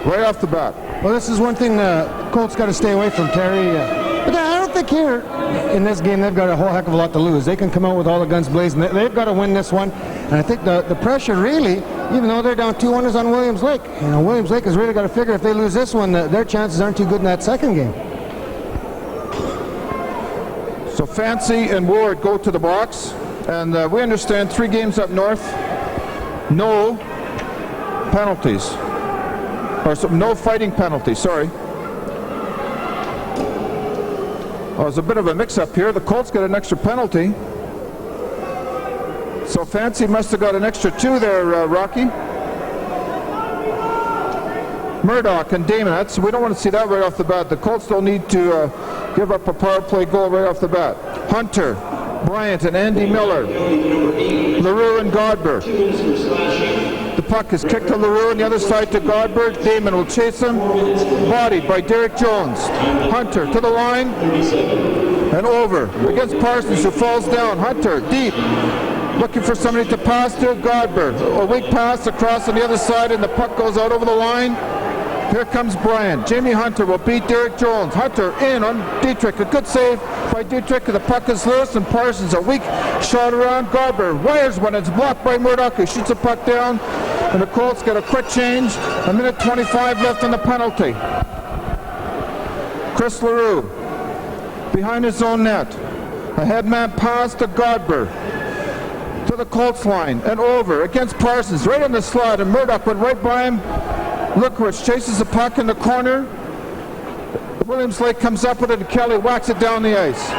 right off the bat. Well, this is one thing the Colts got to stay away from, Terry. But I don't think here in this game they've got a whole heck of a lot to lose. They can come out with all the guns blazing. They've got to win this one. And I think the pressure really, even though they're down 2-1, is on Williams Lake. You know, Williams Lake has really got to figure if they lose this one, their chances aren't too good in that second game. So Fancy and Ward go to the box. And we understand 3 games up north, no penalties. Or no fighting penalties, sorry. Oh, there's a bit of a mix-up here. The Colts got an extra penalty. So Fancy must have got an extra 2 there, Rocky. Murdoch and Damon, we don't want to see that right off the bat. The Colts don't need to give up a power play goal right off the bat. Hunter, Bryant and Andy Miller, LaRue and Godber. The puck is kicked to LaRue on the other side to Godber. Damon will chase him. Bodied by Derek Jones. Hunter to the line and over against Parsons, who falls down. Hunter deep, looking for somebody to pass to. Godber, a weak pass across on the other side, and the puck goes out over the line. Here comes Bryant. Jamie Hunter will beat Derek Jones. Hunter in on Dietrich. A good save by Dietrich. The puck is loose, and Parsons a weak shot around. Godber wires one. It's blocked by Murdoch, who shoots the puck down. And the Colts get a quick change. 1:25 left on the penalty. Chris LaRue behind his own net. A headman pass to Godber. To the Colts line and over against Parsons. Right in the slot, and Murdoch went right by him. Lukowicz chases the puck in the corner. Williams Lake comes up with it, and Kelly whacks it down the ice.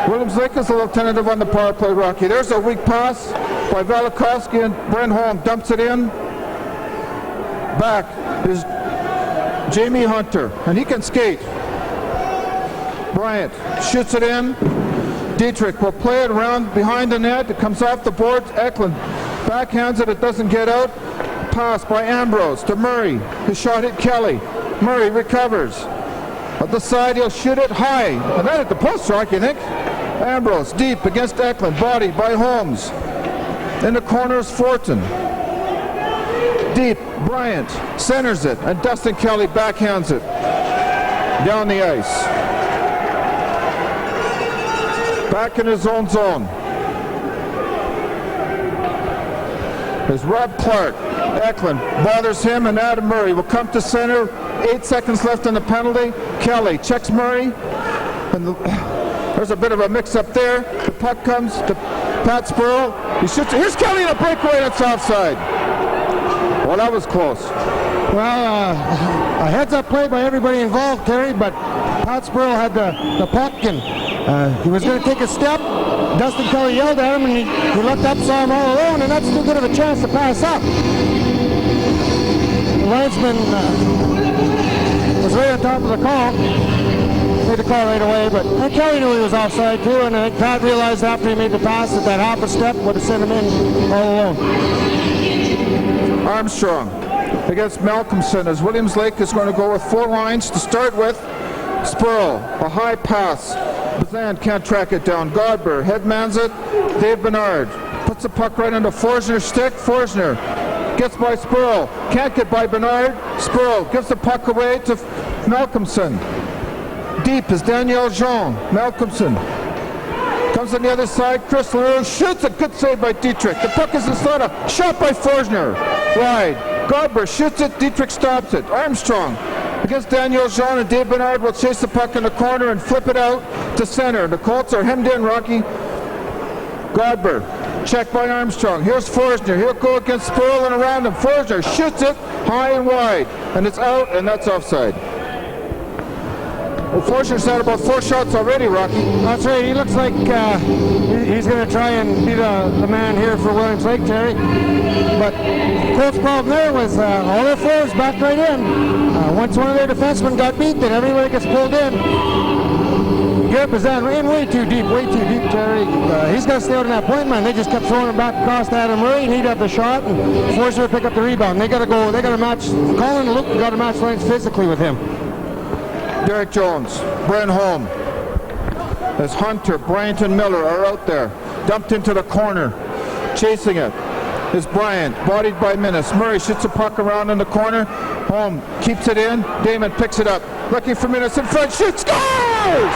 Williams Lake is a little tentative on the power play, Rocky. There's a weak pass by Velikovsky, and Brent Holm dumps it in. Back is Jamie Hunter, and he can skate. Bryant shoots it in. Dietrich will play it around behind the net. It comes off the boards. Eklund backhands it. It doesn't get out. Pass by Ambrose to Murray. His shot hit Kelly. Murray recovers. At the side, he'll shoot it high. And then at the post rock, you think. Ambrose deep against Eklund. Bodied by Holmes. In the corner is Fortin. Deep. Bryant centers it. And Dustin Kelly backhands it down the ice. Back in his own zone is Rob Clark. Eklund bothers him, and Adam Murray will come to center. 8 seconds left on the penalty. Kelly checks Murray, and there's a bit of a mix-up there. The puck comes to Pat Spurl. He shoots. Here's Kelly in a breakaway, and it's offside. Well, that was close. Well, a heads-up play by everybody involved, Terry, but Pat Spurl had the puck, and he was going to take a step. Dustin Kelly yelled at him, and he looked up, saw him all alone, and that's too good of a chance to pass up. The linesman was right on top of the call. Made the call right away, but Kelly knew he was offside too, and I think Pat realized after he made the pass that that half a step would have sent him in all alone. Armstrong against Malcolmson, as Williams Lake is going to go with 4 lines to start with. Spurl, a high pass. Bazan can't track it down. Godber headmans it. Dave Bernard puts the puck right into Forsner's stick. Forsner gets by Spurl. Can't get by Bernard. Spurl gives the puck away to Malcolmson. Deep is Daniel Jean. Malcolmson comes on the other side. Chris LaRue shoots. A good save by Dietrich. The puck is in slot. Shot by Forsner. Wide. Godber shoots it. Dietrich stops it. Armstrong against Daniel Jean, and Dave Bernard will chase the puck in the corner and flip it out to center. The Colts are hemmed in, Rocky. Godber, checked by Armstrong. Here's Forsner. He'll go against Spurl and around him. Forsner shoots it high and wide, and it's out, and that's offside. Well, Forsner's had about 4 shots already, Rocky. That's right. He looks like he's going to try and be the man here for Williams Lake, Terry. But Colts' problem there was all their forwards backed right in. Once one of their defensemen got beat, then everybody gets pulled in. Garrett Bazan in way too deep, Terry. He's got to stay out in that point, man. They just kept throwing him back across to Adam Murray, and he'd have the shot, and Forsner would pick up the rebound. They got to match. Colin and Luke got to match lines physically with him. Derek Jones, Brent Holm, as Hunter, Bryant, and Miller are out there, dumped into the corner, chasing it. is Bryant, bodied by Minnis. Murray shoots a puck around in the corner. Home keeps it in. Damon picks it up. Looking for Minnis in front. Shoots. Scores!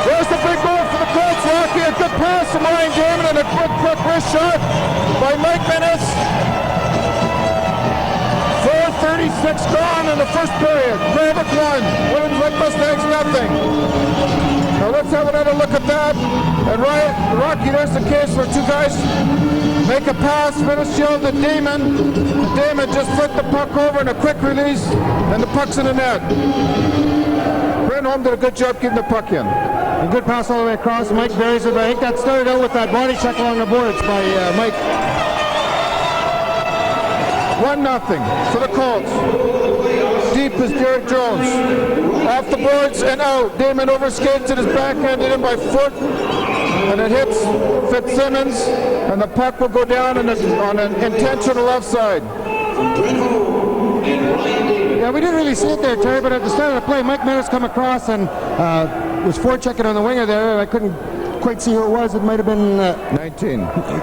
There's the big goal for the Colts. Rocky, a good pass from Ryan Damon and a quick wrist shot by Mike Minnis. 4:36 gone in the first period. Cranbrook 1, Williams Lake Mustangs nothing. Now let's have another look at that. And Rocky, there's the case where two guys make a pass. Minnis yelled at Damon. Damon just flipped the puck over in a quick release, and the puck's in the net. Brent Holm did a good job keeping the puck in. A good pass all the way across. Mike buries it. I think that started out with that body check along the boards by Mike. 1-0 for the Colts. Deep is Derek Jones. Off the boards and out. Damon overskates it, is backhanded in by foot. And it hits Fitzsimmons. And the puck will go down on an intentional left side. Yeah, we didn't really see it there, Terry, but at the start of the play, Mike Minnis come across and was forechecking on the winger there. I couldn't quite see who it was. It might have been 19.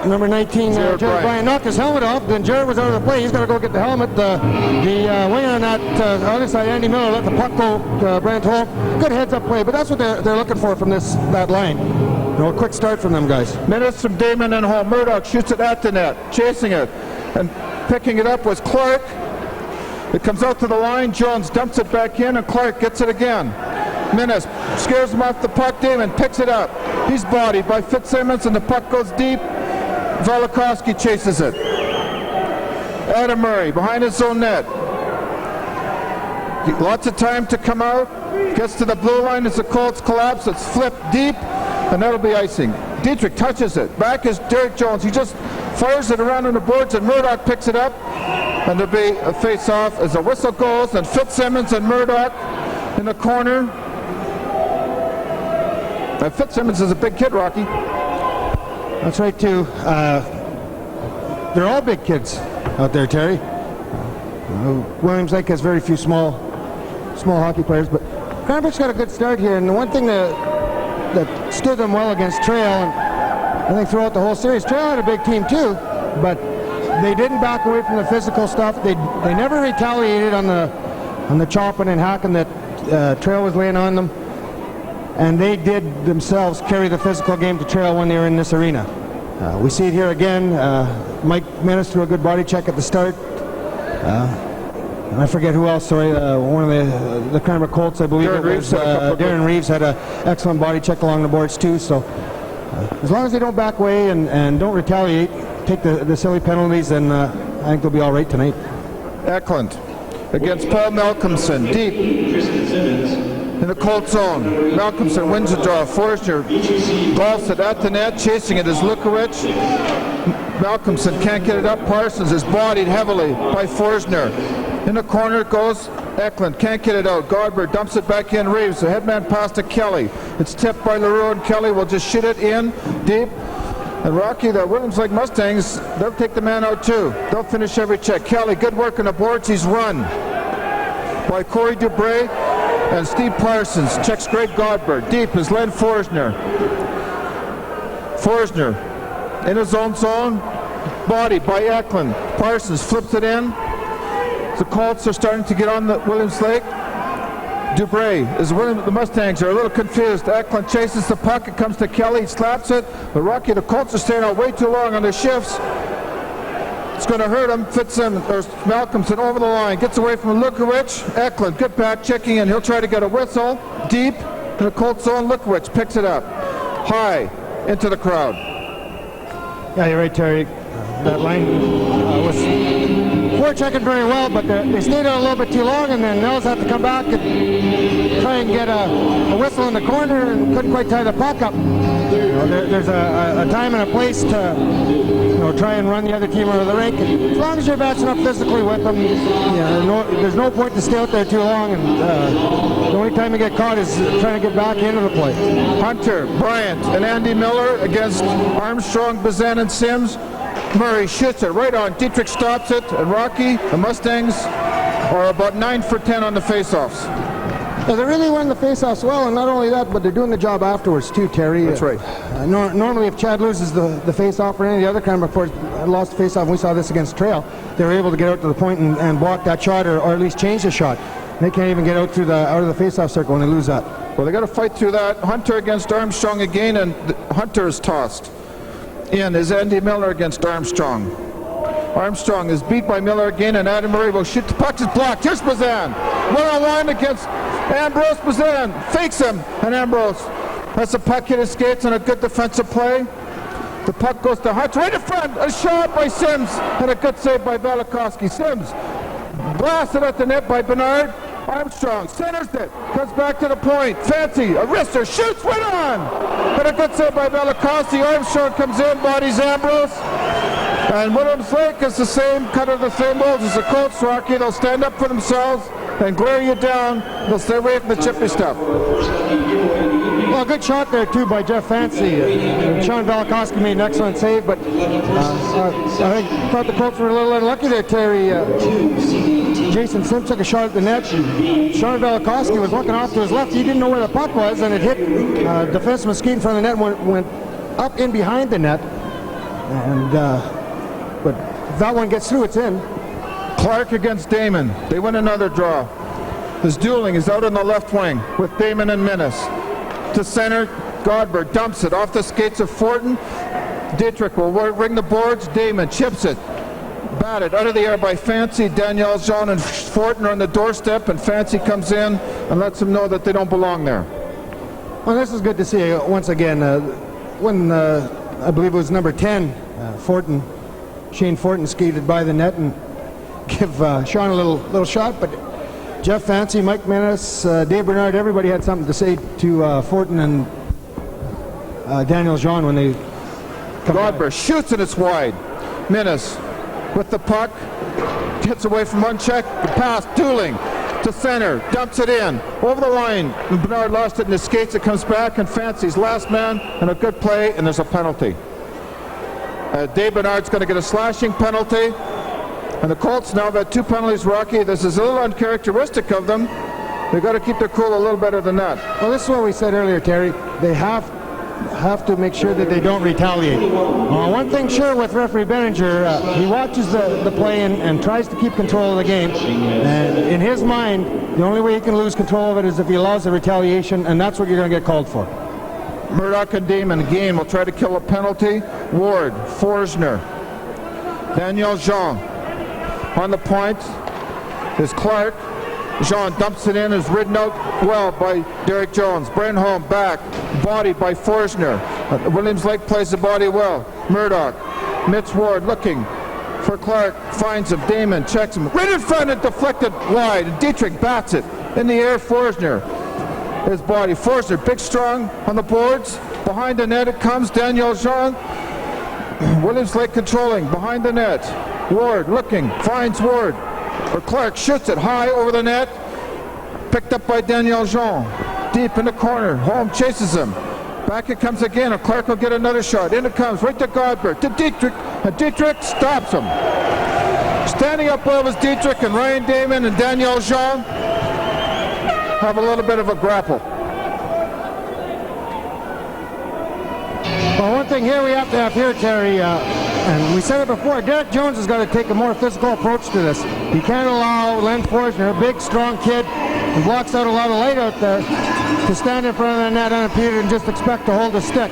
Number 19, Jared Bryan. Knocked his helmet off. Then Jared was out of the play. He's got to go get the helmet. The winger on that other side, Andy Miller, let the puck go to Brent Hall. Good heads-up play, but that's what they're looking for from that line. You know, a quick start from them guys. Minutes from Damon and Hall. Murdoch shoots it at the net, chasing it, and picking it up was Clark. It comes out to the line. Jones dumps it back in, and Clark gets it again. Minnis scares him off the puck. Damon picks it up. He's bodied by Fitzsimmons, and the puck goes deep. Velikowski chases it. Adam Murray behind his own net. Lots of time to come out. Gets to the blue line as the Colts collapse. It's flipped deep, and that'll be icing. Dietrich touches it. Back is Derek Jones. He just fires it around on the boards, and Murdoch picks it up. And there'll be a face-off as the whistle goes, and Fitzsimmons and Murdoch in the corner. And Fitzsimmons is a big kid, Rocky. That's right, too. They're all big kids out there, Terry. Williams Lake has very few small hockey players, but Cranbrook's got a good start here. And the one thing that stood them well against Trail, and I think throughout the whole series, Trail had a big team too, but they didn't back away from the physical stuff. They never retaliated on the chopping and hacking that Trail was laying on them. And they did themselves carry the physical game to Trail when they were in this arena. We see it here again. Mike Minnis threw a good body check at the start. And I forget who else, sorry, one of the Cranbrook Colts, I believe Darren Reeves had an excellent body check along the boards too. So as long as they don't back away and don't retaliate, take the silly penalties, then I think they'll be all right tonight. Eklund against Paul Malcolmson, deep in the Colts zone. Malcolmson wins the draw. Forster golfs it at the net. Chasing it is Lukowicz. Malcolmson can't get it up. Parsons is bodied heavily by Forsner. In the corner it goes. Eklund can't get it out. Godber dumps it back in. Reeves, the headman pass to Kelly. It's tipped by LaRue, and Kelly will just shoot it in deep. And Rocky, the Williams Lake Mustangs, they'll take the man out too. They'll finish every check. Kelly, good work on the boards. He's run by Corey Dubray. And Steve Parsons checks Greg Godber. Deep is Len Forsner. Forsner in his own zone. Bodied by Eklund. Parsons flips it in. The Colts are starting to get on the Williams Lake. Dubray is winning. The Mustangs are a little confused. Eklund chases the puck. It comes to Kelly. He slaps it. But Rocky, the Colts are staying out way too long on the shifts. It's going to hurt him. Fitzsimmons or Malcolmson over the line. Gets away from Lukowicz. Eklund, good back, checking in. He'll try to get a whistle. Deep in the Colts zone. Lukowicz picks it up. High into the crowd. Yeah, you're right, Terry. That line was forechecking very well, but they stayed out a little bit too long, and then Nels had to come back and try and get a whistle in the corner and couldn't quite tie the puck up. There's a time and a place to try and run the other team out of the rink. And as long as you're matching up physically with them, there's no point to stay out there too long. And the only time you get caught is trying to get back into the play. Hunter, Bryant, and Andy Miller against Armstrong, Bazan, and Sims. Murray shoots it right on. Dietrich stops it. And Rocky, the Mustangs, are about 9 for 10 on the faceoffs. Well, they're really winning the faceoffs well, and not only that, but they're doing the job afterwards too, Terry. That's right. Normally, if Chad loses the faceoff or any of the other Cranbrook players lost the faceoff, and we saw this against Trail, they were able to get out to the point and block that shot, or at least change the shot. They can't even get out of the faceoff circle when they lose that. Well, they got to fight through that. Hunter against Armstrong again, and Hunter is tossed. In is Andy Miller against Armstrong. Armstrong is beat by Miller again, and Adam Murray will shoot. The puck is blocked. Here's Bazan. One-on-one against Ambrose. Bazan fakes him, and Ambrose has the puck hit his skates on a good defensive play. The puck goes to Hunter right in front. A shot by Sims, and a good save by Velikovsky. Sims blasted at the net by Bernard. Armstrong centers it, comes back to the point. Fancy, a wrister, shoots right on. And a good save by Velikovsky. Armstrong comes in, bodies Ambrose. And Williams Lake is the same, cut of the same mold as the Colts, Rocky. They'll stand up for themselves and glare you down. They'll stay away from the chippy stuff. Well, good shot there too by Jeff Fancy. Sean Velikovsky made an excellent save, but I thought the Colts were a little unlucky there, Terry. Jason Sims took a shot at the net. Sean Velikovsky was looking off to his left. He didn't know where the puck was, and it hit defenseman Ski in front of the net and went up in behind the net. And but if that one gets through, it's in. Clark against Damon. They win another draw. This dueling is out on the left wing with Damon and Minnis. To center, Godber dumps it off the skates of Fortin. Dietrich will ring the boards. Damon chips it. Batted out of the air by Fancy. Danielle, Jean, and Fortin are on the doorstep, and Fancy comes in and lets them know that they don't belong there. Well, this is good to see once again. When I believe it was number 10, Shane Fortin skated by the net and give Sean a little shot, but Jeff Fancy, Mike Minnis, Dave Bernard, everybody had something to say to Fortin and Daniel Jean when they come Godber shoots and it's wide. Minnis with the puck, gets away from one check, the pass, dueling to center, dumps it in, over the line, and Bernard lost it in his skates. It comes back, and Fancy's last man, and a good play, and there's a penalty. Dave Bernard's going to get a slashing penalty, and the Colts now have had 2 penalties, Rocky. This is a little uncharacteristic of them. They've got to keep their cool a little better than that. Well, this is what we said earlier, Terry. They have to make sure that they don't retaliate. One thing sure with referee Benninger, he watches the play and tries to keep control of the game. And in his mind, the only way he can lose control of it is if he allows the retaliation, and that's what you're going to get called for. Murdoch and Damon again will try to kill a penalty. Ward, Forsner, Daniel Jean. On the point is Clark. Jean dumps it in, is ridden out well by Derek Jones. Brenholm back, bodied by Forsner. Williams Lake plays the body well. Murdoch, Mitch Ward looking for Clark, finds him. Damon checks him. Right in front and deflected wide. And Dietrich bats it in the air. Forsner, his body. Forsner, big strong on the boards. Behind the net it comes. Daniel Jean. Williams Lake controlling behind the net. Ward looking, finds Ward. Or Clark shoots it high over the net. Picked up by Daniel Jean. Deep in the corner. Holm chases him. Back it comes again, and Clark will get another shot. In it comes, right to Godber, to Dietrich. And Dietrich stops him. Standing up well was Dietrich, and Ryan Damon and Daniel Jean have a little bit of a grapple. Well, one thing here we have to have here, Terry, and we said it before, Derek Jones has got to take a more physical approach to this. He can't allow Len Forsner, a big, strong kid, who blocks out a lot of light out there, to stand in front of the net unimpeded and just expect to hold a stick.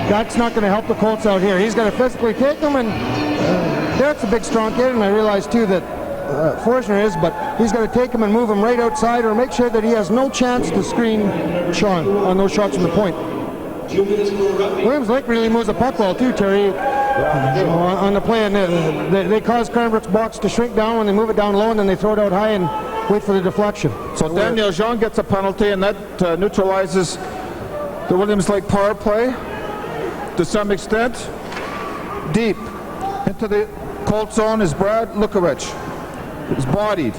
That's not going to help the Colts out here. He's got to physically take them, and Derek's a big, strong kid, and I realize, too, that Forsner is, but he's got to take him and move him right outside or make sure that he has no chance to screen Sean on those shots from the point. Williams Lake really moves the puck well too, Terry, on the play, and they cause Cranbrook's box to shrink down when they move it down low, and then they throw it out high and wait for the deflection. So Daniel Jean gets a penalty, and that neutralizes the Williams Lake power play to some extent. Deep into the Colt zone is Brad Lukowicz. He's bodied,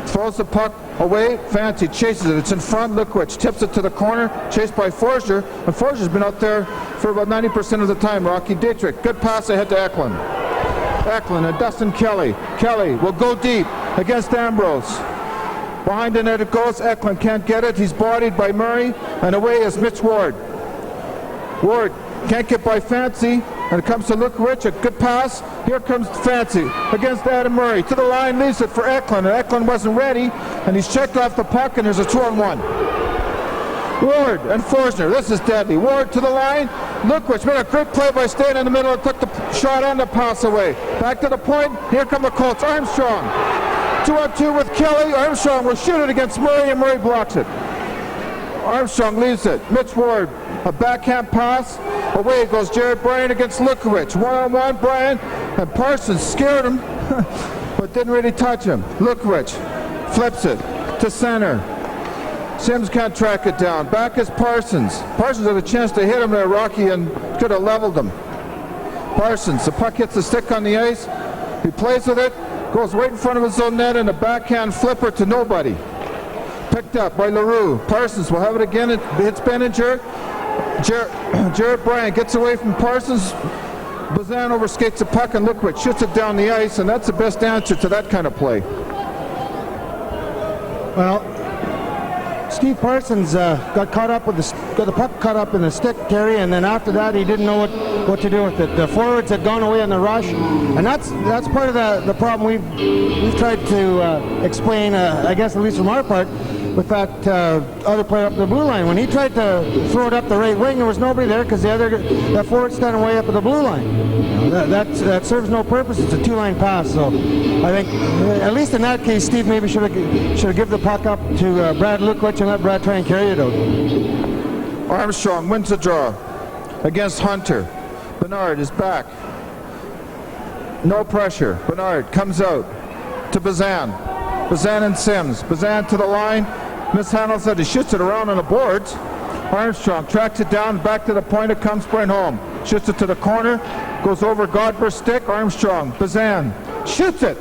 throws the puck away. Fancy chases it. It's in front. Lukowicz tips it to the corner, chased by Forsner. And Forsner's been out there for about 90% of the time. Rocky Dietrich, good pass ahead to Eklund. Eklund and Dustin Kelly. Kelly will go deep against Ambrose. Behind the net it goes. Eklund can't get it. He's bodied by Murray. And away is Mitch Ward. Ward can't get by Fancy. And it comes to Lukowicz. A good pass. Here comes Fancy against Adam Murray. To the line, leaves it for Eklund. And Eklund wasn't ready. And he's checked off the puck, and there's a 2-on-1. Ward and Forsner. This is deadly. Ward to the line. Lukowicz made a great play by staying in the middle and took the shot and the pass away. Back to the point. Here come the Colts. Armstrong. 2-on-2 with Kelly. Armstrong will shoot it against Murray, and Murray blocks it. Armstrong leaves it. Mitch Ward. A backhand pass. Away goes Jared Bryan against Lukowicz. 1-on-1, Bryan. And Parsons scared him, but didn't really touch him. Lukowicz flips it to center. Sims can't track it down. Back is Parsons. Parsons had a chance to hit him there, Rocky, and could have leveled him. Parsons, the puck hits the stick on the ice. He plays with it, goes right in front of his own net, and a backhand flipper to nobody. Picked up by LaRue. Parsons will have it again. It hits Benninger. Jared Bryan gets away from Parsons. Bazan overskates the puck, and Lukowicz shoots it down the ice, and that's the best answer to that kind of play. Well, Steve Parsons got the puck caught up in the stick, Terry, and then after that he didn't know what to do with it. The forwards had gone away in the rush, and that's part of the problem we've tried to explain, I guess at least from our part, with that other player up the blue line. When he tried to throw it up the right wing, there was nobody there because that forward's standing way up at the blue line. That serves no purpose. It's a two-line pass. So I think, at least in that case, Steve maybe should have given the puck up to Brad Lukowicz and let Brad try and carry it out. Armstrong wins the draw against Hunter. Bernard is back. No pressure. Bernard comes out to Bazan. Bazan and Sims. Bazan to the line. Mishandles it. He shoots it around on the boards. Armstrong tracks it down. Back to the point. It comes Brent home. Shoots it to the corner. Goes over Godber's stick. Armstrong. Bazan shoots it.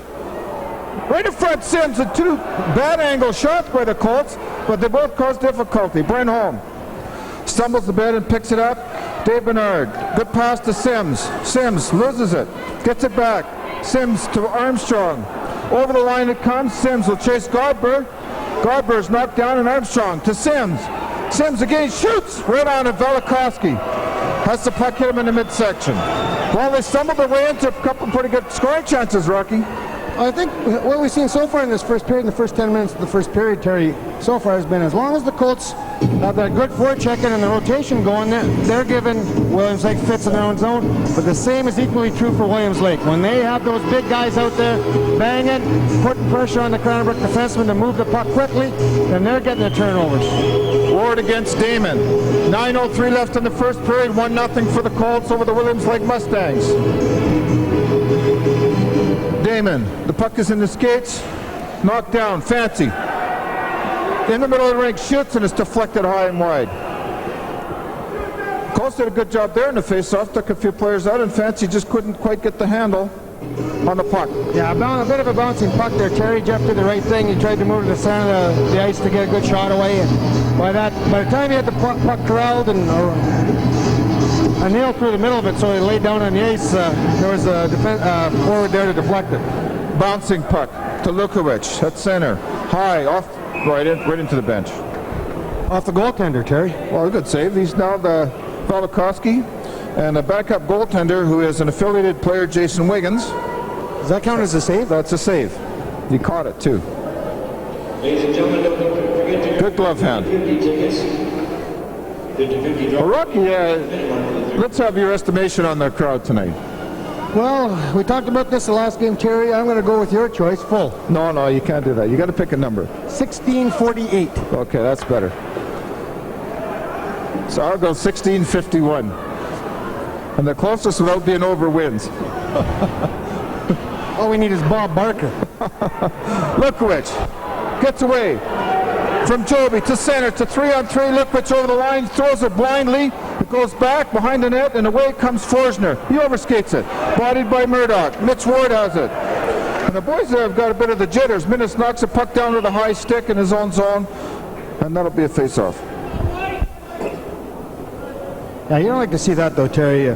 Right in front, Sims. And two bad angle shots by the Colts, but they both cause difficulty. Brent home stumbles the bed and picks it up. Dave Bernard. Good pass to Sims. Sims loses it. Gets it back. Sims to Armstrong. Over the line it comes. Sims will chase Godber. Godber is knocked down, and Armstrong to Sims. Sims again shoots right on at Velikovsky. Has the puck hit him in the midsection. Well, they stumbled their way into a couple pretty good scoring chances, Rocky. I think what we've seen so far in this first period, in the first 10 minutes of the first period, Terry, so far has been as long as the Colts have that good forechecking and the rotation going, they're giving Williams Lake fits in their own zone. But the same is equally true for Williams Lake. When they have those big guys out there banging, putting pressure on the Cranbrook defensemen to move the puck quickly, then they're getting the turnovers. Ward against Damon. 9:03 left in the first period. 1-0 for the Colts over the Williams Lake Mustangs. Damon, the puck is in the skates, knocked down, Fancy. In the middle of the rink, shoots, and it's deflected high and wide. Colts did a good job there in the face-off, took a few players out, and Fancy just couldn't quite get the handle on the puck. Yeah, a bit of a bouncing puck there. Terry Jeff did the right thing. He tried to move to the center of the ice to get a good shot away, and by the time he had the puck corralled and a nail through the middle of it, so he laid down on the ice. There was a forward there to deflect it. Bouncing puck to Lukowicz at center, high off, right into the bench. Off the goaltender, Terry. Well, good save. He's now the Velikovsky and a backup goaltender who is an affiliated player, Jason Wiggins. Does that count as a save? That's a save. He caught it too. Ladies and gentlemen, don't forget to good glove hand. 50 tickets. Well, Rocky, let's have your estimation on the crowd tonight. Well, we talked about this the last game, Terry. I'm going to go with your choice, full. No, you can't do that. You got to pick a number. 1648. Okay, that's better. So I'll go 1651. And the closest without being over wins. All we need is Bob Barker. Lukowicz gets away from Joby to center to 3-on-3. Lukowicz over the line, throws it blindly. It goes back behind the net, and away comes Forsner. He overskates it. Bodied by Murdoch. Mitch Ward has it. And the boys have got a bit of the jitters. Minnis knocks the puck down to the high stick in his own zone, and that'll be a face-off. Yeah, you don't like to see that though, Terry. A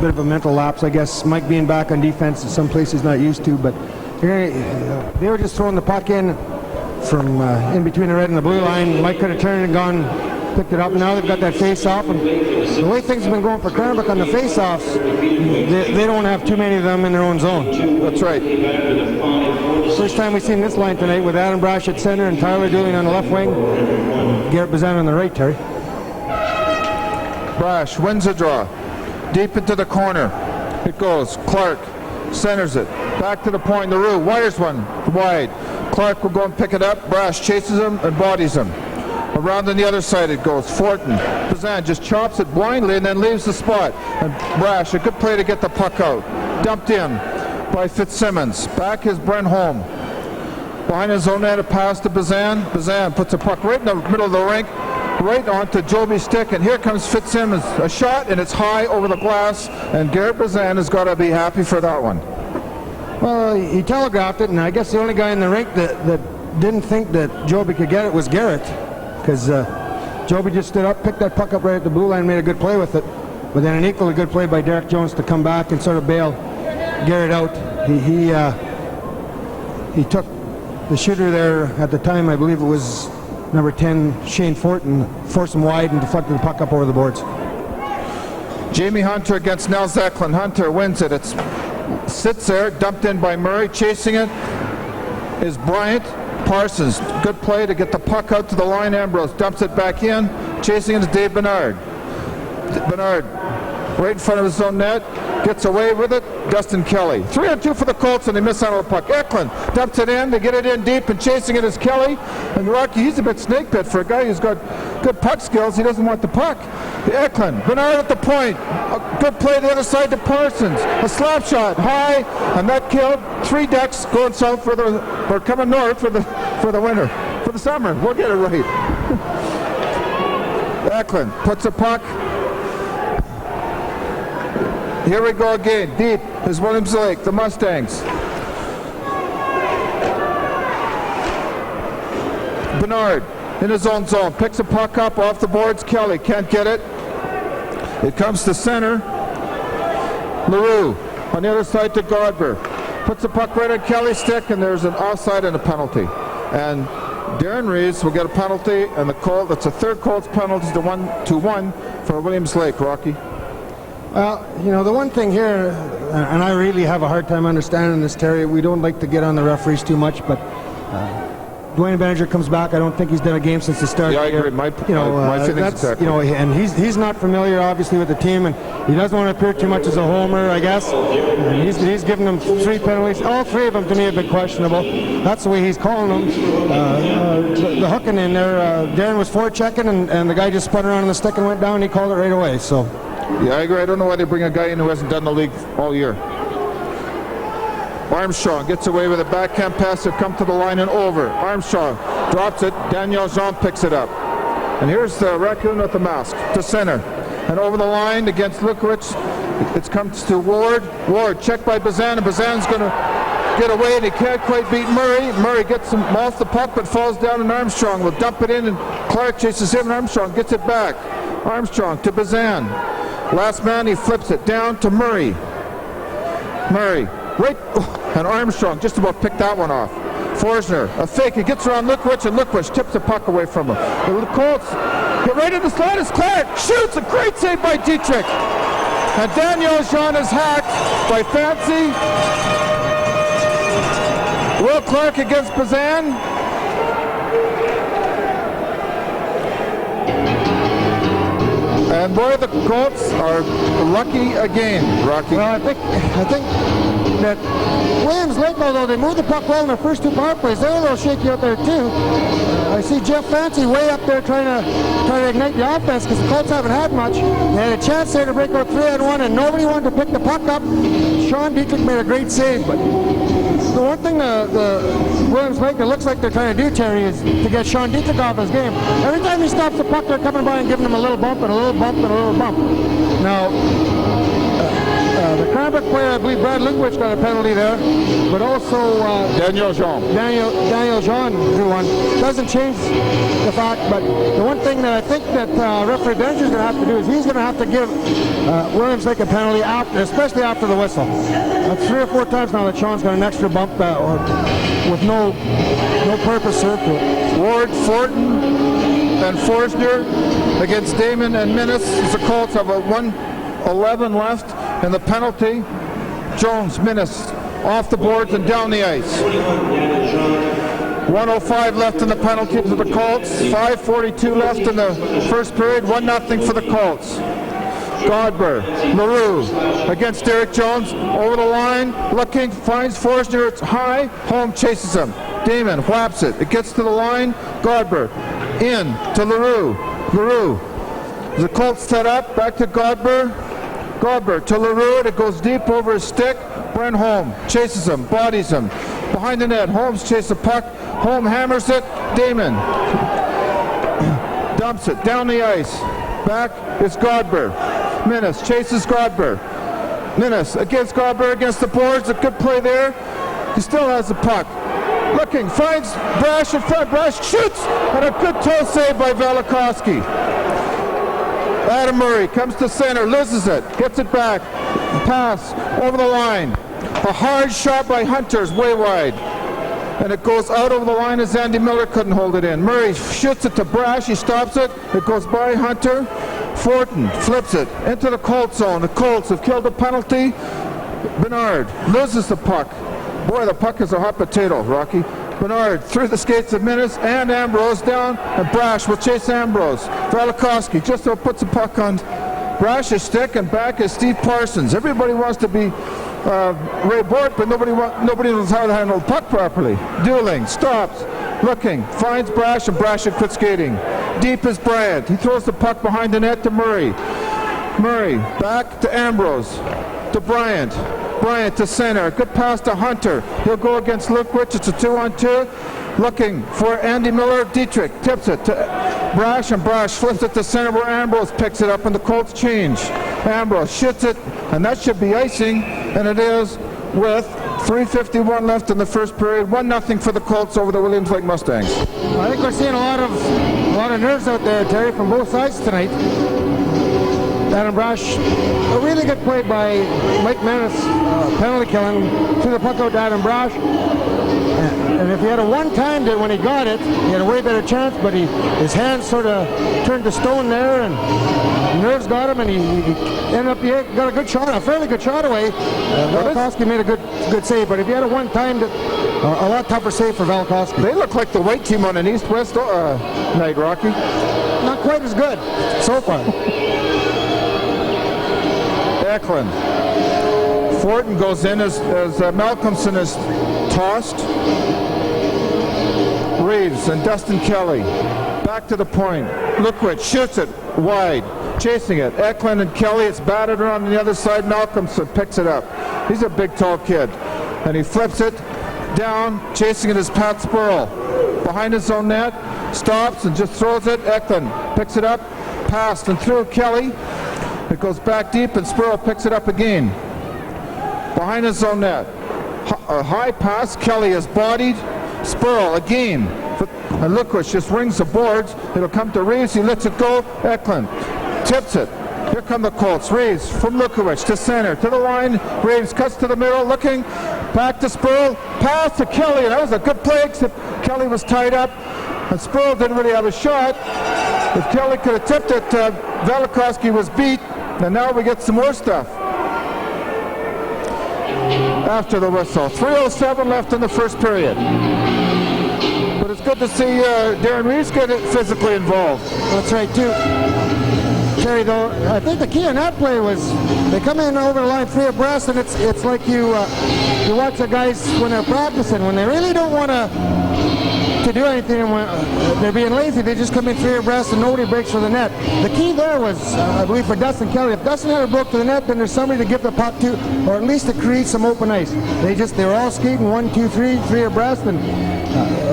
bit of a mental lapse, I guess. Mike being back on defense in some places not used to, but they were just throwing the puck in from in between the red and the blue line. Mike could have turned and gone, picked it up. Now they've got that face-off, and the way things have been going for Cranbrook on the face-offs, they don't have too many of them in their own zone. That's right. First time we've seen this line tonight with Adam Brash at center and Tyler Dooling on the left wing, Garrett Bazan on the right, Terry. Brash wins a draw. Deep into the corner. It goes. Clark centers it. Back to the point. LaRue wires one wide. Clark will go and pick it up. Brash chases him and bodies him. Around on the other side it goes. Fortin. Bazan just chops it blindly and then leaves the spot. And Brash, a good play to get the puck out. Dumped in by Fitzsimmons. Back is Brent Holm. Behind his own net, a pass to Bazan. Bazan puts a puck right in the middle of the rink, right onto Joby's stick, and here comes Fitzsimmons. A shot, and it's high over the glass, and Garrett Bazan has got to be happy for that one. Well, he telegraphed it, and I guess the only guy in the rink that didn't think that Joby could get it was Garrett, because Joby just stood up, picked that puck up right at the blue line, made a good play with it, but then an equally good play by Derek Jones to come back and sort of bail Garrett out. He took the shooter there at the time, I believe it was number 10, Shane Fortin, forced him wide and deflected the puck up over the boards. Jamie Hunter against Nels Eklund. Hunter wins it. It sits there, dumped in by Murray. Chasing it is Bryant. Parsons, good play to get the puck out to the line. Ambrose dumps it back in. Chasing it is Dave Bernard. Bernard right in front of his own net. Gets away with it. Dustin Kelly. 3-on-2 for the Colts, and they miss out on the puck. Eklund dumps it in. They get it in deep, and chasing it is Kelly. And Rocky, he's a bit snake bit for a guy who's got good puck skills. He doesn't want the puck. Eklund. Bernard at the point. A good play the other side to Parsons. A slap shot high, and that killed 3 Ducks going south for the, or coming north for the winter, for the summer. We'll get it right. Eklund puts a puck. Here we go again. Deep is Williams Lake, the Mustangs. Bernard in his own zone. Picks a puck up off the boards. Kelly can't get it. It comes to center. LaRue on the other side to Godber. Puts the puck right on Kelly's stick, and there's an offside and a penalty. And Darren Reeves will get a penalty, and the Colt, that's a third Colts penalty to 1 for Williams Lake, Rocky. Well, you know, the one thing here, and I really have a hard time understanding this, Terry, we don't like to get on the referees too much, but Dwayne Benninger comes back. I don't think he's done a game since the start. Yeah, I agree. My feeling's exactly. You know, and he's not familiar, obviously, with the team, and he doesn't want to appear too much as a homer, I guess. And he's given them 3 penalties. All 3 of them to me have been questionable. That's the way he's calling them. The hooking in there, Darren was forechecking, and the guy just spun around on the stick and went down, and he called it right away. So. Yeah, I agree. I don't know why they bring a guy in who hasn't done the league all year. Armstrong gets away with a backhand pass to come to the line and over. Armstrong drops it. Daniel Jean picks it up. And here's the raccoon with the mask to center. And over the line against Lukowicz. It comes to Ward. Ward checked by Bazan, and Bazan's going to get away, and he can't quite beat Murray. Murray gets him off the puck, but falls down, and Armstrong will dump it in, and Clark chases him, and Armstrong gets it back. Armstrong to Bazan. Last man, he flips it down to Murray. Murray, right, and Armstrong just about picked that one off. Forsner, a fake, he gets around Lukowicz, and Lukowicz tips the puck away from him. The Colts get right in the slot, it's Clark, shoots, a great save by Dietrich. And Daniel Jean is hacked by Fancy. Will Clark against Bazan. And boy, the Colts are lucky again, Rocky. Well, I think that Williams Lake, although they moved the puck well in their first 2 power plays, they're a little shaky out there too. I see Jeff Fancy way up there trying to ignite the offense because the Colts haven't had much. They had a chance there to break out 3-on-1, and nobody wanted to pick the puck up. Sean Dietrich made a great save, but the one thing the Williams Lake, it looks like they're trying to do, Terry, is to get Sean Dietrich off his game. Every time he stops the puck, they're coming by and giving him a little bump and a little bump and a little bump. Now, the Cranbrook player, I believe Brad Linkwich got a penalty there, but also Daniel Jean. Daniel Jean drew one. Doesn't change the fact, but the one thing that I think that referee Bench is going to have to do is he's going to have to give Williams Lake a penalty, especially after the whistle. 3 or 4 times now that Sean's got an extra bump with no purpose served to it. Ward, Fortin, and Forsner against Damon and Minnis. The Colts have a 1:11 left, and the penalty, Jones, Minnis, off the boards and down the ice. 1:05 left in the penalty for the Colts. 5:42 left in the first period. 1-0 for the Colts. Godber, LaRue against Derek Jones, over the line, looking, finds Forsner, it's high, home chases him. Damon whaps it, it gets to the line, Godber, in to LaRue. The Colts set up, back to Godber to LaRue, it goes deep over his stick, Brent Holm chases him, bodies him, behind the net, Holmes chases the puck, Holm hammers it, Damon dumps it down the ice, back is Godber. Minnis chases Godber. Minnis against Godber against the boards. A good play there. He still has the puck. Looking, finds Brash in front. Brash shoots, and a good toe save by Velikowski. Adam Murray comes to center, loses it, gets it back. Pass over the line. A hard shot by Hunter's way wide. And it goes out over the line as Andy Miller couldn't hold it in. Murray shoots it to Brash. He stops it. It goes by Hunter. Fortin flips it into the Colts zone. The Colts have killed a penalty. Bernard loses the puck. Boy, the puck is a hot potato, Rocky. Bernard through the skates of Minnis and Ambrose down, and Brash will chase Ambrose. Velikowski just puts the puck on Brash's stick, and back is Steve Parsons. Everybody wants to be Ray Bort, but nobody knows how to handle the puck properly. Dueling, stops, looking, finds Brash, and Brash had quit skating. Deep is Bryant. He throws the puck behind the net to Murray. Murray back to Ambrose, to Bryant. Bryant to center. Good pass to Hunter. He'll go against Lukewich. It's a 2-on-2. Looking for Andy Miller. Dietrich tips it to Brash, and Brash flips it to center where Ambrose picks it up, and the Colts change. Ambrose shoots it, and that should be icing, and it is with 3:51 left in the first period. 1-0 for the Colts over the Williams Lake Mustangs. I think we're seeing a lot of nerves out there, Terry, from both sides tonight. Adam Brash, a really good play by Mike Minnis, penalty killing, threw the puck out to Adam Brash. And if he had a one-time that when he got it, he had a way better chance, but his hands sort of turned to stone there, and nerves got him, and he ended up, he got a good shot, a fairly good shot away. Velikowski made a good save, but if he had a one-time, a lot tougher save for Velikowski. They look like the white team on an East-West night, Rocky. Not quite as good so far. Eklund. Fortin goes in as Malcolmson is tossed. Reeves and Dustin Kelly back to the point. Lukewich shoots it wide, chasing it. Eklund and Kelly, it's battered around on the other side. Malcolmson picks it up. He's a big, tall kid. And he flips it down, chasing it is Pat Spurl. Behind his own net, stops and just throws it. Eklund picks it up, passed and through Kelly. It goes back deep, and Spurl picks it up again. Behind his own net. A high pass. Kelly is bodied. Spurl again. And Lukewich just rings the boards. It'll come to Reeves. He lets it go. Eklund tips it. Here come the Colts. Reeves from Lukewich to center, to the line. Reeves cuts to the middle, looking. Back to Spurl. Pass to Kelly. And that was a good play, except Kelly was tied up. And Spurl didn't really have a shot. If Kelly could have tipped it, Velikowski was beat. And now we get some more stuff after the whistle. 3:07 left in the first period. But it's good to see Darren Reeves get physically involved. That's right, too. Terry, though, I think the key on that play was they come in over the line 3 abreast, and it's like you watch the guys when they're practicing, when they really don't want to do anything, and when they're being lazy, they just come in 3 abreast and nobody breaks for the net. The key there was, I believe, for Dustin Kelly. If Dustin had broke to the net, then there's somebody to give the puck to, or at least to create some open ice. They were all skating 1, 2, 3 abreast, and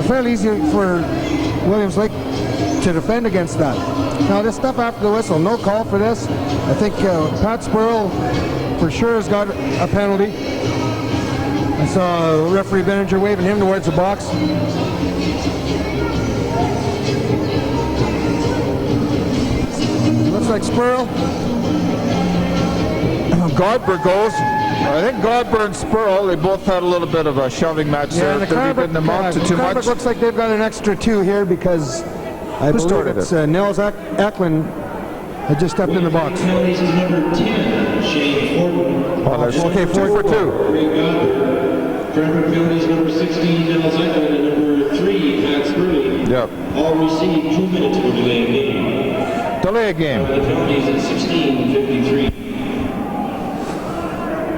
fairly easy for Williams Lake to defend against that. Now this stuff after the whistle, no call for this. I think Pat Spurl for sure has got a penalty. I saw referee Benninger waving him towards the box. Looks like Spurl. Godber goes. I think Godber and Spurl, they both had a little bit of a shoving match there. The They're leaving them out to too much. Cranbrook looks like they've got an extra 2 here because I believe it's Nils Eklund had just stepped in the box. Penalties is number 10, Shane Forden. Okay, 4 for 2. Cranbrook penalties number 16, Nils Eklund, and number 3, Pat Spurley. Yep. All received 2 minutes for delay of game. Delay a game. The penalties at 16:53.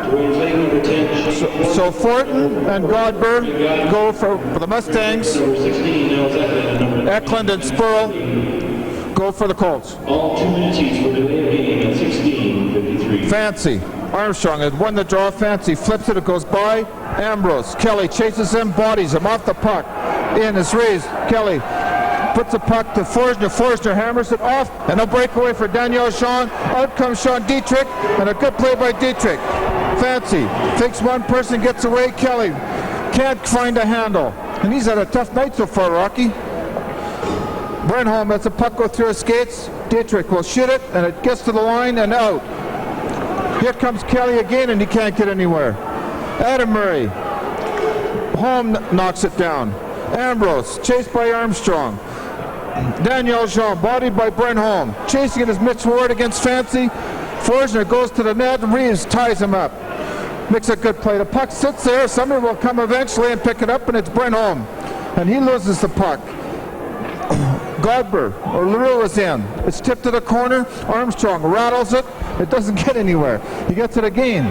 Williams Lake number 10, Shane So Fortin and Godber go for the Mustangs. Number 16, Nils Eklund, and number Eklund and Spurl go for the Colts. all 2 minutes each for delay of game at 16:53. Fancy. Armstrong had won the draw. Fancy flips it. It goes by. Ambrose. Kelly chases him, bodies him off the puck. In is raised. Kelly puts the puck to Forsner. Forsner hammers it off, and a breakaway for Daniel Jean. Out comes Sean Dietrich, and a good play by Dietrich. Fancy takes one person, gets away. Kelly can't find a handle, and he's had a tough night so far, Rocky. Brenholm lets the puck go through his skates. Dietrich will shoot it, and it gets to the line and out. Here comes Kelly again, and he can't get anywhere. Adam Murray. Holm knocks it down. Ambrose, chased by Armstrong. Daniel Jean, bodied by Brenholm. Chasing it is Mitch Ward against Fancy. Forsner goes to the net, and Reeves ties him up. Makes a good play. The puck sits there. Somebody will come eventually and pick it up, and it's Brenholm. And he loses the puck. Godber, or LaRue is in. It's tipped to the corner. Armstrong rattles it. It doesn't get anywhere. He gets it again.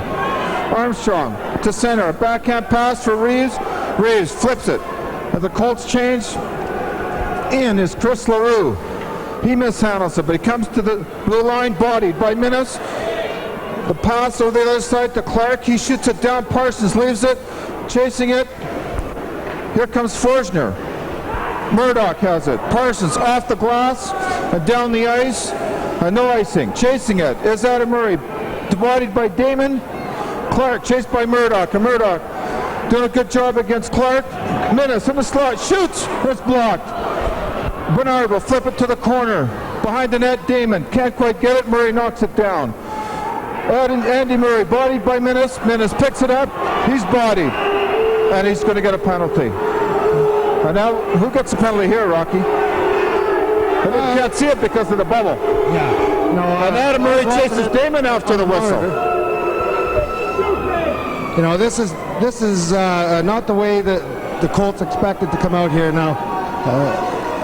Armstrong to center. Backhand pass for Reeves. Reeves flips it. And the Colts change. In is Chris LaRue. He mishandles it, but he comes to the blue line, bodied by Minnis. The pass over the other side to Clark. He shoots it down. Parsons leaves it. Chasing it. Here comes Forsner. Murdoch has it. Parsons off the glass and down the ice. No icing. Chasing it is Adam Murray. Bodied by Damon. Clark chased by Murdoch. And Murdoch doing a good job against Clark. Minnis in the slot. Shoots. It's blocked. Bernard will flip it to the corner. Behind the net, Damon. Can't quite get it. Murray knocks it down. Andy Murray bodied by Minnis. Minnis picks it up. He's bodied. And he's going to get a penalty. And now, who gets the penalty here, Rocky? You can't see it because of the bubble. Yeah. No, and Adam Murray chases Damon after the whistle. You know, this is not the way that the Colts expected to come out here now.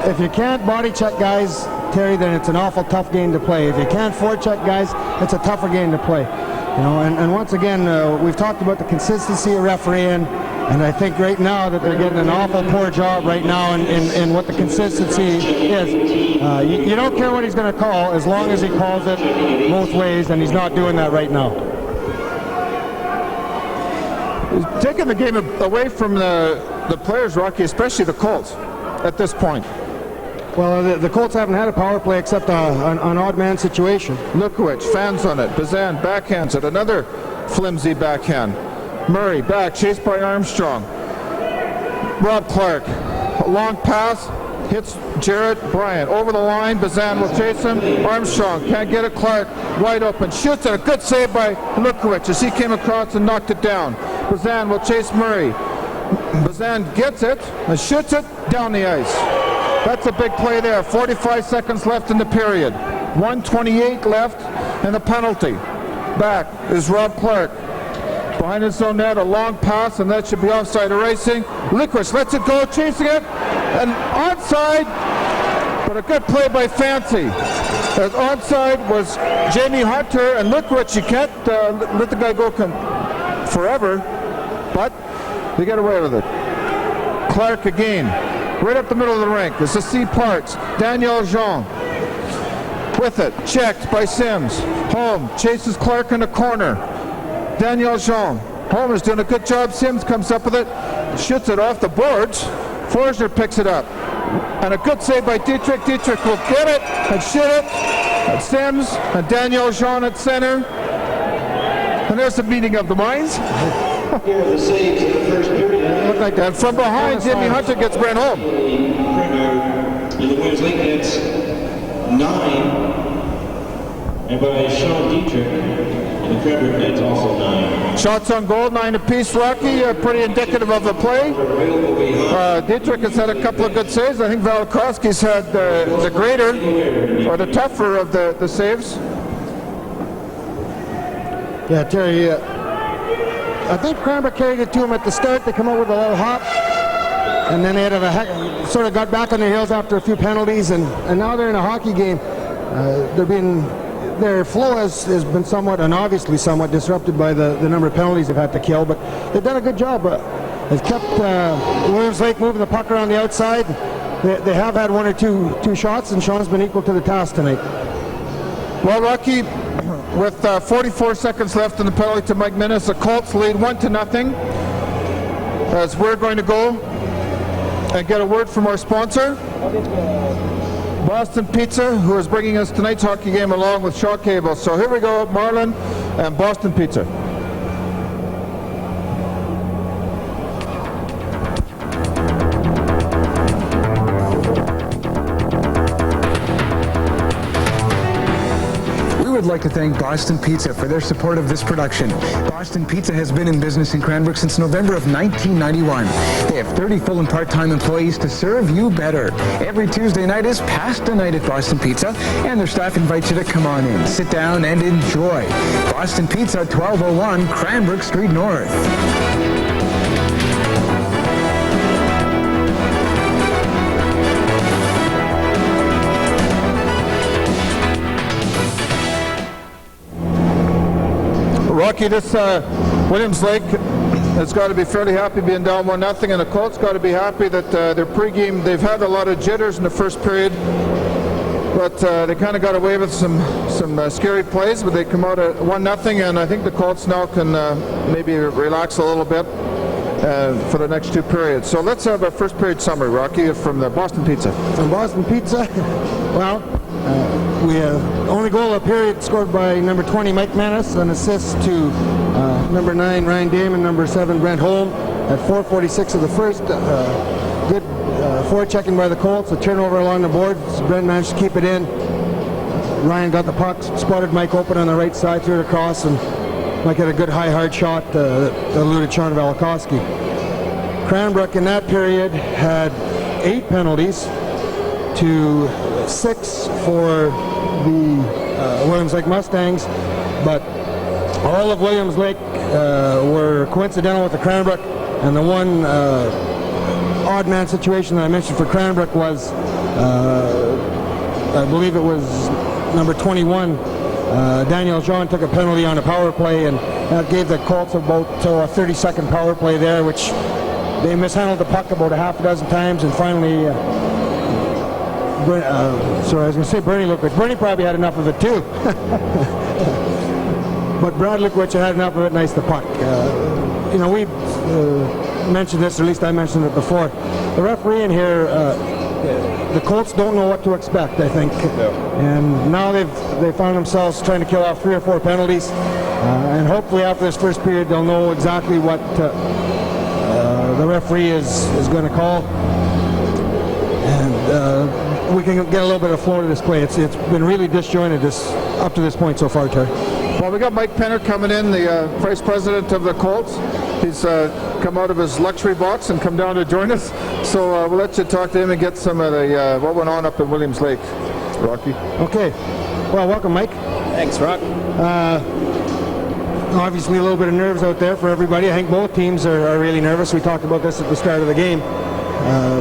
If you can't body check guys, Terry, then it's an awful tough game to play. If you can't forecheck guys, it's a tougher game to play. You know, and once again, we've talked about the consistency of refereeing, and I think right now that they're getting an awful poor job right now in what the consistency is. You don't care what he's going to call as long as he calls it both ways, and he's not doing that right now. He's taking the game away from the players, Rocky, especially the Colts at this point. Well, the Colts haven't had a power play except an odd man situation. Lukowicz fans on it. Bazan backhands it. Another flimsy backhand. Murray back, chased by Armstrong. Rob Clark, a long pass, hits Jarrett Bryant. Over the line, Bazan will chase him. Armstrong can't get it. Clark wide open, shoots it. A good save by Lukowicz as he came across and knocked it down. Bazan will chase Murray. Bazan gets it and shoots it down the ice. That's a big play there. 45 seconds left in the period. 1:28 left and the penalty. Back is Rob Clark. Behind his own net, a long pass, and that should be offside erasing. Lukowicz lets it go, chasing it, and onside, but a good play by Fancy. As onside was Jamie Hunter, and Lukowicz, you can't let the guy go forever, but they get away with it. Clark again, right up the middle of the rink. This is C. Parks. Daniel Jean with it, checked by Sims. Holm chases Clark in the corner. Daniel Jean. Holm is doing a good job. Sims comes up with it, shoots it off the boards. Forsner picks it up. And a good save by Dietrich. Dietrich will get it and shoot it. And Sims and Daniel Jean at center. And there's the meeting of the minds. Here are the saves in the first period. Look like that. From behind, Jimmy Hunter gets Brent home. And the Williams Lake Nets 9. And by Sean Dietrich, and the Cranbrook Nets also 9. Shots on goal, 9 apiece. Rocky, pretty indicative of the play. Dietrich has had a couple of good saves. I think Valakowski's had the greater or the tougher of the saves. Yeah, Terry, I think Cranbrook carried it to him at the start. They come out with a little hop, and then they had sort of got back on their heels after a few penalties, and now they're in a hockey game. Their flow has been somewhat, and obviously somewhat, disrupted by the number of penalties they've had to kill, but they've done a good job. They've kept Williams Lake moving the puck around the outside. They have had one or two shots, and Sean's been equal to the task tonight. Well, Rocky, with 44 seconds left in the penalty to Mike Minnis, the Colts lead 1-0. As we're going to go and get a word from our sponsor, Boston Pizza, who is bringing us tonight's hockey game along with Shaw Cable. So here we go, Marlon and Boston Pizza. Would like to thank Boston Pizza for their support of this production. Boston Pizza has been in business in Cranbrook since November of 1991. They have 30 full and part-time employees to serve you better. Every Tuesday night is pasta night at Boston Pizza, and their staff invites you to come on in, sit down, and enjoy. Boston Pizza, 1201 Cranbrook Street North. Rocky, this Williams Lake has got to be fairly happy being down 1-0, and the Colts got to be happy that their pregame, they've had a lot of jitters in the first period, but they kind of got away with some scary plays, but they come out at 1-0, and I think the Colts now can maybe relax a little bit for the next 2 periods. So let's have our first period summary, Rocky, from the Boston Pizza. From Boston Pizza, well, we only goal of the period scored by number 20, Mike Minnis, an assist to number 9, Ryan Damon, number 7, Brent Holm, at 4:46 of the first. Good forechecking by the Colts, a turnover along the boards. Brent managed to keep it in. Ryan got the puck, spotted Mike open on the right side, threw it across, and Mike had a good high hard shot that eluded Sean Valakowski. Cranbrook in that period had 8 penalties to 6 for the Williams Lake Mustangs, but all of Williams Lake were coincidental with the Cranbrook, and the one odd man situation that I mentioned for Cranbrook was, I believe it was number 21, Daniel Jean took a penalty on a power play, and that gave the Colts about a 30-second power play there, which they mishandled the puck about a half a dozen times, and finally sorry, I was going to say Bernie Lukwich. Bernie probably had enough of it too. But Brad Lukwich had enough of it and iced the puck. You know, we mentioned this, or at least I mentioned it before. The referee in here, the Colts don't know what to expect, I think. And now they found themselves trying to kill off 3 or 4 penalties. And hopefully after this first period, they'll know exactly what the referee is going to call. And we can get a little bit of flow to this play. It's been really disjointed up to this point so far, Terry. Well, we got Mike Penner coming in, the vice president of the Colts. He's come out of his luxury box and come down to join us. So we'll let you talk to him and get some of the what went on up in Williams Lake, Rocky. Okay. Well, welcome, Mike. Thanks, Rock. Obviously, a little bit of nerves out there for everybody. I think both teams are really nervous. We talked about this at the start of the game.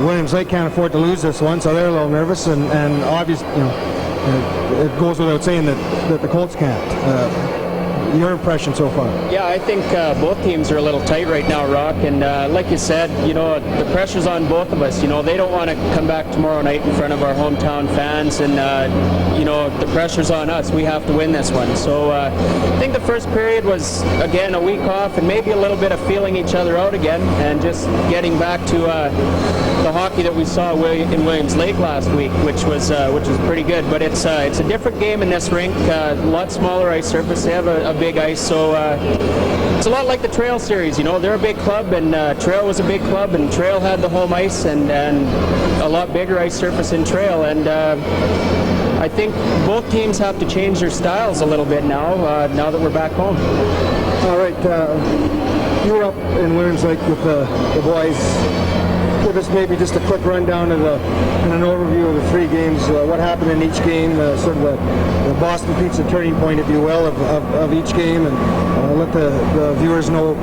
Williams Lake can't afford to lose this one, so they're a little nervous, and obviously, you know, it goes without saying that the Colts can't. your impression so far? Yeah, I think both teams are a little tight right now, Rock. And like you said, the pressure's on both of us. They don't want to come back tomorrow night in front of our hometown fans. And, the pressure's on us. We have to win this one. So I think the first period was, again, a week off and maybe a little bit of feeling each other out again and just getting back to the hockey that we saw in Williams Lake last week, which was pretty good. But it's a different game in this rink. A lot smaller ice surface. They have a big ice, so it's a lot like the Trail series. They're a big club, and Trail was a big club, and Trail had the home ice and a lot bigger ice surface in Trail. And I think both teams have to change their styles a little bit now that we're back home. All right, you were up in Williams Lake with the boys. Give us maybe just a quick rundown of and an overview of the three games. What happened in each game, sort of the Boston Pizza turning point, if you will, of each game, and let the viewers know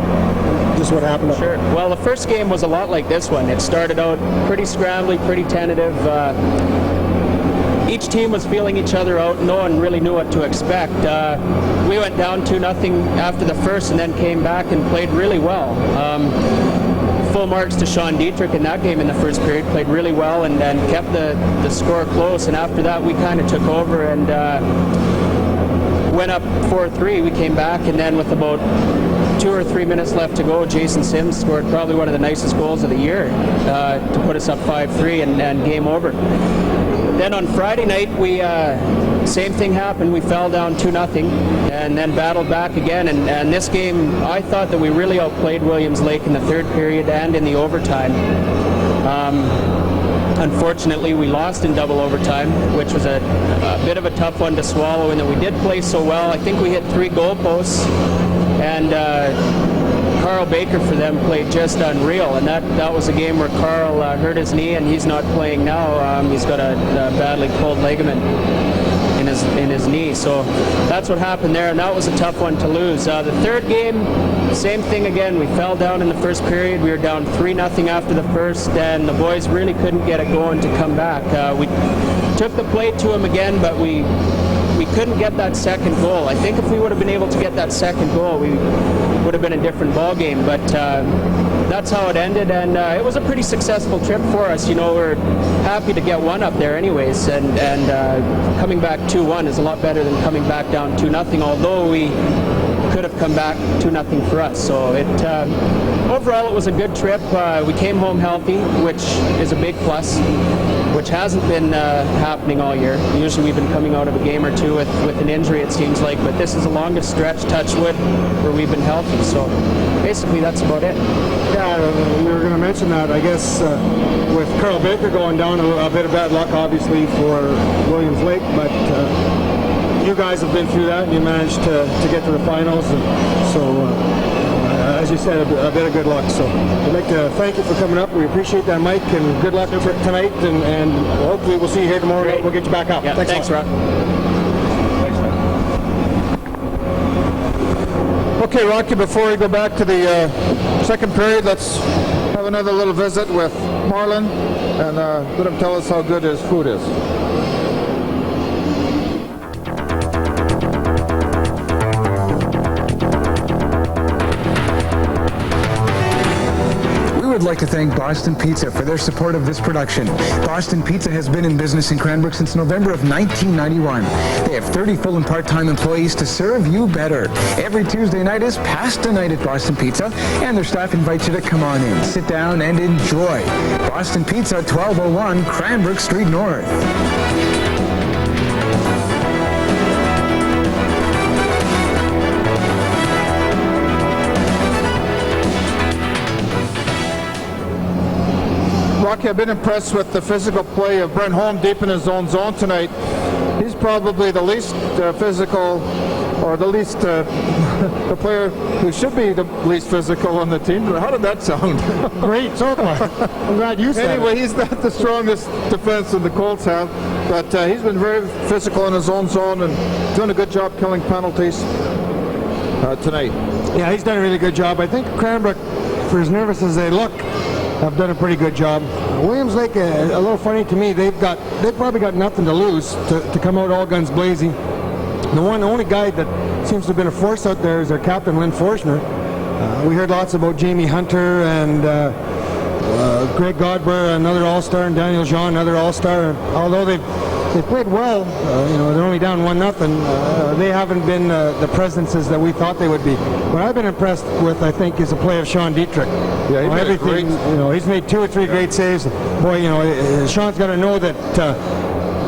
just what happened. Sure. Well, the first game was a lot like this one. It started out pretty scrambly, pretty tentative. Each team was feeling each other out. No one really knew what to expect. We went down 2-0 after the first and then came back and played really well. Full marks to Sean Dietrich in that game in the first period. Played really well and kept the score close. And after that, we kind of took over and went up 4-3. We came back, and then with about 2 or 3 minutes left to go, Jason Sims scored probably one of the nicest goals of the year to put us up 5-3 and game over. Then on Friday night, we same thing happened. We fell down 2-0 and then battled back again. And this game, I thought that we really outplayed Williams Lake in the third period and in the overtime. Unfortunately, we lost in double overtime, which was a bit of a tough one to swallow, in that we did play so well. I think we hit 3 goalposts, and Carl Baker for them played just unreal, and that was a game where Carl hurt his knee, and he's not playing now. He's got a badly pulled ligament in his knee, so that's what happened there, and that was a tough one to lose. The third game, same thing again. We fell down in the first period. We were down 3-0 after the first, and the boys really couldn't get it going to come back. We took the play to them again, but we couldn't get that second goal. I think if we would have been able to get that second goal, we would have been a different ball game, but that's how it ended, and it was a pretty successful trip for us. We're happy to get one up there anyways, and coming back 2-1 is a lot better than coming back down 2-0, although we could have come back 2-0 for us. So overall it was a good trip. We came home healthy, which is a big plus, which hasn't been happening all year. Usually we've been coming out of a game or two with an injury, it seems like, but this is the longest stretch, touch wood, where we've been healthy. So basically that's about it. Yeah, we were going to mention that. I guess with Carl Baker going down, a bit of bad luck obviously for Williams Lake, but you guys have been through that and you managed to get to the finals, and so as you said, a bit of good luck. So I'd like to thank you for coming up. We appreciate that, Mike, and good luck for tonight, and hopefully we'll see you here tomorrow. Great. We'll get you back up. Yeah, thanks, Rob. Okay, Rocky, before we go back to the second period, let's have another little visit with Marlon and let him tell us how good his food is. I'd like to thank Boston Pizza for their support of this production. Boston Pizza has been in business in Cranbrook since November of 1991. They have 30 full and part-time employees to serve you better. Every Tuesday night is pasta night at Boston Pizza, and their staff invites you to come on in, sit down, and enjoy. Boston Pizza, 1201 Cranbrook Street North. Rocky, I've been impressed with the physical play of Brent Holm deep in his own zone tonight. He's probably the least physical, or the least, the player who should be the least physical on the team. How did that sound? Great so far. I'm glad you said Anyway, it. He's not the strongest defense that the Colts have, but he's been very physical in his own zone and doing a good job killing penalties tonight. Yeah, he's done a really good job. I think Cranbrook, for as nervous as they look, have done a pretty good job. Williams Lake, a little funny to me. They've probably got nothing to lose to come out all guns blazing. The only guy that seems to have been a force out there is their captain, Lynn Forshner. We heard lots about Jamie Hunter and Greg Godber, another All-Star, and Daniel Jean, another All-Star. Although they've played well, they're only down 1-0. They haven't been the presences that we thought they would be. What I've been impressed with, I think, is the play of Sean Dietrich. Yeah, he made great. He's made 2 or 3 great saves. Boy, Sean's got to know that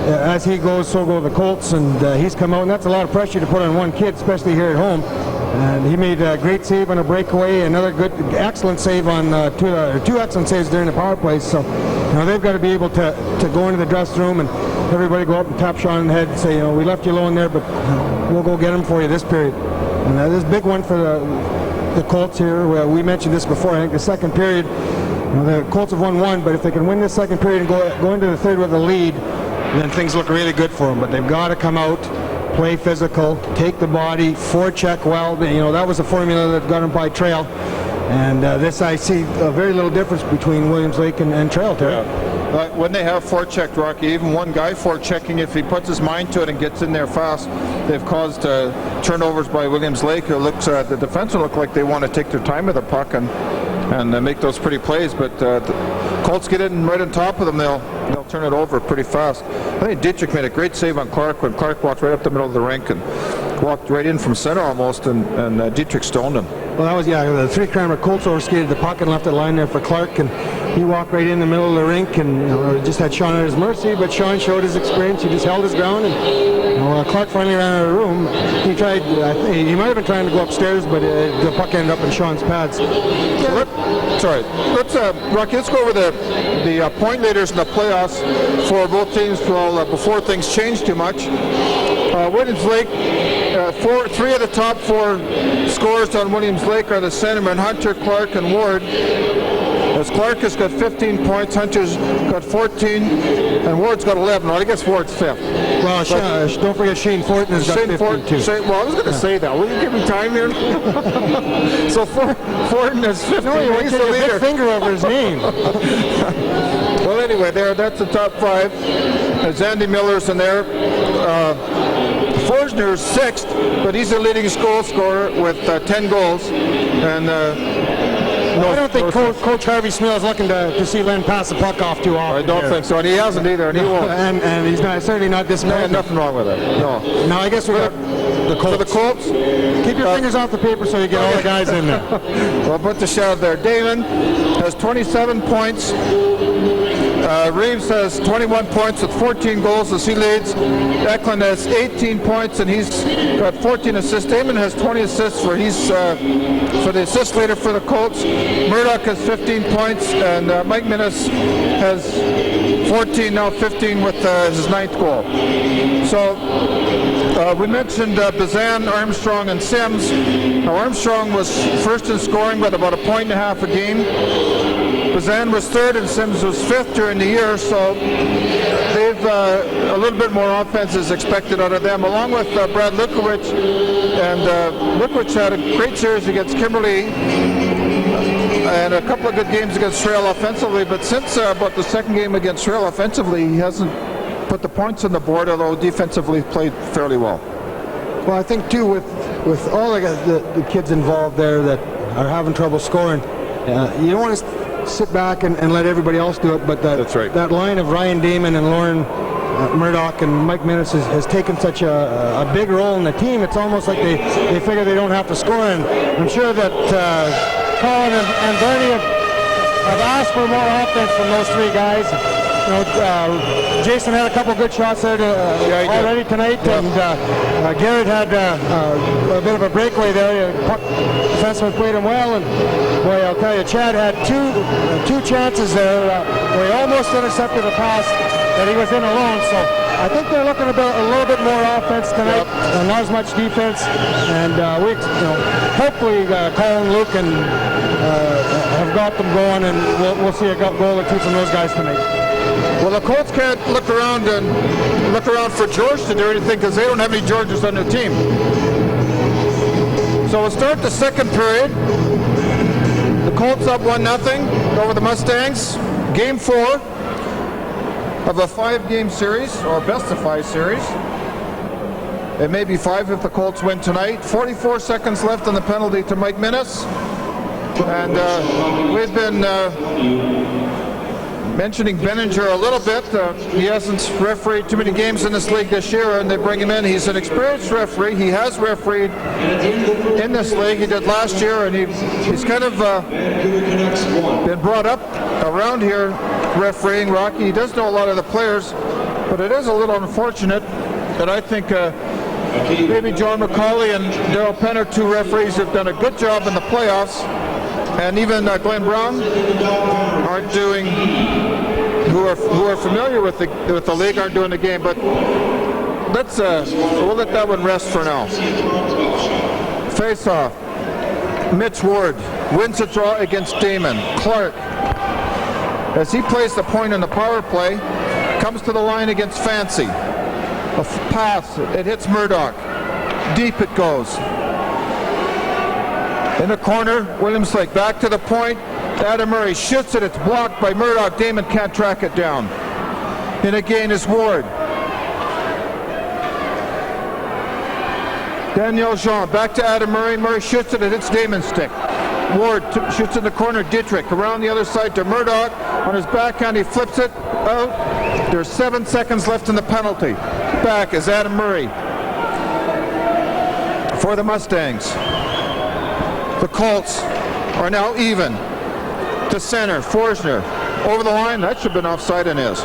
as he goes, so go the Colts, and he's come out, and that's a lot of pressure to put on one kid, especially here at home. And he made a great save on a breakaway, another excellent save on 2 excellent saves during the power play. So, they've got to be able to go into the dressing room and everybody go up and tap Sean on the head and say, we left you alone there, but we'll go get him for you this period. And this is a big one for the Colts here. We mentioned this before. I think the second period, the Colts have won 1, but if they can win this second period and go into the third with a lead, then things look really good for them. But they've got to come out, play physical, take the body, forecheck well. That was the formula that got them by Trail. And this, I see very little difference between Williams Lake and Trail, Terry. Yeah. When they have forechecked, Rocky, even one guy forechecking, if he puts his mind to it and gets in there fast, they've caused turnovers by Williams Lake. It looks the defensemen look like they want to take their time with the puck and make those pretty plays. But the Colts get in right on top of them, they'll turn it over pretty fast. I think Dietrich made a great save on Clark when Clark walked right up the middle of the rink and walked right in from center almost, and Dietrich stoned him. Well, that was, the 3 Cranbrook Colts overskated the puck and left it lying there for Clark, and he walked right in the middle of the rink and just had Sean at his mercy, but Sean showed his experience. He just held his ground, and Clark finally ran out of the room. He tried, he might have been trying to go upstairs, but the puck ended up in Sean's pads. Rocky, let's go over the point leaders in the playoffs for both teams before things change too much. Williams Lake, 3 of the top 4 scorers on Williams Lake are the centermen, Hunter, Clark, and Ward. As Clark has got 15 points, Hunter's got 14, and Ward's got 11. Well, I guess Ward's 5th. Well, don't forget Shane Fortin has got 15 too. I was going to say that. Will you give me time here? So Fortin is 15. No, he's the leader. Big finger over his name. Well, anyway, that's the top 5. There's Andy Miller's in there. Forsner's 6th, but he's the leading goal scorer with 10 goals. And I don't think Coach Harvey Smith is looking to see Len pass the puck off too often. I don't think so, and he hasn't either, and he won't. And he's certainly not disappointed. Nothing wrong with it. No. Now I guess we got the Colts. For the Colts, keep your fingers off the paper so you get all the guys in there. Well, put the shout there. Damon has 27 points. Reeves has 21 points with 14 goals as he leads. Eklund has 18 points and he's got 14 assists. Damon has 20 assists for the assist leader for the Colts. Murdoch has 15 points and Mike Minnis has 14, now 15 with his 9th goal. So we mentioned Bazan, Armstrong, and Sims. Now Armstrong was first in scoring with about 1.5 points a game. Bazan was 3rd and Sims was 5th during the year, so they've a little bit more offense is expected out of them, along with Brad Lukowicz. And Lukowicz had a great series against Kimberly and a couple of good games against Trail offensively, but since about the second game against Trail offensively, he hasn't put the points on the board, although defensively played fairly well. Well, I think too with all the kids involved there that are having trouble scoring, you don't want to sit back and let everybody else do it, but that's right. That line of Ryan Damon and Lauren Murdoch and Mike Minnis has taken such a big role in the team. It's almost like they figure they don't have to score, and I'm sure that Colin and Bernie have asked for more offense from those 3 guys. Jason had a couple good shots there already tonight, and Garrett had a bit of a breakaway there. The defenseman played him well, and boy, I'll tell you, Chad had two chances there where he almost intercepted a pass that he was in alone. So I think they're looking a little bit more offense tonight, and not as much defense. And we, hopefully, Colin, Luke, and have got them going, and we'll see a goal or 2 from those guys tonight. Well, the Colts can't look around for George to do anything because they don't have any Georges on their team. So we'll start the second period. The Colts up 1-0 over the Mustangs. Game 4 of a 5-game series, or best of 5 series. It may be 5 if the Colts win tonight. 44 seconds left on the penalty to Mike Minnis. And we've been mentioning Benninger a little bit. He hasn't refereed too many games in this league this year, and they bring him in. He's an experienced referee. He has refereed in this league. He did last year, and he's kind of been brought up around here refereeing, Rocky. He does know a lot of the players, but it is a little unfortunate that I think maybe John McCauley and Darryl Penner, 2 referees, have done a good job in the playoffs. And even Glenn Brown aren't doing, who are familiar with the league, aren't doing the game. But we'll let that one rest for now. Face-off. Mitch Ward wins the draw against Damon. Clark, as he plays the point on the power play, comes to the line against Fancy. A pass, it hits Murdoch. Deep it goes. In the corner, Williams Lake back to the point. Adam Murray shoots it. It's blocked by Murdoch. Damon can't track it down. In again is Ward. Daniel Jean back to Adam Murray. Murray shoots it. It hits Damon's stick. Ward shoots in the corner. Dietrich around the other side to Murdoch. On his backhand, he flips it out. There's 7 seconds left in the penalty. Back is Adam Murray for the Mustangs. The Colts are now even. To center, Forsner. Over the line, that should have been offside and is.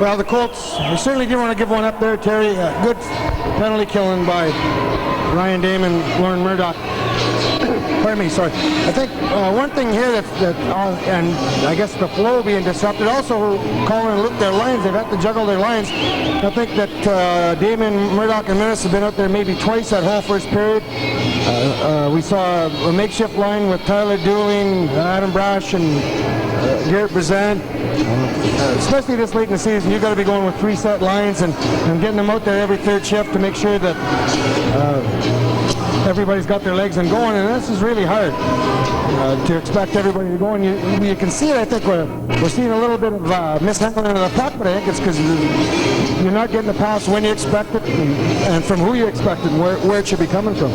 Well, the Colts, we certainly do want to give one up there, Terry. Good penalty killing by Ryan Damon, Lauren Murdoch. Pardon me, sorry. I think one thing here and I guess the flow being disrupted, also calling and loop their lines. They've had to juggle their lines. I think that Damon, Murdoch, and Minnis have been out there maybe twice that whole first period. We saw a makeshift line with Tyler Dooling, Adam Brash, and Garrett Brazan. Especially this late in the season, you've got to be going with 3 set lines and getting them out there every third shift to make sure that everybody's got their legs and going, and this is really hard to expect everybody to go. And you can see it. I think we're seeing a little bit of mishandling of the puck, but I think it's because you're not getting the pass when you expect it and from who you expect it and where it should be coming from.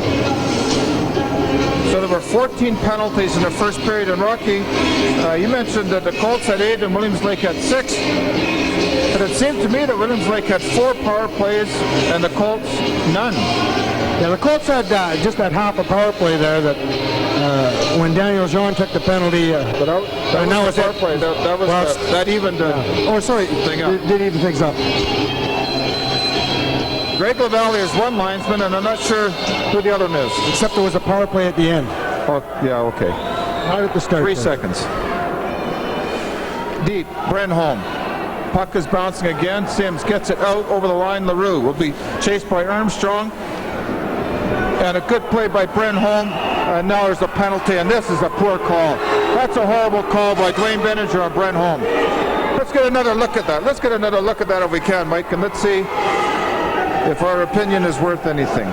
So there were 14 penalties in the first period. And Rocky, you mentioned that the Colts had 8 and Williams Lake had 6. But it seemed to me that Williams Lake had 4 power plays and the Colts none. Yeah, the Colts had just that half a power play there that when Daniel Jean took the penalty. But that was the power play. That evened thing up. Did even things up. Greg LaValle is one linesman, and I'm not sure who the other one is. Except there was a power play at the end. Oh, yeah, okay. Right at the start. 3 seconds. Deep, Brenholm. Puck is bouncing again. Sims gets it out over the line. LaRue will be chased by Armstrong. And a good play by Brenholm. And now there's a penalty, and this is a poor call. That's a horrible call by Dwayne Benninger on Brenholm. Let's get another look at that. Let's get another look at that if we can, Mike, and let's see if our opinion is worth anything.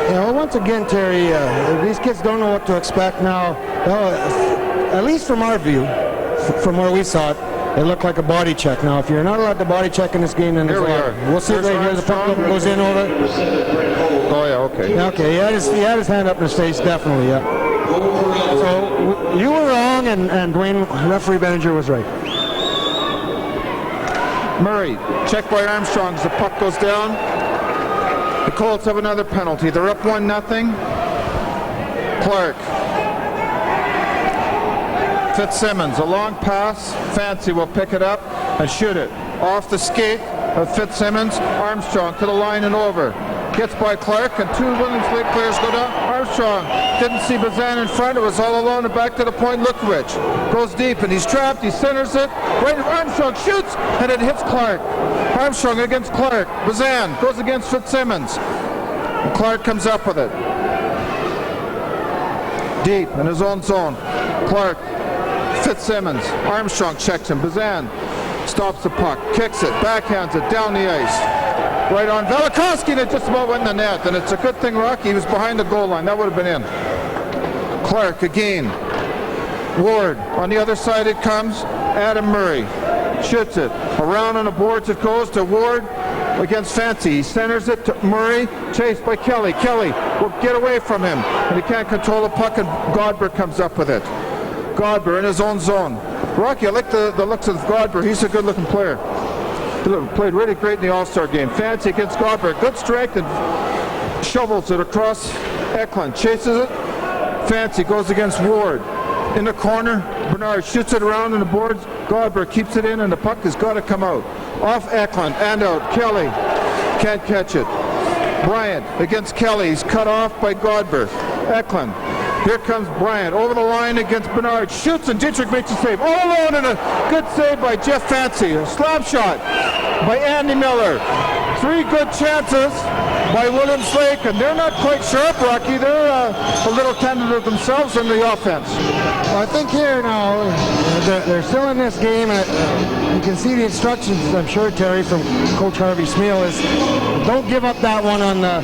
Yeah, well, once again, Terry, these kids don't know what to expect now. At least from our view, from where we saw it, it looked like a body check. Now, if you're not allowed to body check in this game, then here we are. We'll see right here. The puck goes in over. Oh yeah, okay. Okay, he had his hand up in his face, definitely. Yeah. So you were wrong, and Dwayne, referee Benninger was right. Murray, check by Armstrong as the puck goes down. The Colts have another penalty. They're up 1-0. Clark. Fitzsimmons, a long pass. Fancy will pick it up and shoot it. Off the skate of Fitzsimmons. Armstrong to the line and over. Gets by Clark, and 2 Williams Lake players go down. Armstrong didn't see Bazan in front. It was all alone and back to the point. Lukovich goes deep, and he's trapped. He centers it. Right, Armstrong shoots, and it hits Clark. Armstrong against Clark. Bazan goes against Fitzsimmons. And Clark comes up with it. Deep in his own zone. Clark, Fitzsimmons. Armstrong checks him. Bazan stops the puck, kicks it, backhands it down the ice. Right on Velikovsky, and it just about went in the net. And it's a good thing Rocky was behind the goal line. That would have been in. Clark again. Ward on the other side it comes. Adam Murray shoots it. Around on the boards it goes to Ward against Fancy. He centers it to Murray, chased by Kelly. Kelly will get away from him, and he can't control the puck, and Godber comes up with it. Godber in his own zone. Rocky, I like the looks of Godber. He's a good-looking player. He played really great in the All-Star game. Fancy against Godber. Good strength and shovels it across Eklund. Chases it. Fancy goes against Ward. In the corner, Bernard shoots it around on the boards. Godber keeps it in, and the puck has got to come out. Off Eklund and out. Kelly can't catch it. Bryant against Kelly. He's cut off by Godber. Eklund. Here comes Bryant over the line against Bernard. Shoots, and Dietrich makes a save. All alone, and a good save by Jeff Fancy. A slap shot by Andy Miller. 3 good chances by Williams Lake, and they're not quite sharp, Rocky. They're a little tentative themselves in the offense. Well, I think here now, they're still in this game, and you can see the instructions, I'm sure, Terry, from Coach Harvey Smeal is don't give up that one on the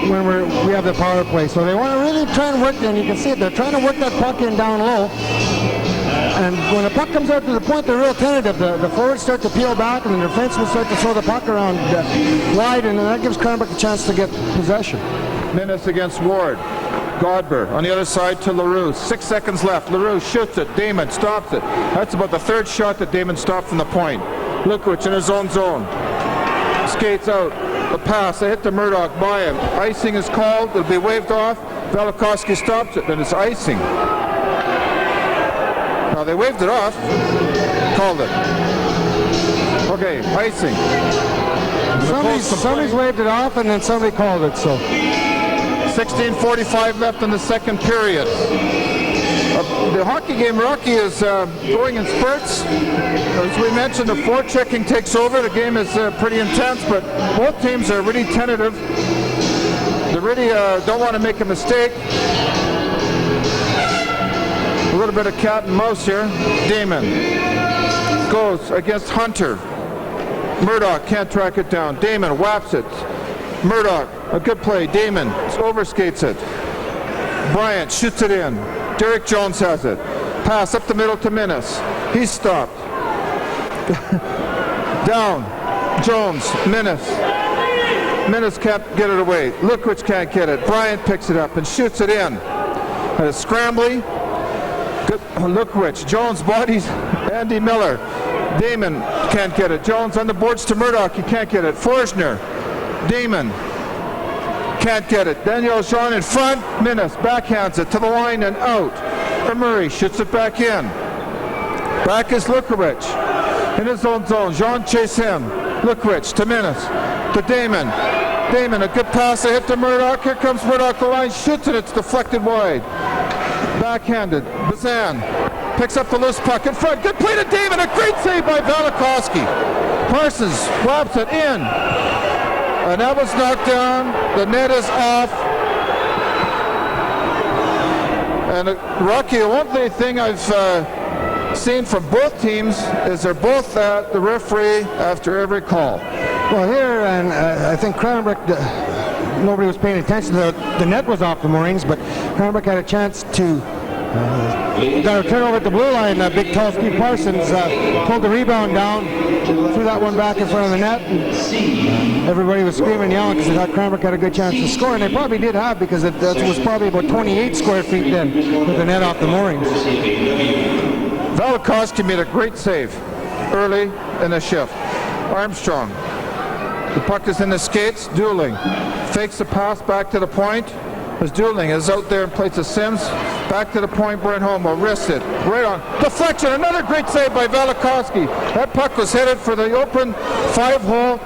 when we have the power play. So they want to really try and work, and you can see it, they're trying to work that puck in down low. And when the puck comes out to the point, they're real tentative. The forwards start to peel back, and the defensemen start to throw the puck around wide, and that gives Cranbrook a chance to get possession. Minnis against Ward. Godber on the other side to LaRue. 6 seconds left. LaRue shoots it. Damon stops it. That's about the 3rd shot that Damon stopped from the point. Lukwich in his own zone. Skates out. The pass. They hit the Murdoch by him. Icing is called. It'll be waved off. Velikowski stops it. Then it's icing. Now they waved it off. Called it. Okay, icing. Somebody's waved it off, and then somebody called it. So 16:45 left in the second period. The hockey game, Rocky, is going in spurts. As we mentioned, the forechecking takes over. The game is pretty intense, but both teams are really tentative. They really don't want to make a mistake. A little bit of cat and mouse here. Damon goes against Hunter. Murdoch can't track it down. Damon whaps it. Murdoch, a good play. Damon overskates it. Bryant shoots it in. Derek Jones has it. Pass up the middle to Minnis. He's stopped. Down. Jones. Minnis. Minnis can't get it away. Lukwich can't get it. Bryant picks it up and shoots it in. And it's scrambly. Good. Lukwich. Jones bodies Andy Miller. Damon can't get it. Jones on the boards to Murdoch. He can't get it. Forsner. Damon can't get it. Daniel Jean in front. Minnis backhands it to the line and out. Murray shoots it back in. Back is Lukwich in his own zone. Jean chase him. Lukwich to Minnis to Damon. Damon, a good pass. They hit to Murdoch. Here comes Murdoch. The line shoots it. It's deflected wide. Backhanded. Bazan picks up the loose puck in front. Good play to Damon. A great save by Velikowski. Parsons wraps it in. And that was knocked down. The net is off. And Rocky, the one thing I've seen from both teams is they're both at the referee after every call. Well, here, and I think Cranbrook, nobody was paying attention. The net was off the Marines, but Cranbrook had a chance to got a turnover at the blue line. Big tall Steve Parsons pulled the rebound down, threw that one back in front of the net. And everybody was screaming and yelling because they thought Cranbrook had a good chance to score, and they probably did have, because it was probably about 28 square feet then with the net off the moorings. Velikowski made a great save early in the shift. Armstrong. The puck is in the skates. Dueling. Fakes the pass back to the point. As Dueling is out there and plays to Sims. Back to the point. Brent Holm will wrist it. Right on. Deflection. Another great save by Velikowski. That puck was headed for the open 5-hole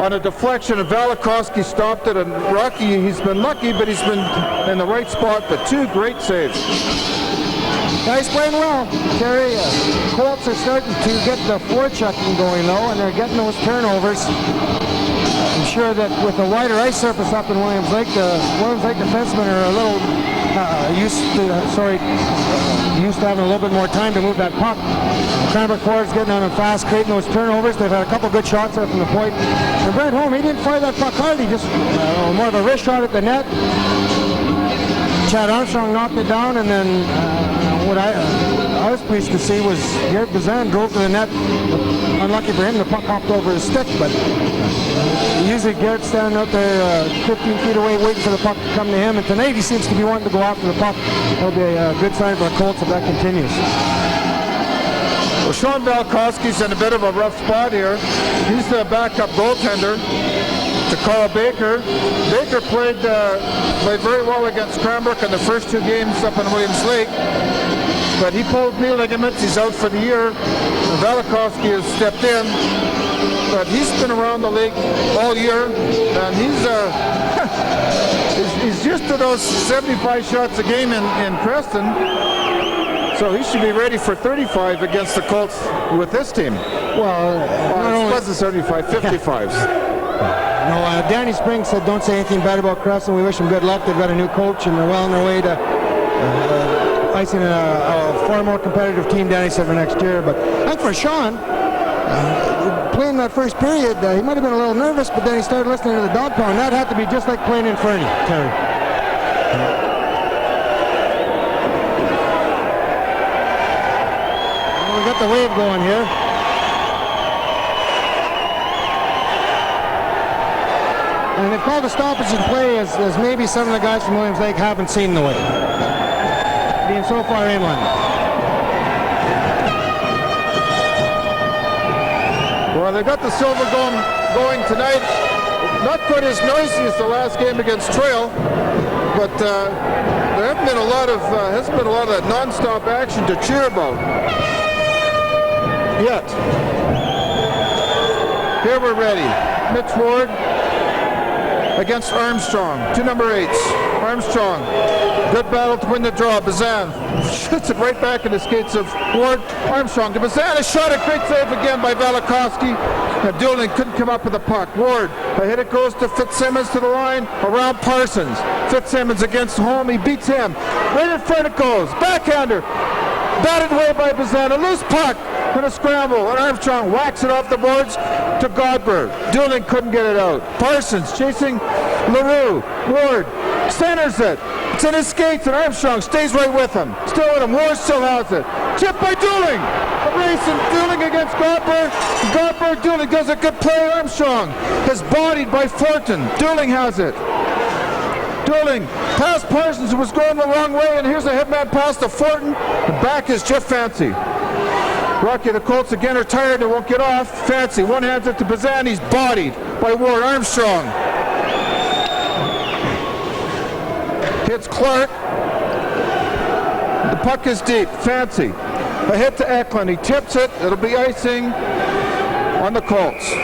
on a deflection, and Velikowski stopped it. And Rocky, he's been lucky, but he's been in the right spot. But 2 great saves. Guys playing well. Terry, Colts are starting to get the forechecking going though, and they're getting those turnovers. I'm sure that with the wider ice surface up in Williams Lake, the Williams Lake defensemen are a little used to having a little bit more time to move that puck. Cranbrook forwards getting on them fast, creating those turnovers. They've had a couple good shots there from the point. And Brent Holm, he didn't fire that puck hard. He just more of a wrist shot at the net. Chad Armstrong knocked it down, and then I was pleased to see was Garrett Bazan drove to the net. Unlucky for him, the puck hopped over his stick, but usually Garrett's standing out there 15 feet away waiting for the puck to come to him, and tonight he seems to be wanting to go after the puck. That'll be a good sign for the Colts if that continues. Well, Sean Valkowski's in a bit of a rough spot here. He's the backup goaltender to Carl Baker. Baker played very well against Cranbrook in the first 2 games up in Williams Lake, but he pulled knee ligaments. He's out for the year. Valkowski has stepped in, but he's been around the league all year, and he's used to those 75 shots a game in Preston, so he should be ready for 35 against the Colts with this team. Well, it wasn't 75, 55s. No, Danny Springs said don't say anything bad about Crescent. We wish them good luck. They've got a new coach and they're well on their way to icing a far more competitive team, Danny said, for next year. But I think for Sean, playing that first period, he might have been a little nervous, but then he started listening to the dog pound. That had to be just like playing in Fernie, Terry. Well, we got the wave going here. And they've called a stoppage in play as maybe some of the guys from Williams Lake haven't seen the way, being so far inland. Well, they got the silver going tonight. Not quite as noisy as the last game against Trail, but there hasn't been a lot of that non-stop action to cheer about yet. Here we're ready. Mitch Ward against Armstrong, 2 number 8s. Armstrong, good battle to win the draw. Bazan shoots it right back in the skates of Ward. Armstrong to Bazan, a shot, a great save again by Valakowski. And Dooling couldn't come up with the puck. Ward, a hit, it goes to Fitzsimmons to the line, around Parsons. Fitzsimmons against home, he beats him. Right in front it goes, backhander. Batted away by Bazan, a loose puck and a scramble, and Armstrong whacks it off the boards to Godber. Dooling couldn't get it out. Parsons chasing LaRue. Ward centers it. It's in his skates, and Armstrong stays right with him. Still with him. Ward still has it. Chipped by Dooling. A race, and Dooling against Godber. Godber, Dooling does a good play. Armstrong is bodied by Fortin. Dooling has it. Dooling past Parsons, who was going the wrong way, and here's a headman pass to Fortin. And back is Jeff Fancy. Rocky, the Colts again are tired, they won't get off. Fancy, one hands it to Bazan, he's bodied by Ward. Armstrong hits Clark. The puck is deep. Fancy, a hit to Eklund, he tips it, it'll be icing on the Colts.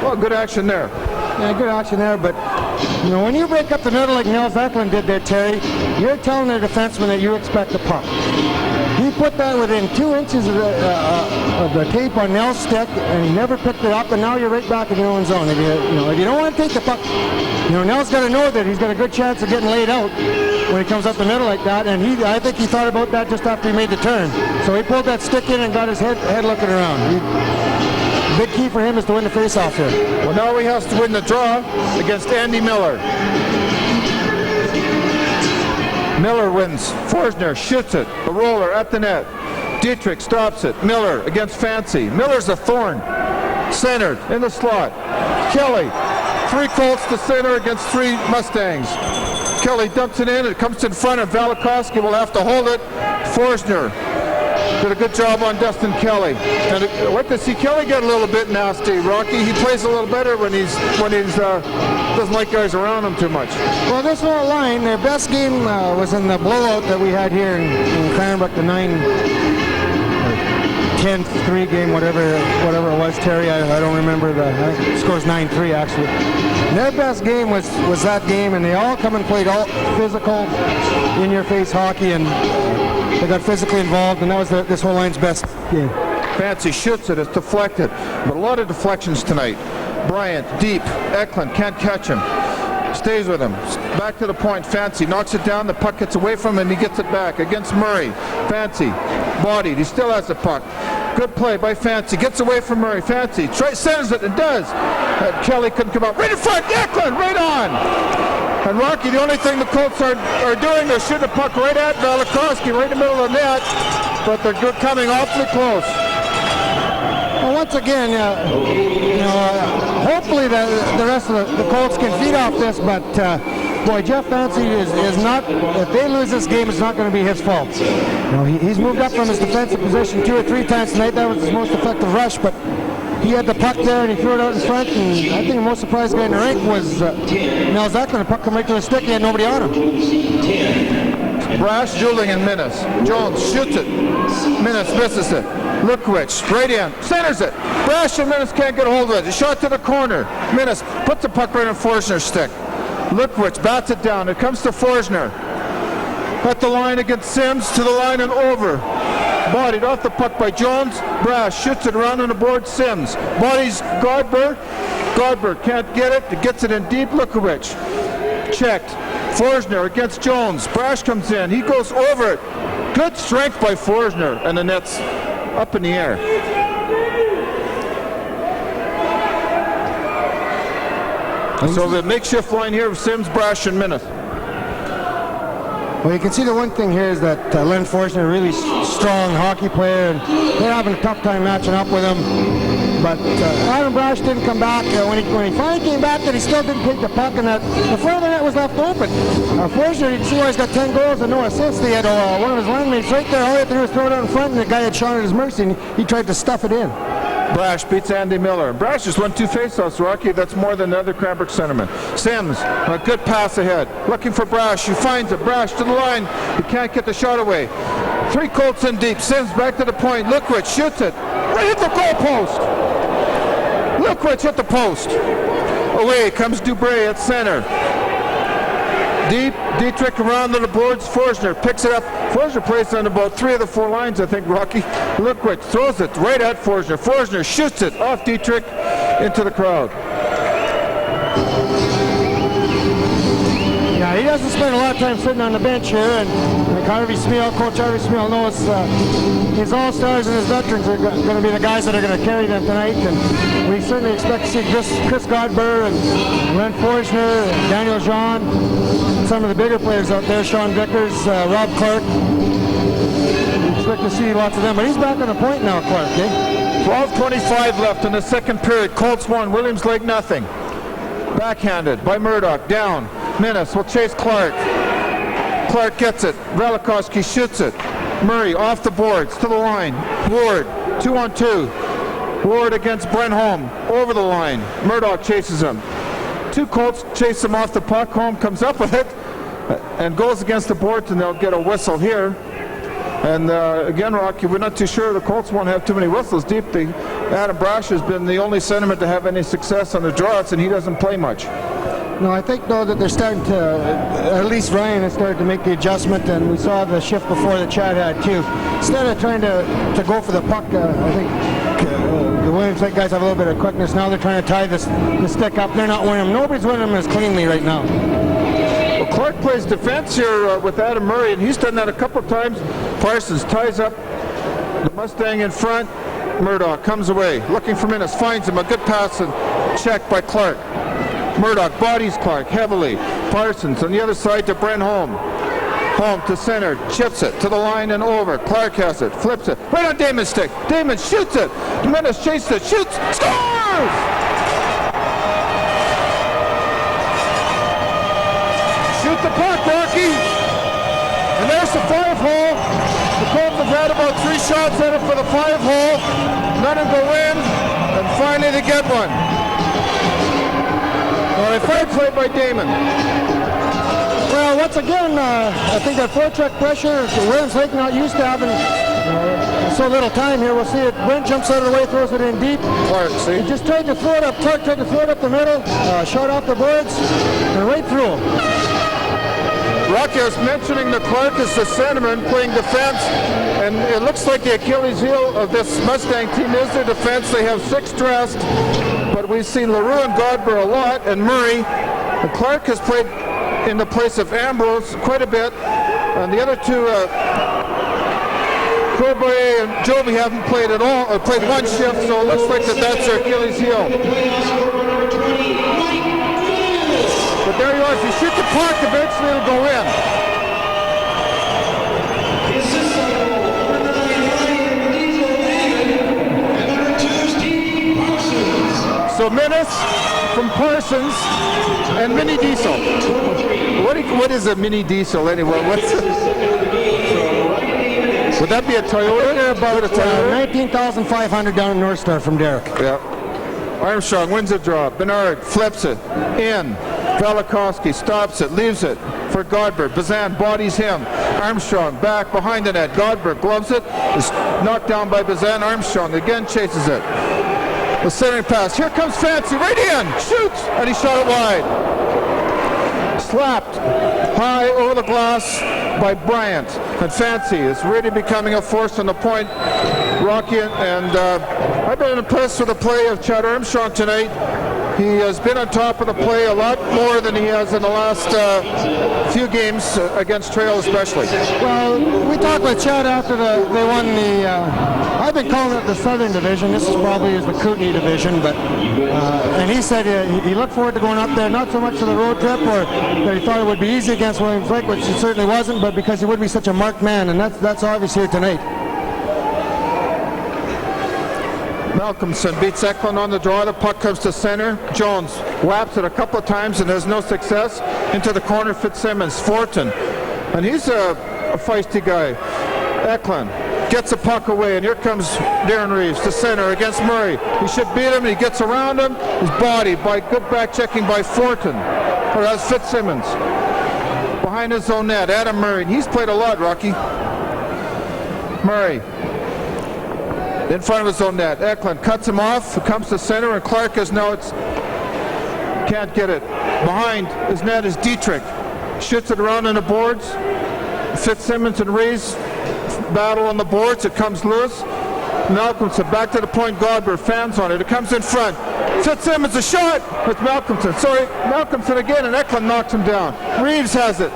Well, good action there. Yeah, good action there, but you know, when you break up the middle like Nels Eklund did there, Terry, you're telling the defenseman that you expect the puck. He put that within 2 inches of the tape on Nels' stick, and he never picked it up, and now you're right back in your own zone. If you don't want to take the puck, Nels got to know that he's got a good chance of getting laid out when he comes up the middle like that, and I think he thought about that just after he made the turn. So he pulled that stick in and got his head looking around. Big key for him is to win the face-off here. Well, now he has to win the draw against Andy Miller. Miller wins. Forsner shoots it. The roller at the net. Dietrich stops it. Miller against Fancy. Miller's a thorn. Centered in the slot. Kelly. 3 Colts to center against 3 Mustangs. Kelly dumps it in. It comes in front, and Valakowski will have to hold it. Forsner did a good job on Dustin Kelly. And I'd like to see Kelly get a little bit nasty, Rocky. He plays a little better when he's doesn't like guys around him too much. Well, this whole line, their best game was in the blowout that we had here in Cranbrook, the 10-3 game, whatever it was, Terry. I don't remember the score's 9-3 actually. Their best game was that game, and they all come and played all physical, in-your-face hockey, and they got physically involved, and that was this whole line's best game. Fancy shoots it, it's deflected, but a lot of deflections tonight. Bryant, deep, Eklund can't catch him. Stays with him. Back to the point. Fancy knocks it down. The puck gets away from him, and he gets it back against Murray. Fancy, bodied. He still has the puck. Good play by Fancy. Gets away from Murray. Fancy sends it and does. Kelly couldn't come up. Right in front. Eklund right on. And Rocky, the only thing the Colts are doing is shooting the puck right at Velikovsky, right in the middle of the net, but they're coming awfully close. Well, once again, hopefully the rest of the Colts can feed off this, but boy, Jeff Fancy is not, if they lose this game, it's not going to be his fault. He's moved up from his defensive position 2 or 3 times tonight. That was his most effective rush, but he had the puck there and he threw it out in front, and I think the most surprised guy in the rink was Nels Eklund. The puck come right to the stick, he had nobody on him. Brash, Juling, and Minnis. Jones shoots it. Minnis misses it. Lukowicz, right in, centers it. Brash and Minnis can't get a hold of it. A shot to the corner. Minnis puts the puck right on Forsner's stick. Lukowicz bats it down. It comes to Forsner. At the line against Sims, to the line and over. Bodied off the puck by Jones. Brash shoots it around on the board. Sims bodies Godber. Godber can't get it. He gets it in deep. Lukowicz checked. Forsner against Jones. Brash comes in. He goes over it. Good strength by Forsner, and the net's up in the air. So the makeshift line here of Sims, Brash, and Minnis. Well, you can see the one thing here is that Len Forsner, a really strong hockey player, and they're having a tough time matching up with him. But Adam Brash didn't come back. When he finally came back, he still didn't take the puck, and the front of the net was left open. Forsner, you can see why he's got 10 goals and no assists. He had one of his line mates right there. All he had to do was throw it out in front, and the guy had shot at his mercy, and he tried to stuff it in. Brash beats Andy Miller. Brash just won 2 faceoffs, Rocky. That's more than the other Cranbrook centerman. Sims, a good pass ahead. Looking for Brash. He finds it. Brash to the line. He can't get the shot away. 3 Colts in deep. Sims back to the point. Lukowicz shoots it. Right hit the goal post. Lukowicz hit the post. Away comes Dubray at center. Deep, Dietrich around on the boards. Forsner picks it up. Forsner plays on about 3 of the 4 lines, I think, Rocky. Lukowicz throws it right at Forsner. Forsner shoots it off Dietrich into the crowd. Yeah, he doesn't spend a lot of time sitting on the bench here, and like Coach Harvey Smeal knows his all-stars and his veterans are going to be the guys that are going to carry them tonight, and we certainly expect to see Chris Godber and Len Forsner and Daniel Jean, some of the bigger players out there, Sean Vickers, Rob Clark. We expect to see lots of them, but he's back on the point now, Clark, eh? 12:25 left in the second period. Colts 1, Williams Lake nothing. Backhanded by Murdoch, down. Minnis will chase Clark. Clark gets it. Velikovsky shoots it. Murray off the boards to the line. Ward 2-on-2. Ward against Brent Holm over the line. Murdoch chases him. 2 Colts chase him off the puck. Holm comes up with it and goes against the boards, and they'll get a whistle here. And again, Rocky, we're not too sure. The Colts won't have too many whistles deep. Adam Brash has been the only centerman to have any success on the draws, and he doesn't play much. No, I think, though, that they're starting to, at least Ryan has started to make the adjustment, and we saw the shift before that Chad had, too. Instead of trying to go for the puck, I think the Williams Lake guys have a little bit of quickness. Now they're trying to tie the stick up. They're not winning them. Nobody's winning them as cleanly right now. Well, Clark plays defense here with Adam Murray, and he's done that a couple of times. Parsons ties up the Mustang in front. Murdoch comes away, looking for Minnis, finds him. A good pass and check by Clark. Murdoch bodies Clark heavily. Parsons on the other side to Brent Holm. Holm to center, chips it to the line and over. Clark has it, flips it, right on Damon's stick. Damon shoots it. Minnis chases it, shoots, scores! Shoot the puck, Rocky. And there's the 5-hole. The Colts have had about 3 shots at it for the 5-hole. None of them go in, and finally they get one. Well, a fair play by Damon. Well, once again, I think that forecheck pressure, Williams Lake not used to having so little time here. We'll see it. Brent jumps out of the way, throws it in deep. Clark, see? He just tried to throw it up. Clark tried to throw it up the middle, shot off the boards, and right through him. Rocky was mentioning that Clark is the centerman playing defense, and it looks like the Achilles heel of this Mustang team is their defense. They have 6 dressed, but we've seen LaRue and Godber a lot, and Murray. And Clark has played in the place of Ambrose quite a bit, and the other 2, Courboy and Joby, haven't played at all, or played 1 shift, so it looks like that's their Achilles heel. But there he was. He shoots the puck. Eventually it'll go in. So Minnis from Parsons and Mini Diesel. What is a Mini Diesel anyway? Would that be a Toyota? They're about 19,500 down in North Star from Derek. Yeah. Armstrong wins a draw. Bernard flips it in. Velikowski stops it, leaves it for Godber. Bazan bodies him. Armstrong back behind the net. Godber gloves it. Is knocked down by Bazan. Armstrong again chases it. The centering pass. Here comes Fancy. Right in. Shoots. And he shot it wide. Slapped high over the glass by Bryant. And Fancy is really becoming a force on the point. Rocky, and I've been impressed with the play of Chad Armstrong tonight. He has been on top of the play a lot more than he has in the last few games against Trail especially. Well, we talked with Chad after they won the, I've been calling it the Southern Division. This is probably the Kootenai Division, but and he said he looked forward to going up there, not so much for the road trip or that he thought it would be easy against Williams Lake, which it certainly wasn't, but because he would be such a marked man, and that's obvious here tonight. Malcolmson beats Eklund on the draw. The puck comes to center. Jones whaps it a couple of times and has no success. Into the corner, Fitzsimmons. Fortin. And he's a feisty guy. Eklund gets the puck away, and here comes Darren Reeves to center against Murray. He should beat him. He gets around him. He's bodied by good back checking by Fortin. Or that's Fitzsimmons. Behind his own net, Adam Murray. He's played a lot, Rocky. Murray. In front of his own net. Eklund cuts him off, comes to center, and Clark is now can't get it. Behind his net is Dietrich. Shoots it around on the boards. Fitzsimmons and Reeves battle on the boards. It comes loose. Malcolmson back to the point. Godber fans on it. It comes in front. Fitzsimmons a shot with Malcolmson. Sorry, Malcolmson again, and Eklund knocks him down. Reeves has it.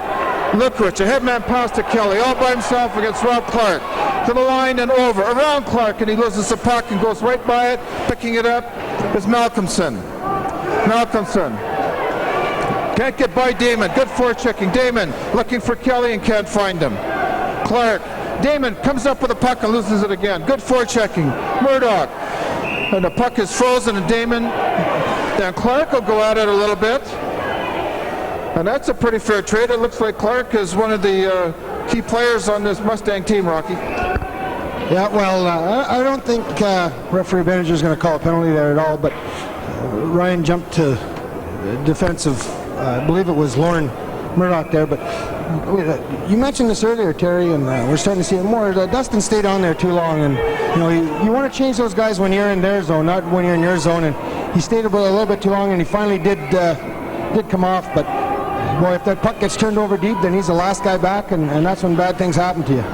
Lookrich, a headman pass to Kelly, all by himself against Rob Clark. To the line and over, around Clark, and he loses the puck and goes right by it. Picking it up is Malcolmson. Malcolmson can't get by Damon. Good forechecking. Damon looking for Kelly and can't find him. Clark. Damon comes up with the puck and loses it again. Good forechecking. Murdoch. And the puck is frozen, and Damon and Clark will go at it a little bit. And that's a pretty fair trade. It looks like Clark is one of the key players on this Mustang team, Rocky. Yeah, well, I don't think referee Benninger is going to call a penalty there at all, but Ryan jumped to defensive, I believe it was Lauren Murdoch there, but you mentioned this earlier, Terry, and we're starting to see it more. Dustin stayed on there too long, and you want to change those guys when you're in their zone, not when you're in your zone, and he stayed a little bit too long, and he finally did come off, but boy, if that puck gets turned over deep, then he's the last guy back, and that's when bad things happen to you.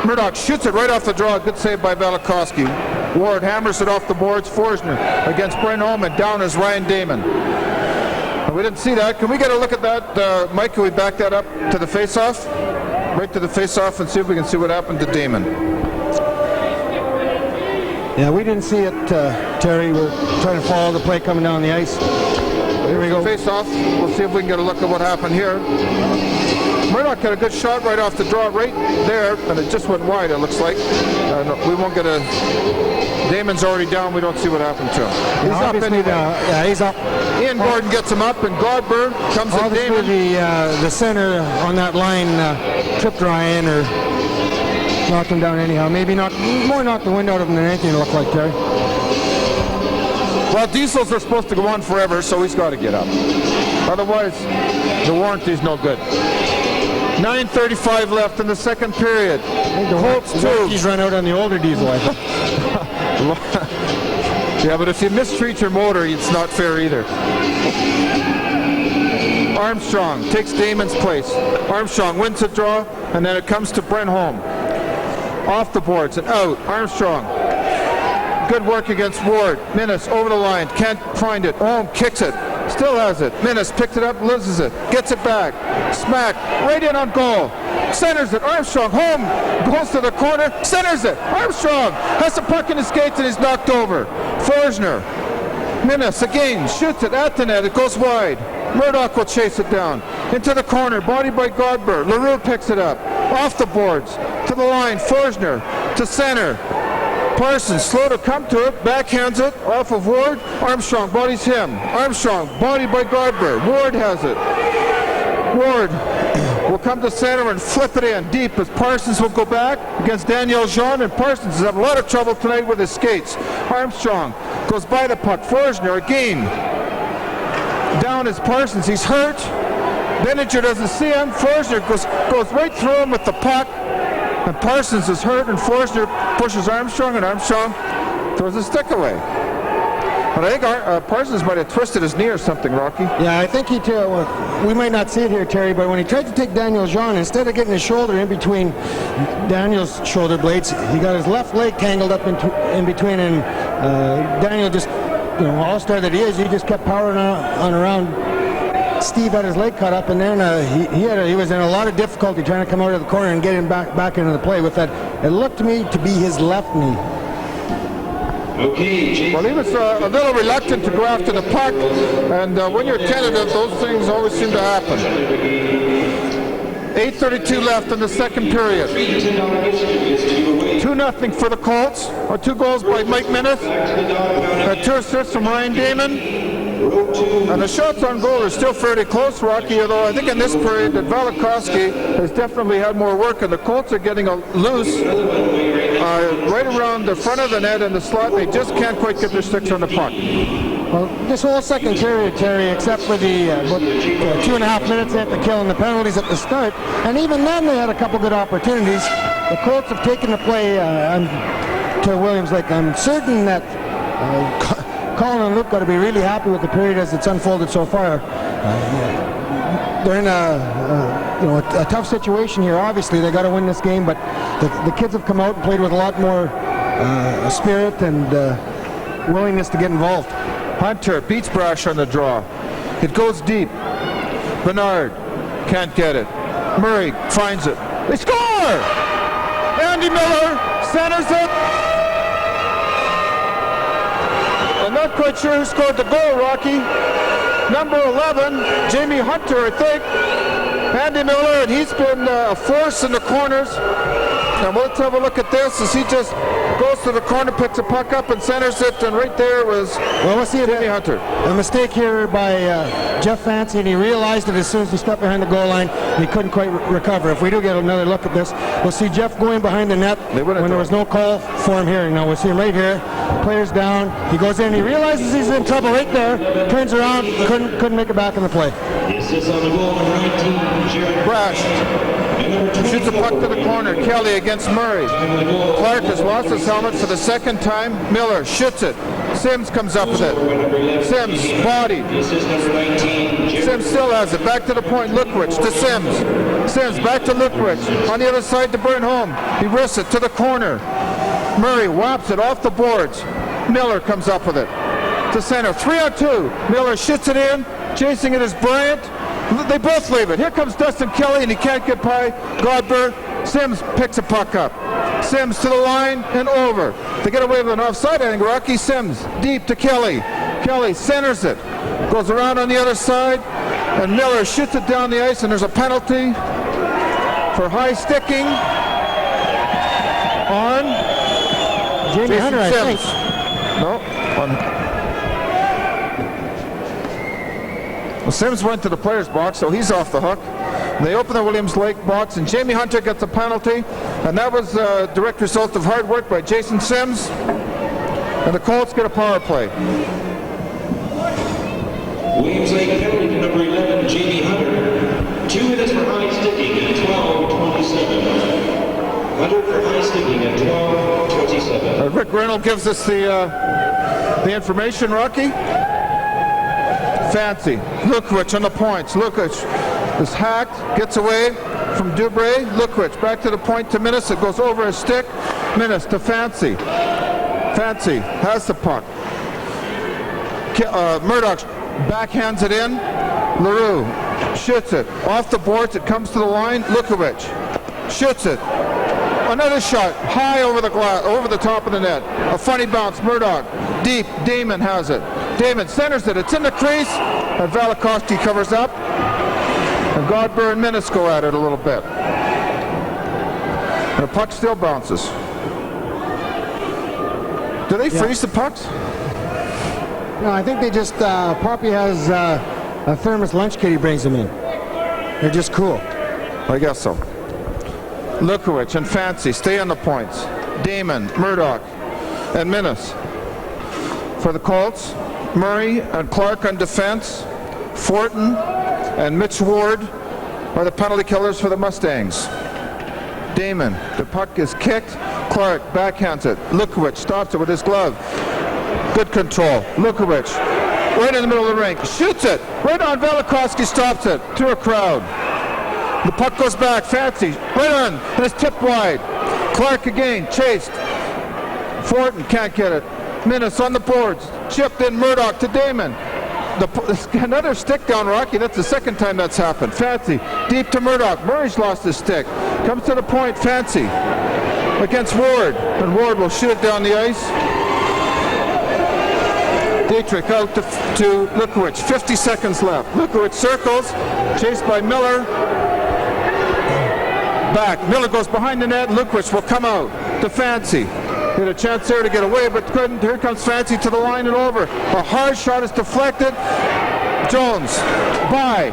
Murdoch shoots it right off the draw. Good save by Velikowski. Ward hammers it off the boards. Forsner against Brent Holman. Down is Ryan Damon. We didn't see that. Can we get a look at that, Mike? Can we back that up to the face-off? Right to the face-off and see if we can see what happened to Damon. Yeah, we didn't see it, Terry. We're trying to follow the play coming down the ice. Here we go. Face-off. We'll see if we can get a look at what happened here. Murdoch got a good shot right off the draw right there, and it just went wide, it looks like. We won't get a... Damon's already down. We don't see what happened to him. He's up anyway. Yeah, he's up. Ian Gordon gets him up, and Godber comes to Damon. The center on that line tripped Ryan or knocked him down anyhow. Maybe knocked the wind out of him than anything it looked like, Terry. Well, diesels are supposed to go on forever, so he's got to get up. Otherwise, the warranty's no good. 9:35 left in the second period. Colts 2. He's run out on the older diesel, I think. Yeah, but if you mistreat your motor, it's not fair either. Armstrong takes Damon's place. Armstrong wins the draw, and then it comes to Brent Holm. Off the boards and out. Armstrong. Good work against Ward. Minnis over the line. Can't find it. Holm kicks it. Still has it. Minnis picks it up, loses it. Gets it back. Smack. Right in on goal. Centers it. Armstrong. Home. Goes to the corner. Centers it. Armstrong has the puck in his skates and he's knocked over. Forsner. Minnis again. Shoots it at the net. It goes wide. Murdoch will chase it down. Into the corner, body by Godber. LaRue picks it up. Off the boards. To the line, Forsner. To center. Parsons, slow to come to it. Backhands it. Off of Ward. Armstrong bodies him. Armstrong, body by Godber. Ward has it. Ward will come to center and flip it in deep as Parsons will go back against Daniel Jean, and Parsons has had a lot of trouble tonight with his skates. Armstrong goes by the puck. Forsner again. Down is Parsons. He's hurt. Benninger doesn't see him. Forsner goes right through him with the puck. And Parsons is hurt, and Forsner pushes Armstrong, and Armstrong throws the stick away. But I think Parsons might have twisted his knee or something, Rocky. Yeah, I think he we might not see it here, Terry, but when he tried to take Daniel Jean, instead of getting his shoulder in between Daniel's shoulder blades, he got his left leg tangled up in between, and Daniel just, all-star that he is, he just kept powering on around. Steve had his leg cut up, and then he was in a lot of difficulty trying to come out of the corner and get him back into the play with that. It looked to me to be his left knee. Okay, well, he was a little reluctant to go after the puck, and when you're tentative, those things always seem to happen. 8:32 left in the second period. 2-0 for the Colts, or 2 goals by Mike Minnis, 2 assists from Ryan Damon, and the shots on goal are still fairly close, Rocky, although I think in this period that Velikovsky has definitely had more work, and the Colts are getting loose right around the front of the net in the slot. They just can't quite get their sticks on the puck. Well, this whole second period, Terry, except for the 2.5 minutes they had to kill and the penalties at the start, and even then they had a couple good opportunities. The Colts have taken the play to Williams Lake. I'm certain that Colin and Luke got to be really happy with the period as it's unfolded so far. They're in a tough situation here. Obviously, they got to win this game, but the kids have come out and played with a lot more spirit and willingness to get involved. Hunter beats Brash on the draw. It goes deep. Bernard can't get it. Murray finds it. They score! Andy Miller centers it. I'm not quite sure who scored the goal, Rocky. Number 11, Jamie Hunter, I think. Andy Miller, and he's been a force in the corners. And let's have a look at this as he just goes to the corner, picks a puck up and centers it, and right there was Jamie Hunter. A mistake here by Jeff Fancy, and he realized it as soon as he stepped behind the goal line, and he couldn't quite recover. If we do get another look at this, we'll see Jeff going behind the net when there was no call for him here. Now we'll see him right here. Player's down. He goes in. He realizes he's in trouble right there. Turns around. Couldn't make it back in the play. This on the goal, number 19, Jared Brash shoots a puck to the corner. Kelly against Murray. Clark has lost his helmet for the second time. Miller shoots it. Sims comes up with it. Sims, body. Sims still has it. Back to the point. Lukwich to Sims. Sims back to Lukwich. On the other side to Burnholm. He wrists it to the corner. Murray whaps it off the boards. Miller comes up with it. To center. 3-on-2. Miller shoots it in. Chasing it is Bryant. They both leave it. Here comes Dustin Kelly, and he can't get by Godber. Sims picks a puck up. Sims to the line and over. They get away with an offside, I think. Rocky. Sims deep to Kelly. Kelly centers it. Goes around on the other side, and Miller shoots it down the ice, and there's a penalty for high sticking on Jamie Hunter, I think. No. Well, Sims went to the player's box, so he's off the hook. And they open the Williams Lake box, and Jamie Hunter gets a penalty, and that was a direct result of hard work by Jason Sims. And the Colts get a power play. Williams Lake penalty to number 11, Jamie Hunter. 2 minutes for high sticking at 12:27. Hunter for high sticking at 12:27. Rick Reynolds gives us the information, Rocky. Fancy. Lukwich on the points. Lukwich is hacked, gets away from Dubray. Lukwich back to the point to Minnis. It goes over his stick. Minnis to Fancy. Fancy has the puck. Murdoch backhands it in. LaRue shoots it. Off the boards, it comes to the line. Lukwich shoots it. Another shot high over the glass, over the top of the net. A funny bounce. Murdoch deep. Damon has it. Damon centers it. It's in the crease. And Velikovsky covers up. And Godber and Minnis go at it a little bit. And the puck still bounces. Do they freeze the pucks? No, I think they just, Poppy has a thermos lunch kit he brings them in. They're just cool. I guess so. Lukowicz and Fancy stay on the points. Damon, Murdoch, and Minnis. For the Colts, Murray and Clark on defense. Fortin and Mitch Ward are the penalty killers for the Mustangs. Damon, the puck is kicked. Clark backhands it. Lukowicz stops it with his glove. Good control. Lukowicz, right in the middle of the rink, shoots it. Right on. Velikovsky stops it to a crowd. The puck goes back. Fancy, right on. And it's tipped wide. Clark again, chased. Fortin can't get it. Minnis on the boards. Chipped in. Murdoch to Damon. Another stick down, Rocky. That's the second time that's happened. Fancy, deep to Murdoch. Murray's lost his stick. Comes to the point. Fancy against Ward. And Ward will shoot it down the ice. Dietrich out to Lukowicz. 50 seconds left. Lukowicz circles. Chased by Miller. Back. Miller goes behind the net. Lukowicz will come out to Fancy. He had a chance there to get away, but couldn't. Here comes Fancy to the line and over. A hard shot is deflected. Jones by.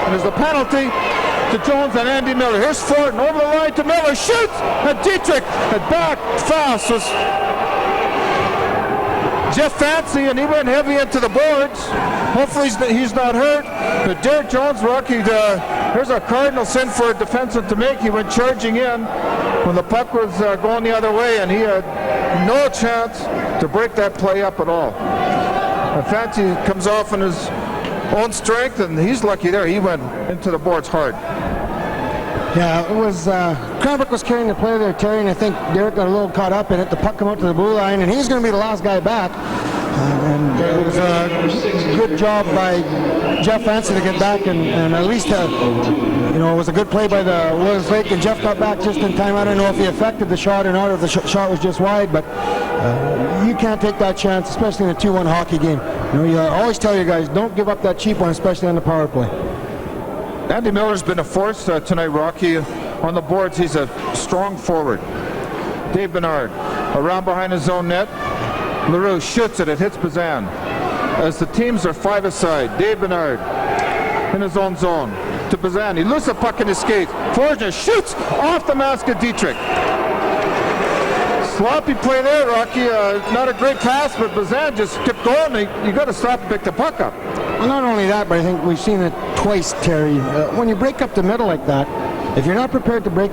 And there's a penalty to Jones and Andy Miller. Here's Fortin over the line to Miller. Shoots! And Dietrich and back fast was Jeff Fancy, and he went heavy into the boards. Hopefully he's not hurt. But Derek Jones, Rocky, here's a cardinal sin for a defenseman to make. He went charging in when the puck was going the other way, and he had no chance to break that play up at all. And Fancy comes off on his own strength, and he's lucky there. He went into the boards hard. Yeah, it was, Cranbrook was carrying the play there, Terry, and I think Derek got a little caught up in it. The puck come out to the blue line, and he's going to be the last guy back. And it was a good job by Jeff Fancy to get back, and at least, you know, it was a good play by the Williams Lake, and Jeff got back just in time. I don't know if he affected the shot or not, or if the shot was just wide, but you can't take that chance, especially in a 2-1 hockey game. You know, you always tell your guys, don't give up that cheap one, especially on the power play. Andy Miller's been a force tonight, Rocky. On the boards, he's a strong forward. Dave Bernard around behind his own net. LaRue shoots it. It hits Bazan. As the teams are 5 aside, Dave Bernard in his own zone to Bazan. He loses the puck in his skates. Forger shoots off the mask of Dietrich. Sloppy play there, Rocky. Not a great pass, but Bazan just kept going. You got to stop and pick the puck up. Well, not only that, but I think we've seen it twice, Terry. When you break up the middle like that, if you're not prepared to pick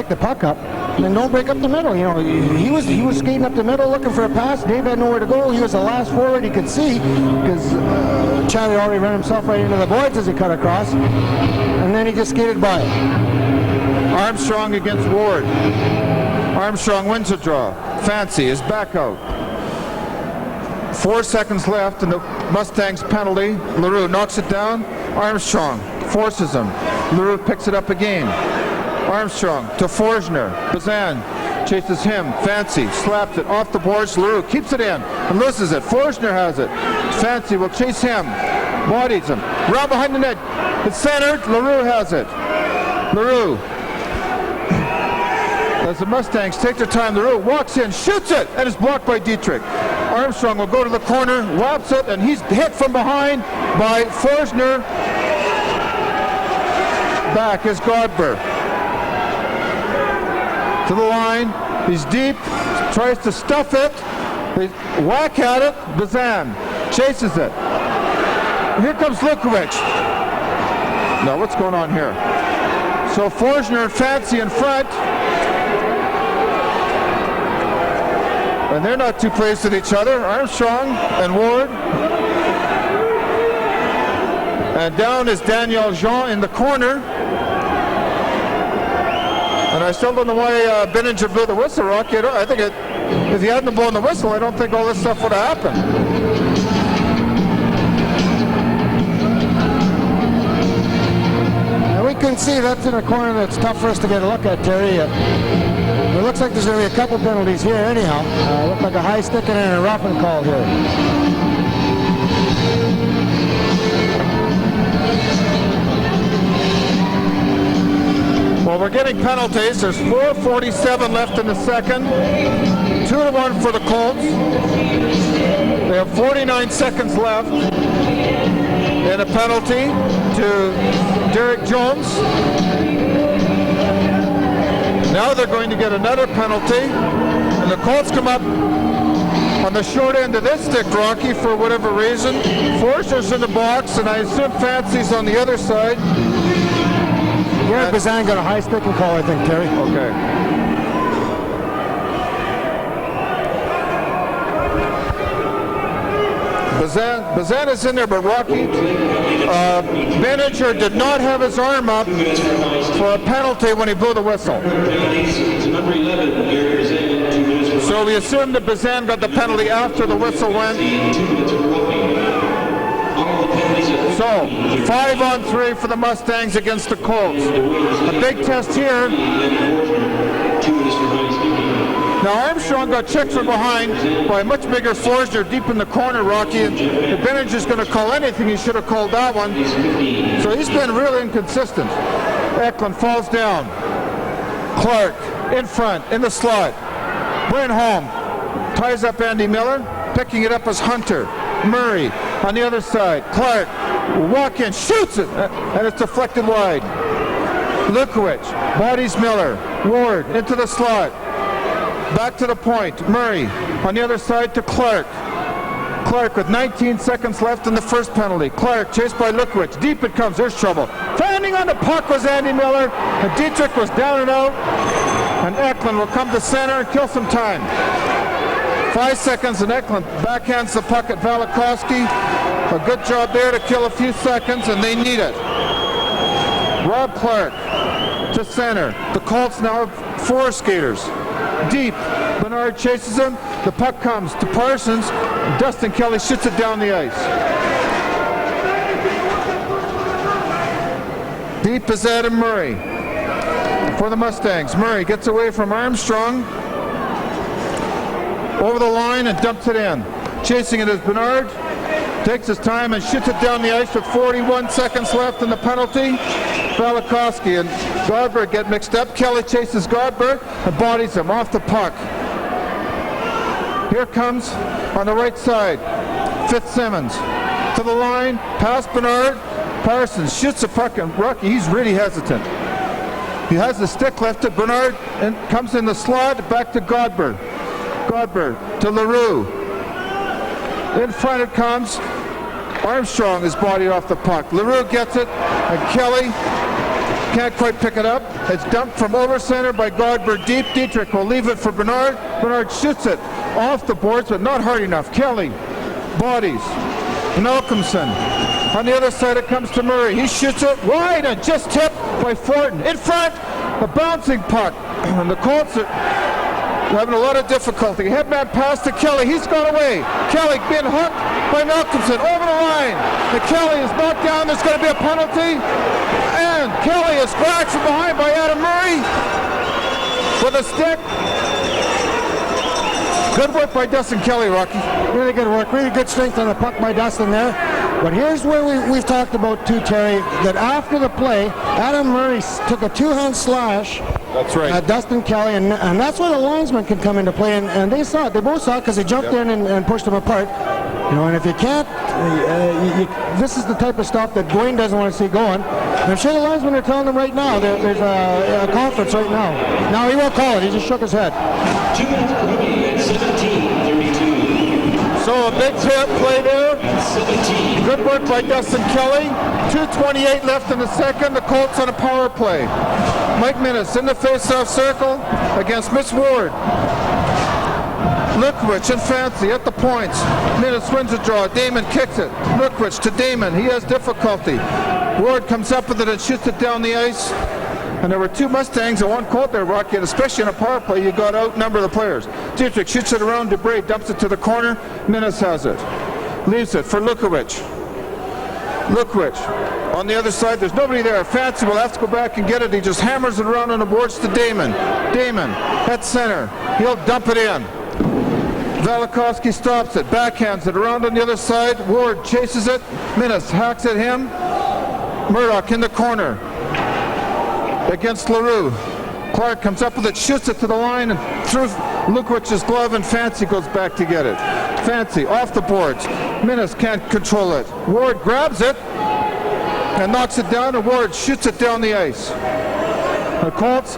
the puck up, then don't break up the middle. You know, he was skating up the middle looking for a pass. Dave had nowhere to go. He was the last forward he could see because Chad had already run himself right into the boards as he cut across, and then he just skated by. Armstrong against Ward. Armstrong wins a draw. Fancy is back out. 4 seconds left in the Mustangs penalty. LaRue knocks it down. Armstrong forces him. LaRue picks it up again. Armstrong to Forsner. Bazan chases him. Fancy slaps it off the boards. LaRue keeps it in and loses it. Forsner has it. Fancy will chase him. Bodies him. Round behind the net. It's centered. LaRue has it. LaRue. As the Mustangs take their time, LaRue walks in, shoots it, and is blocked by Dietrich. Armstrong will go to the corner, whaps it, and he's hit from behind by Forsner. Back is Godber. To the line, he's deep, tries to stuff it, they whack at it, Bazan chases it. Here comes Lukowicz. Now what's going on here? So Forsner and Fancy in front. And they're not too pleased with each other. Armstrong and Ward. And down is Daniel Jean in the corner. And I still don't know why Benninger blew the whistle, Rocky. I think if he hadn't blown the whistle, I don't think all this stuff would have happened. We can see that's in a corner that's tough for us to get a look at, Terry. It looks like there's going to be a couple penalties here anyhow. Looked like a high stick and a roughing call here. Well, we're getting penalties. There's 4:47 left in the second. 2-1 for the Colts. They have 49 seconds left. And a penalty to Derek Jones. Now they're going to get another penalty. And the Colts come up on the short end of this stick, Rocky, for whatever reason. Forster's in the box, and I assume Fancy's on the other side. Yeah, Bazan got a high sticking call, I think, Terry. Okay. Bazan is in there, but Rocky, manager did not have his arm up for a penalty when he blew the whistle. So we assume that Bazan got the penalty after the whistle went. So, 5-on-3 for the Mustangs against the Colts. A big test here. Now Armstrong got checked from behind by a much bigger Forsner deep in the corner, Rocky. And if Bennett is going to call anything, he should have called that one. So he's been really inconsistent. Eklund falls down. Clark in front, in the slot. Brent home. Ties up Andy Miller. Picking it up as Hunter. Murray on the other side. Clark, walk in, shoots it, and it's deflected wide. Lukowicz, bodies Miller. Ward into the slot. Back to the point. Murray on the other side to Clark. Clark with 19 seconds left in the first penalty. Clark chased by Lukowicz. Deep it comes. There's trouble. Finding on the puck was Andy Miller. And Dietrich was down and out. And Eklund will come to center and kill some time. 5 seconds and Eklund backhands the puck at Valikowski. A good job there to kill a few seconds, and they need it. Rob Clark to center. The Colts now have 4 skaters. Deep. Bernard chases him. The puck comes to Parsons. Dustin Kelly shoots it down the ice. Deep is Adam Murray for the Mustangs. Murray gets away from Armstrong. Over the line and dumps it in. Chasing it is Bernard. Takes his time and shoots it down the ice with 41 seconds left in the penalty. Valikowski and Godberg get mixed up. Kelly chases Godberg and bodies him off the puck. Here comes on the right side Fitzsimmons to the line, past Bernard. Parsons shoots the puck and Rocky, he's really hesitant. He has the stick lifted. Bernard and comes in the slot, back to Godberg. Godberg to LaRue. In front it comes. Armstrong is bodied off the puck. LaRue gets it, and Kelly can't quite pick it up. It's dumped from over center by Godberg deep. Dietrich will leave it for Bernard. Bernard shoots it off the boards, but not hard enough. Kelly bodies Malcolmson. On the other side it comes to Murray. He shoots it wide and just tipped by Fortin. In front, a bouncing puck. And the Colts are having a lot of difficulty. Headman pass to Kelly. He's gone away. Kelly being hooked by Malcolmson over the line. And Kelly is knocked down. There's going to be a penalty. And Kelly is scratched from behind by Adam Murray with a stick. Good work by Dustin Kelly, Rocky. Really good work. Really good strength on the puck by Dustin there. But here's where we've talked about too, Terry, that after the play, Adam Murray took a two-hand slash. That's right. At Dustin Kelly, and that's where the linesman can come into play, and they saw it. They both saw it because they jumped in and pushed them apart. You know, and if you can't, this is the type of stuff that Dwayne doesn't want to see going. And I'm sure the linesmen are telling them right now. There's a conference right now. Now he won't call it. He just shook his head. 2 minutes per rookie at 17:32. So a big play there. 17. Good work by Dustin Kelly. 2:28 left in the second. The Colts on a power play. Mike Minnis in the face-off circle against Mitch Ward. Lukowicz and Fancy at the points. Minnis wins a draw. Damon kicks it. Lukowicz to Damon. He has difficulty. Ward comes up with it and shoots it down the ice. And there were 2 Mustangs and 1 Colt there, Rocky, and especially in a power play, you got to outnumber the players. Dietrich shoots it around Debray, dumps it to the corner. Minnis has it. Leaves it for Lukowicz. Lukowicz on the other side. There's nobody there. Fancy will have to go back and get it. He just hammers it around on the boards to Damon. Damon at center. He'll dump it in. Valikowski stops it. Backhands it around on the other side. Ward chases it. Minnis hacks at him. Murdoch in the corner. against LaRue. Clark comes up with it, shoots it to the line, and through Lukowicz's glove, and Fancy goes back to get it. Fancy off the boards. Minnis can't control it. Ward grabs it and knocks it down, and Ward shoots it down the ice. The Colts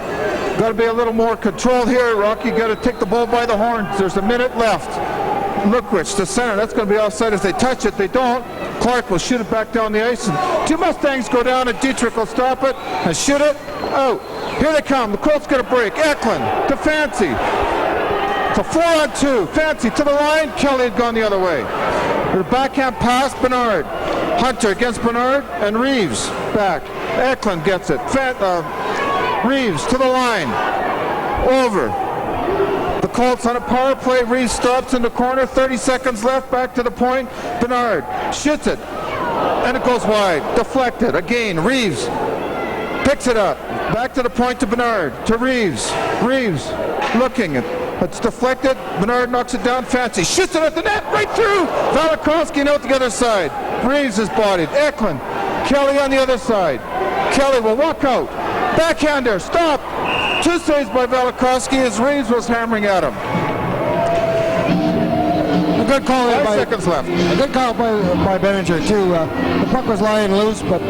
got to be a little more controlled here. Rocky got to take the ball by the horns. There's a minute left. Lukowicz to center. That's going to be offside if they touch it. They don't. Clark will shoot it back down the ice, and two Mustangs go down, and Dietrich will stop it and shoot it out. Here they come. The Colts get a break. Eklund to Fancy. It's a 4-on-2. Fancy to the line. Kelly had gone the other way. The backhand pass, Bernard. Hunter against Bernard, and Reeves back. Eklund gets it. Reeves to the line. Over. The Colts on a power play. Reeves stops in the corner. 30 seconds left. Back to the point. Bernard shoots it. And it goes wide. Deflected. Again, Reeves picks it up. Back to the point to Bernard. To Reeves. Reeves looking. It's deflected. Bernard knocks it down. Fancy shoots it at the net. Right through. Velikovsky out the other side. Reeves is bodied. Eklund. Kelly on the other side. Kelly will walk out. Backhander. Stop. Two saves by Velikovsky as Reeves was hammering at him. A good call 5 seconds left. A good call by Benninger too. The puck was lying loose, but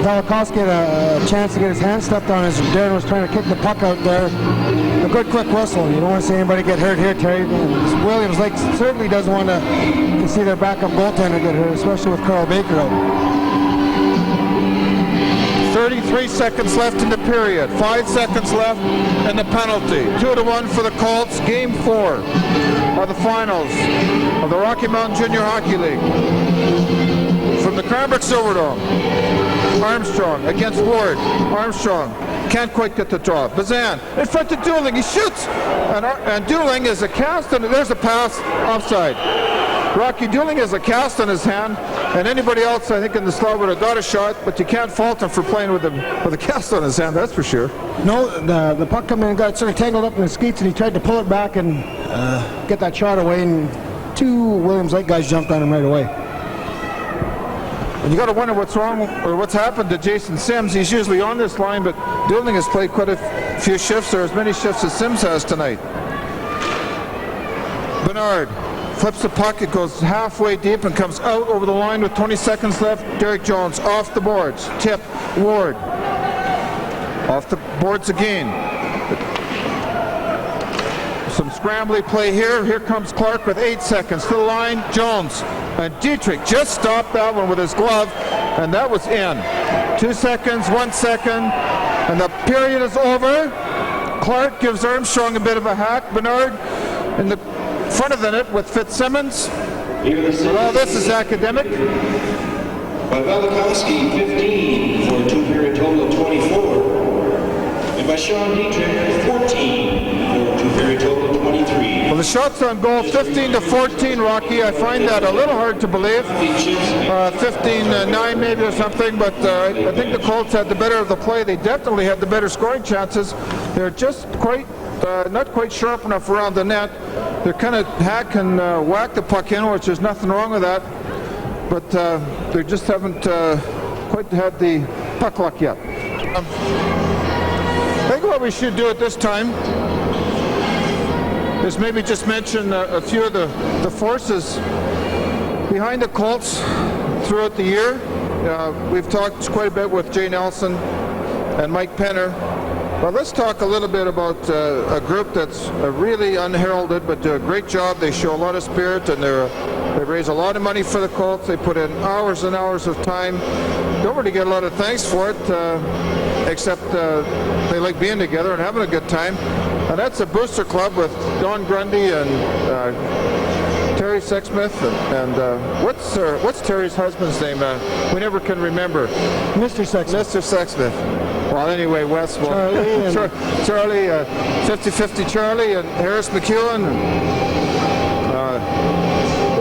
Velikovsky had a chance to get his hand stepped on as Darren was trying to kick the puck out there. A good quick whistle. You don't want to see anybody get hurt here, Terry. Williams Lake certainly doesn't want to see their backup goaltender get hurt, especially with Carl Baker out. 33 seconds left in the period. 5 seconds left in the penalty. 2-1 for the Colts. Game 4 of the finals of the Rocky Mountain Junior Hockey League. From the Cranbrook Silverdome. Armstrong against Ward. Armstrong can't quite get the draw. Bazan in front of Dooling. He shoots. And Dooling is a cast, and there's a pass offside. Rocky Dooling has a cast on his hand, and anybody else, I think, in the slot would have got a shot, but you can't fault him for playing with a cast on his hand, that's for sure. No, the puck came in and got sort of tangled up in the skeets, and he tried to pull it back and get that shot away, and two Williams Lake guys jumped on him right away. And you got to wonder what's wrong or what's happened to Jason Sims. He's usually on this line, but Dooling has played quite a few shifts, or as many shifts as Sims has tonight. Bernard flips the puck, it goes halfway deep and comes out over the line with 20 seconds left. Derek Jones off the boards. Tip, Ward. Off the boards again. Some scrambly play here. Here comes Clark with 8 seconds to the line. Jones and Dietrich just stopped that one with his glove, and that was in. 2 seconds, 1 second, and the period is over. Clark gives Armstrong a bit of a hack. Bernard in the front of the net with Fitzsimmons. Well, this is academic. By Velikovsky, 15 for a two-period total of 24. And by Sean Dietrich, 14 for a two-period total of 23. Well, the shots on goal, 15-14, Rocky. I find that a little hard to believe. 15-9 maybe or something, but I think the Colts had the better of the play. They definitely had the better scoring chances. They're just not quite sharp enough around the net. They're kind of hack and whack the puck in, which there's nothing wrong with that. But they just haven't quite had the puck luck yet. I think what we should do at this time is maybe just mention a few of the forces behind the Colts throughout the year. We've talked quite a bit with Jay Nelson and Mike Penner. But let's talk a little bit about a group that's really unheralded, but do a great job. They show a lot of spirit, and they raise a lot of money for the Colts. They put in hours and hours of time. Don't really get a lot of thanks for it, except they like being together and having a good time. And that's a booster club with Don Grundy and Terry Sexsmith and what's Terry's husband's name? We never can remember. Mr. Sexsmith. Mr. Sexsmith. Well, anyway, Wes, Charlie, 50-50 Charlie, and Harris McEwen.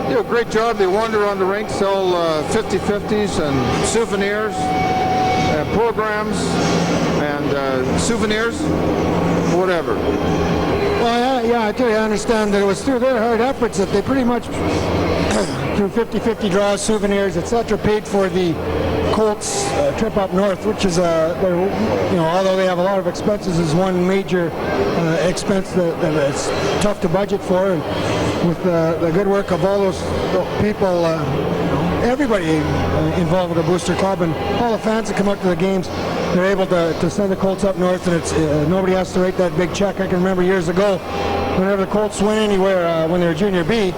They do a great job. They wander on the rink, sell 50-50s and souvenirs, and programs, and souvenirs, whatever. Well, yeah, I tell you, I understand that it was through their hard efforts that they pretty much, through 50-50 draws, souvenirs, etc., paid for the Colts trip up north, which is although they have a lot of expenses, is one major expense that it's tough to budget for. And with the good work of all those people, everybody involved with the Booster Club and all the fans that come out to the games, they're able to send the Colts up north, and it's nobody has to write that big check. I can remember years ago, whenever the Colts went anywhere when they were junior B,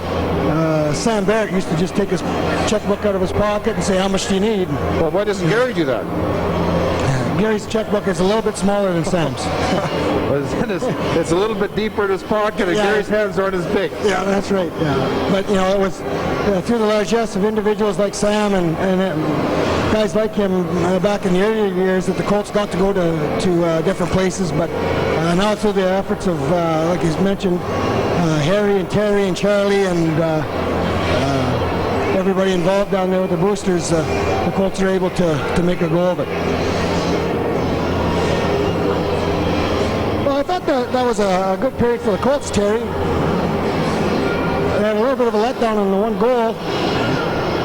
Sam Barrett used to just take his checkbook out of his pocket and say, "How much do you need?" Well, why doesn't Gary do that? Gary's checkbook is a little bit smaller than Sam's. It's a little bit deeper in his pocket, and Gary's hands aren't as big. Yeah, that's right. Yeah, but it was through the largesse of individuals like Sam and guys like him back in the earlier years that the Colts got to go to different places. But now through the efforts of, like he's mentioned, Harry and Terry and Charlie and everybody involved down there with the Boosters, the Colts are able to make a go of it. Well, I thought that was a good period for the Colts, Terry. They had a little bit of a letdown on the one goal.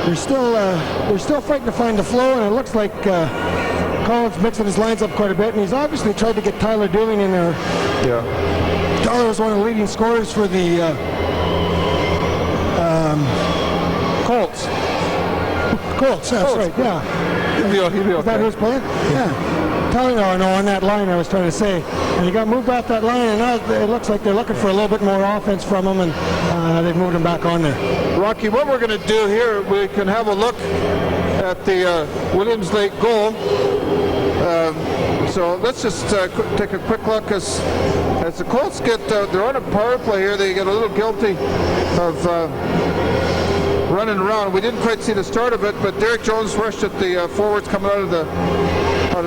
They're still fighting to find the flow, and it looks like Collins mixing his lines up quite a bit, and he's obviously tried to get Tyler Dooling in there. Yeah. Tyler was one of the leading scorers for the Colts. Colts, that's right, yeah. He'll be okay. Is that who's playing? Yeah. Tyler, no, on that line I was trying to say. And he got moved off that line, and now it looks like they're looking for a little bit more offense from him, and they've moved him back on there. Rocky, what we're going to do here, we can have a look at the Williams Lake goal. So let's just take a quick look as the Colts they're on a power play here. They get a little guilty of running around. We didn't quite see the start of it, but Derek Jones rushed at the forwards coming out of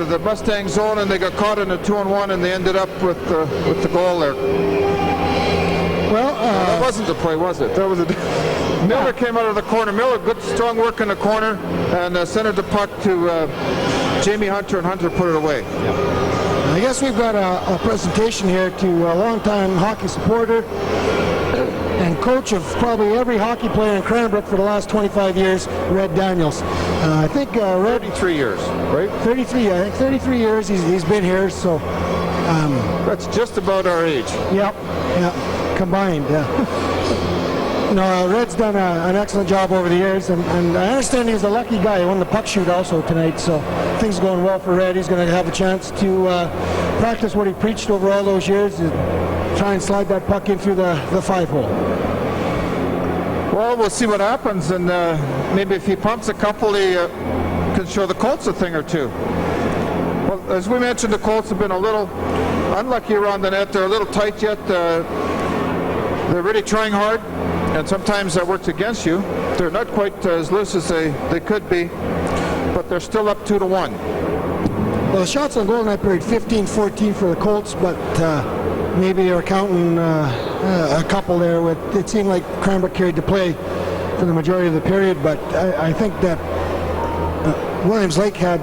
the Mustang zone, and they got caught in a 2-on-1, and they ended up with the goal there. Well, that wasn't the play, was it? That was Miller came out of the corner. Miller, good strong work in the corner, and centered the puck to Jamie Hunter, and Hunter put it away. I guess we've got a presentation here to a longtime hockey supporter and coach of probably every hockey player in Cranbrook for the last 25 years, Red Daniels. I think Red... 33 years, right? 33, I think 33 years he's been here, so... That's just about our age. Yep, combined, yeah. Red's done an excellent job over the years, and I understand he was a lucky guy. He won the puck shoot also tonight, so things are going well for Red. He's going to have a chance to practice what he preached over all those years, to try and slide that puck in through the 5-hole. Well, we'll see what happens, and maybe if he pumps a couple, he can show the Colts a thing or two. Well, as we mentioned, the Colts have been a little unlucky around the net. They're a little tight yet. They're really trying hard, and sometimes that works against you. They're not quite as loose as they could be, but they're still up 2-1. Well, the shots on goal in that period, 15-14 for the Colts, but maybe they were counting a couple there. It seemed like Cranbrook carried the play for the majority of the period, but I think that Williams Lake had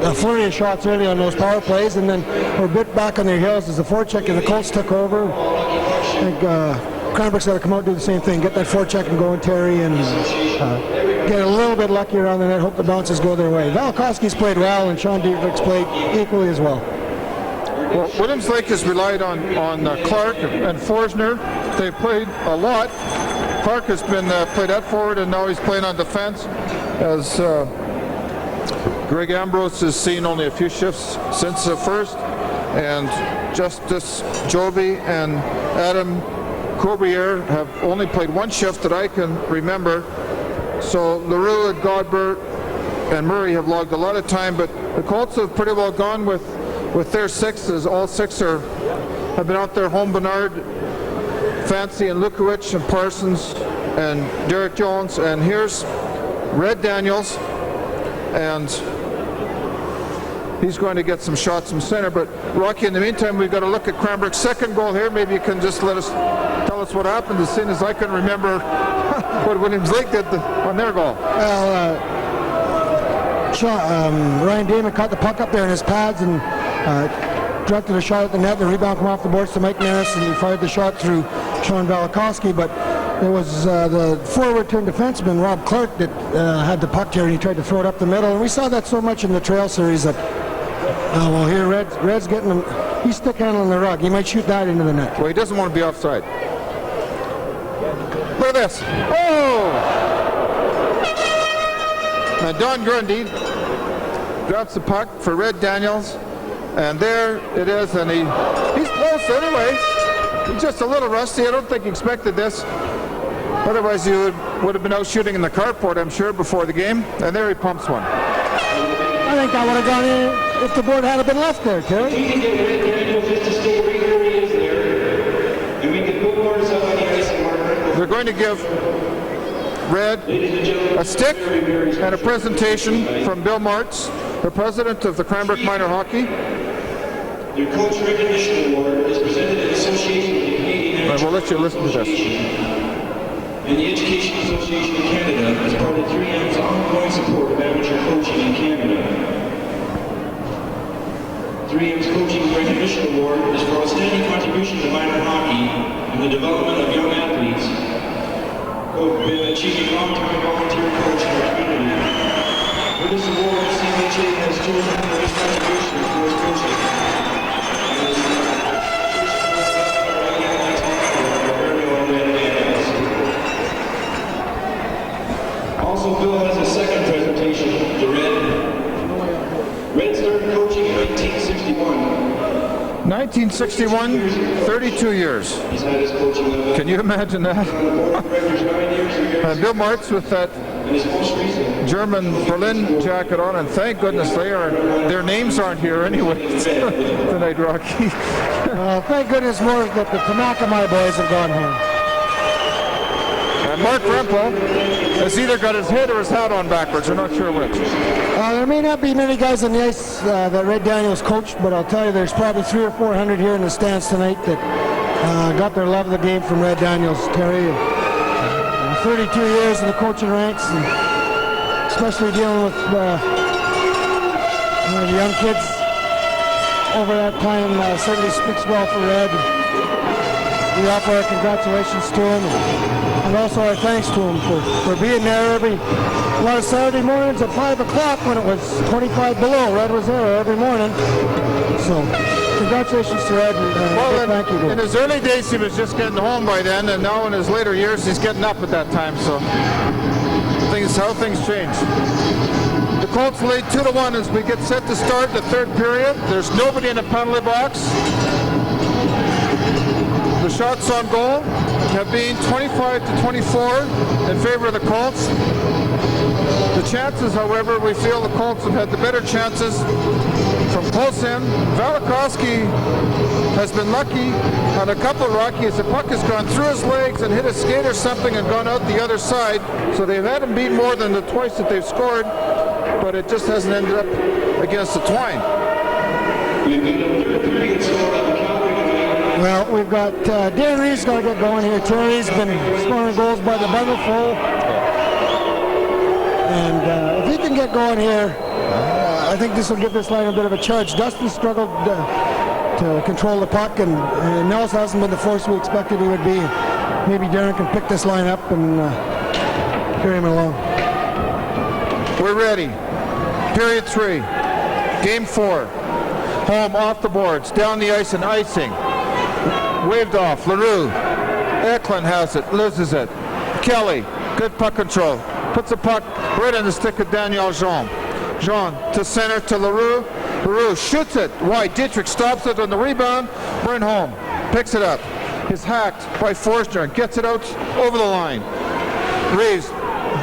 a flurry of shots early on those power plays, and then were a bit back on their heels as the forecheck and the Colts took over. I think Cranbrook's got to come out and do the same thing, get that forecheck and going, Terry, and get a little bit lucky around the net, hope the bounces go their way. Valakowski's played well, and Sean Dietrich's played equally as well. Well, Williams Lake has relied on Clark and Forsner. They've played a lot. Clark has been played at forward, and now he's playing on defense, as Greg Ambrose has seen only a few shifts since the first, and Justice Joby and Adam Corbier have only played one shift that I can remember. So LaRue and Godber and Murray have logged a lot of time, but the Colts have pretty well gone with their sixes. All six have been out there: Home Bernard, Fancy and Lukowicz and Parsons and Derek Jones. And here's Red Daniels, and he's going to get some shots from center. But Rocky, in the meantime, we've got to look at Cranbrook's second goal here. Maybe you can just tell us what happened, as soon as I can remember what Williams Lake did on their goal. Well, Ryan Damon caught the puck up there in his pads and directed a shot at the net. The rebound came off the boards to Mike Minnis, and he fired the shot through Sean Valakowski. But It was the forward turned defenseman, Rob Clark, that had the puck here, and he tried to throw it up the middle. And we saw that so much in the trail series that, well, here Red's getting him. He's stick handling the rug. He might shoot that into the net. Well, he doesn't want to be offside. Look at this. Oh! And Don Grundy drops the puck for Red Daniels. And there it is. And he's close anyway. He's just a little rusty. I don't think he expected this. Otherwise, he would have been out shooting in the carport, I'm sure, before the game. And there he pumps one. I think that would have gone in if the board had been left there, Terry. He can get Red Daniels just to stay right where he is there. And we can put Morris up on the ice and mark. They're going to give Red a stick and a presentation from Bill Martz, the president of the Cranbrook Minor Hockey. Your Coach Recognition Award is presented in association with the Canadian Amateur We'll let you listen to this. And the Education Association of Canada as part of 3M's ongoing support of amateur coaching in Canada. 3M's Coaching Recognition Award is for outstanding contribution to minor hockey and the development of young athletes who have been achieving long-term volunteer coaching in our community. For this award, CMHA has chosen for his contributions towards coaching. Also, Bill has a second presentation to Red. Red started coaching in 1961. 1961, 32 years. He's had his coaching level. Can you imagine that? And Bill Martz with that And his most recent German Berlin jacket on, and thank goodness their names aren't here anyway tonight, Rocky. Thank goodness more that the Tanaka my boys have gone home. And Mark Rempel has either got his head or his hat on backwards. We're not sure which. There may not be many guys on the ice that Red Daniels coached, but I'll tell you there's probably 300 or 400 here in the stands tonight that got their love of the game from Red Daniels, Terry. 32 years in the coaching ranks, and especially dealing with the young kids over that time certainly speaks well for Red. We offer our congratulations to him, and also our thanks to him for being there a lot of Saturday mornings at 5 o'clock when it was 25 below. Red was there every morning. So congratulations to Ed, and thank you. In his early days, he was just getting home by then, and now in his later years, he's getting up at that time. So how things change. The Colts lead 2-1 as we get set to start the third period. There's nobody in the penalty box. The shots on goal have been 25-24 in favor of the Colts. The chances, however, we feel the Colts have had the better chances from close in. Valakowski has been lucky on a couple, Rocky, as the puck has gone through his legs and hit a skate or something and gone out the other side. So they've had him beat more than the twice that they've scored, but it just hasn't ended up against the twine. Well, we've got Dan Reeves got to get going here. Terry's been scoring goals by the bundleful. And if he can get going here, I think this will give this line a bit of a charge. Dustin struggled to control the puck, and Nelson hasn't been the force we expected he would be. Maybe Darren can pick this line up and carry him along. We're ready. Period 3. Game 4. Home off the boards, down the ice and icing. Waved off. LaRue. Eklund has it, loses it. Kelly, good puck control. Puts the puck right in the stick of Daniel Jean. Jean to center to LaRue. LaRue shoots it wide. Dietrich stops it on the rebound. Burnholm picks it up. Is hacked by Forstner. Gets it out over the line. Reeves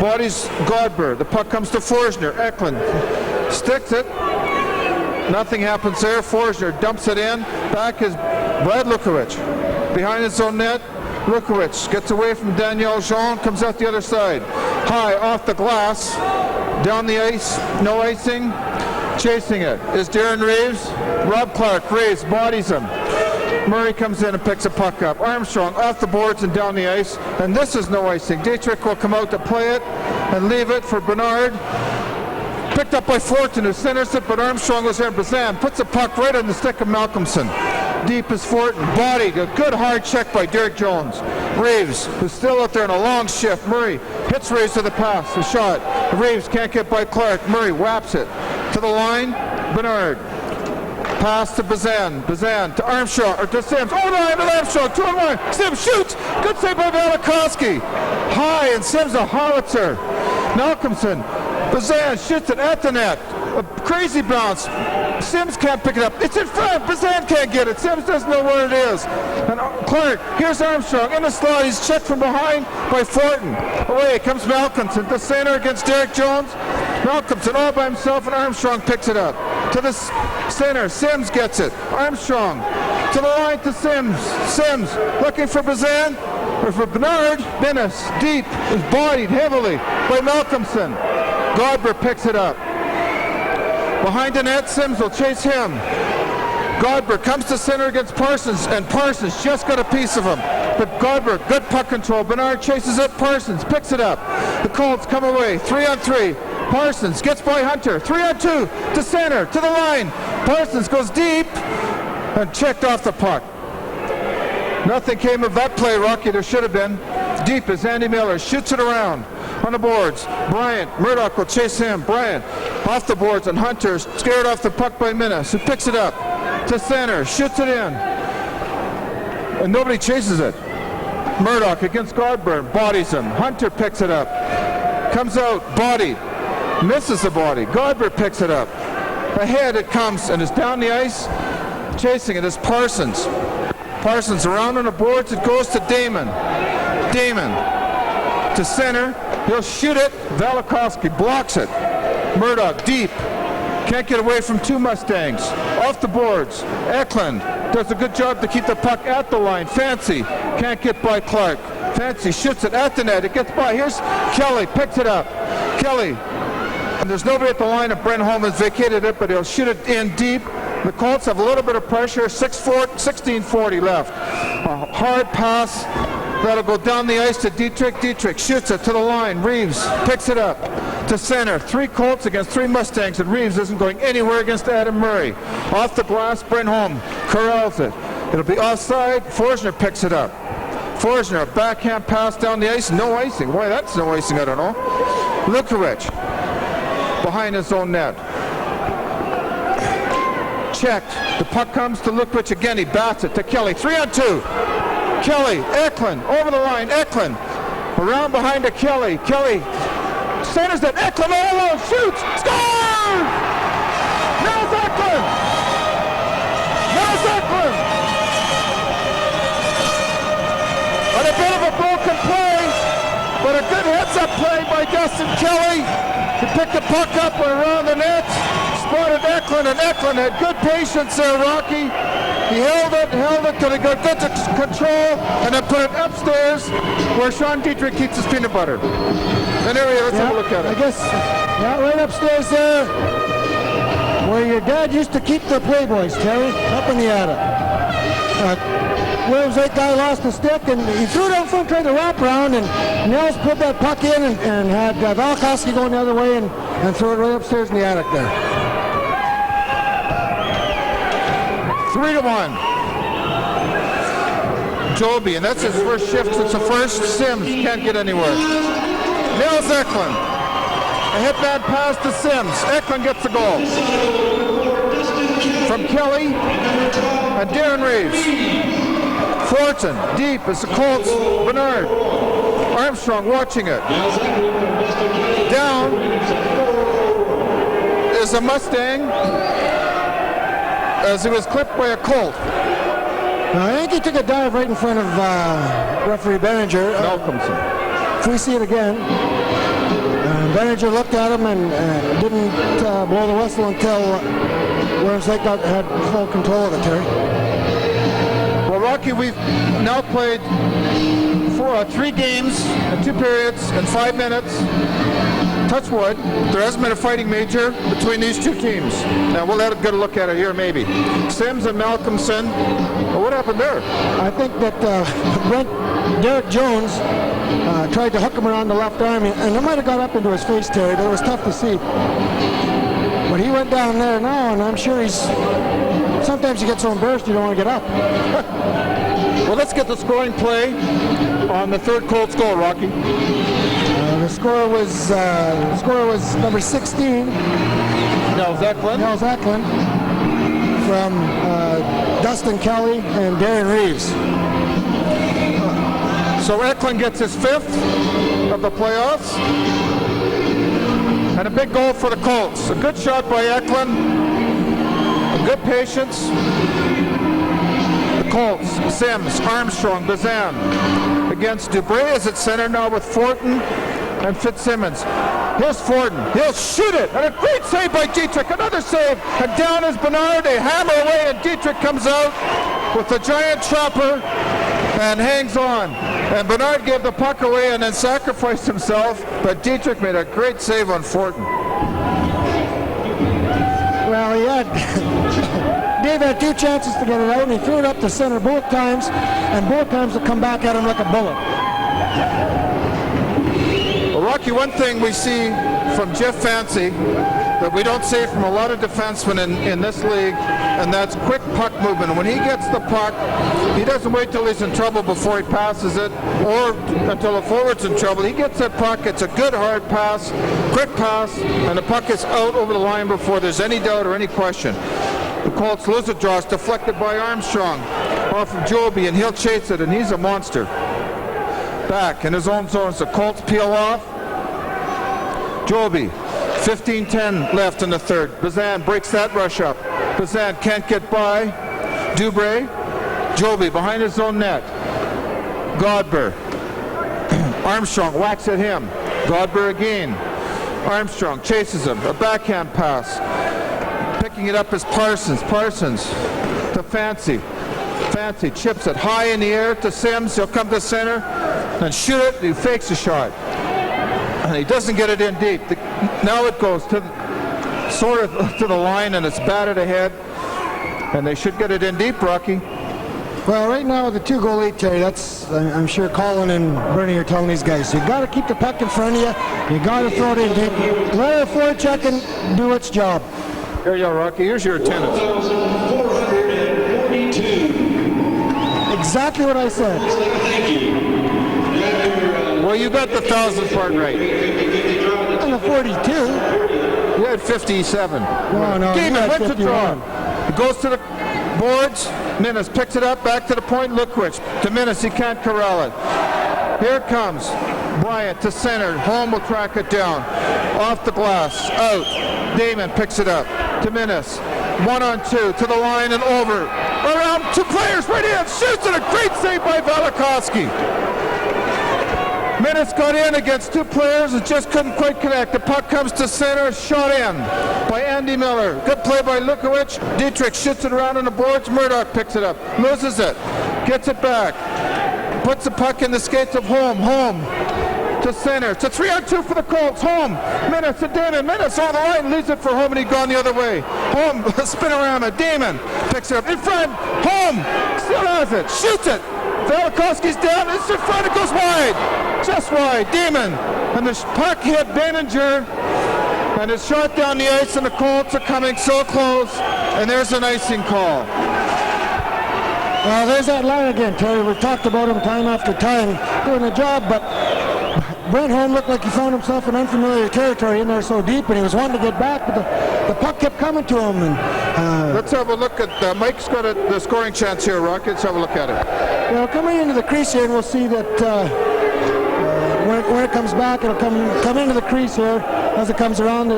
bodies Godber. The puck comes to Forstner. Eklund sticks it. Nothing happens there. Forstner dumps it in. Back is Brad Lukowicz. Behind his own net. Lukowicz gets away from Daniel Jean. Comes out the other side. High off the glass. Down the ice. No icing. Chasing it is Darren Reeves. Rob Clark. Reeves bodies him. Murray comes in and picks a puck up. Armstrong off the boards and down the ice. And this is no icing. Dietrich will come out to play it and leave it for Bernard. Picked up by Fortin, who centers it, but Armstrong was there. Bazan puts the puck right on the stick of Malcolmson. Deep is Fortin. Bodied. A good hard check by Derek Jones. Reeves, who's still out there in a long shift. Murray hits Reeves to the pass. The shot. Reeves can't get by Clark. Murray whaps it to the line. Bernard. Pass to Bazan. Bazan to Armstrong, or to Sims. Oh, no, to Armstrong. 2 on 1. Sims shoots. Good save by Velikowski. High, and Sims a howitzer. Malcolmson. Bazan shoots it at the net. A crazy bounce. Sims can't pick it up. It's in front. Bazan can't get it. Sims doesn't know where it is. And Clark, here's Armstrong in the slot. He's checked from behind by Fortin. Away comes Malcolmson. The center against Derek Jones. Malcolmson all by himself, and Armstrong picks it up. To the center. Sims gets it. Armstrong to the line to Sims. Sims looking for Bazan. Or for Bernard. Minnis deep is bodied heavily by Malcolmson. Godber picks it up. Behind the net, Sims will chase him. Godber comes to center against Parsons, and Parsons just got a piece of him. But Godber, good puck control. Bernard chases it. Parsons picks it up. The Colts come away. 3 on 3. Parsons gets by Hunter. 3 on 2 to center, to the line. Parsons goes deep and checked off the puck. Nothing came of that play, Rocky. There should have been. Deep is Andy Miller. Shoots it around on the boards. Bryant. Murdoch will chase him. Bryant off the boards, and Hunter scared off the puck by Minnis, who picks it up to center. Shoots it in. And nobody chases it. Murdoch against Godburn. Bodies him. Hunter picks it up. Comes out. Bodied. Misses the body. Godber picks it up. Ahead it comes and is down the ice. Chasing it is Parsons. Parsons around on the boards. It goes to Damon. Damon to center. He'll shoot it. Velikowski blocks it. Murdoch deep. Can't get away from 2 Mustangs. Off the boards. Eklund does a good job to keep the puck at the line. Fancy can't get by Clark. Fancy shoots it at the net. It gets by. Here's Kelly. Picks it up. Kelly. And there's nobody at the line. And Brent Holm has vacated it, but he'll shoot it in deep. The Colts have a little bit of pressure. 16:40 left. A hard pass that'll go down the ice to Dietrich. Dietrich shoots it to the line. Reeves picks it up to center. 3 Colts against 3 Mustangs, and Reeves isn't going anywhere against Adam Murray. Off the glass, Brent Holm corrals it. It'll be offside. Forsner picks it up. Forsner, a backhand pass down the ice. No icing. Why that's no icing, I don't know. Lukovich behind his own net. Checked. The puck comes to Lukovich again. He bats it to Kelly. 3 on 2. Kelly, Eklund, over the line. Eklund around behind to Kelly. Kelly centers it. Eklund all alone. Shoots. Scores! Nels Eklund! Nels Eklund! On a bit of a broken play, but a good heads-up play by Dustin Kelly. He picked the puck up around the net, spotted Eklund, and Eklund had good patience there, Rocky. He held it till he got good control, and then put it upstairs where Sean Dietrich keeps his peanut butter. And there we are. Let's have a look at it. I guess, right upstairs there, where your dad used to keep the Playboys, Terry, up in the attic. Williams Lake guy lost the stick, and he threw it out front, tried to wrap around, and Nels put that puck in and had Velikowski going the other way and throw it right upstairs in the attic there. 3-1. Joby, and that's his first shift since the first. Sims can't get anywhere. Nels Eklund. A hit bad pass to Sims. Eklund gets the goal. From Kelly and Darren Reeves. Fortin, deep as the Colts. Bernard. Armstrong watching it. Down is a Mustang as he was clipped by a Colt. I think he took a dive right in front of referee Benninger. Malcolmson. If we see it again, Benninger looked at him and didn't blow the whistle until Williams Lake had full control of it, Terry. Well, Rocky, we've now played 3 games in 2 periods in 5 minutes. Touch wood, there hasn't been a fighting major between these 2 teams. Now we'll get a look at it here maybe. Sims and Malcolmson. Well, what happened there? I think that Derek Jones tried to hook him around the left arm, and it might have got up into his face, Terry, but it was tough to see. But he went down there now, and I'm sure sometimes sometimes you get so embarrassed you don't want to get up. Well, let's get the scoring play on the third Colts goal, Rocky. The score was number 16. Nels Eklund. Nels Eklund from Dustin Kelly and Darren Reeves. So Eklund gets his 5th of the playoffs. And a big goal for the Colts. A good shot by Eklund. A good patience. The Colts, Sims, Armstrong, Bazan against Dubray is at center now with Fortin and Fitzsimmons. Here's Fortin. He'll shoot it. And a great save by Dietrich. Another save. And down is Bernard. They hammer away and Dietrich comes out with a giant chopper and hangs on. And Bernard gave the puck away and then sacrificed himself. But Dietrich made a great save on Fortin. Well, he had Dave had 2 chances to get it out, and he threw it up to center both times, and both times it come back at him like a bullet. Well, Rocky, one thing we see from Jeff Fancy that we don't see from a lot of defensemen in this league, and that's quick puck movement. When he gets the puck, he doesn't wait till he's in trouble before he passes it, or until the forward's in trouble. He gets that puck, it's a good hard pass, quick pass, and the puck is out over the line before there's any doubt or any question. The Colts lose it, draw. It's deflected by Armstrong off of Joby, and he'll chase it, and he's a monster. Back in his own zone, the Colts peel off. Joby, 15-10 left in the third. Bazan breaks that rush up. Bazan can't get by. Dubray, Joby behind his own net. Godber, Armstrong whacks at him. Godber again. Armstrong chases him. A backhand pass. Picking it up is Parsons. Parsons to Fancy. Fancy chips it high in the air to Sims. He'll come to center and shoot it. He fakes a shot. And he doesn't get it in deep. Now it goes to sort of to the line and it's batted ahead. And they should get it in deep, Rocky. Well, right now with the 2-goal lead, Terry, that's, I'm sure Colin and Bernie are telling these guys, you got to keep the puck in front of you. You got to throw it in deep. Let it forecheck and do its job. Here you go, Rocky. Here's your attendance. 442. Exactly what I said. Thank you. Well, you got the 1,000th part right. On the 42. You had 57. No, Demon wins the draw. It goes to the boards. Minnis picks it up, back to the point. Lukwich to Minnis. He can't corral it. Here it comes. Bryant to center. Holm will track it down. Off the glass. Out. Damon picks it up to Minnis. 1-on-2 to the line and over. Around 2 players right in. Shoots it. A great save by Velikowski. Minnis got in against 2 players and just couldn't quite connect. The puck comes to center, shot in by Andy Miller. Good play by Lukovic. Dietrich shoots it around on the boards. Murdoch picks it up, loses it, gets it back, puts the puck in the skates of Holm. Holm to center. It's a 3-on-2 for the Colts. Holm, Minnis to Damon. Minnis on the line, leaves it for Holm, and he'd gone the other way. Holm, spinorama. Damon picks it up in front. Holm still has it, shoots it. Velikowski's down, it's in front, it goes wide. Just wide, Damon. And the puck hit Benninger, and it's shot down the ice, and the Colts are coming so close, and there's an icing call. Well, there's that line again, Terry. We've talked about him time after time doing the job, but Brent Holm looked like he found himself in unfamiliar territory in there so deep, and he was wanting to get back, but the puck kept coming to him. And let's have a look at Mike's got the scoring chance here, Rocky. Let's have a look at it. Well, coming into the crease here, and we'll see that when it comes back, it'll come into the crease here as it comes around.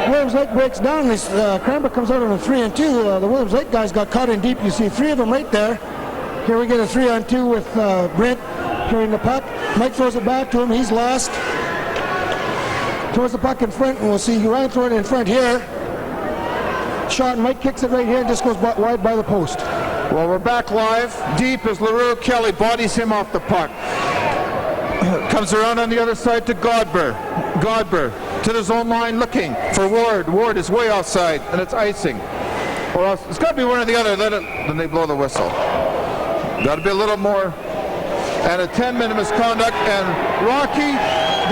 Williams Lake breaks down. Cranbrook comes out on a 3-on-2. The Williams Lake guys got caught in deep. You see 3 of them right there. Here we get a 3-on-2 with Brent carrying the puck. Mike throws it back to him. He's lost. Throws the puck in front, and we'll see Ryan throw it in front here. Shot, and Mike kicks it right here and just goes wide by the post. Well, we're back live. Deep as LaRue. Kelly bodies him off the puck. Comes around on the other side to Godber. Godber to the zone line looking for Ward. Ward is way offside, and it's icing. Or else it's got to be one or the other. Then they blow the whistle. Got to be a little more. And a 10-minute misconduct. And Rocky,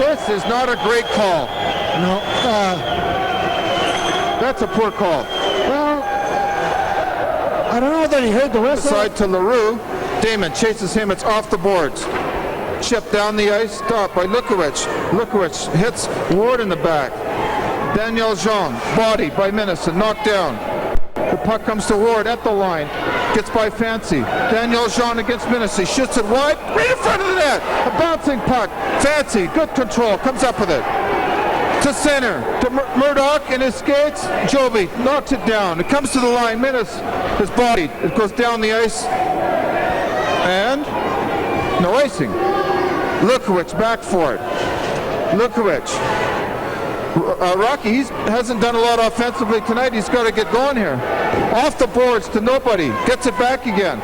this is not a great call. No. That's a poor call. Well, that he heard the whistle. Side to LaRue. Damon chases him. It's off the boards. Chip down the ice. Stop by Lukowicz. Lukowicz hits Ward in the back. Daniel Jean, body by Minnis and knocked down. The puck comes to Ward at the line. Gets by Fancy. Daniel Jean against Minnis. He shoots it wide. Right in front of the net. A bouncing puck. Fancy, good control. Comes up with it. To center. To Murdoch in his skates. Joby knocks it down. It comes to the line. Minnis is bodied. It goes down the ice. And no icing. Lukowicz back for it. Lukowicz. Rocky hasn't done a lot offensively tonight. He's got to get going here. Off the boards to nobody. Gets it back again.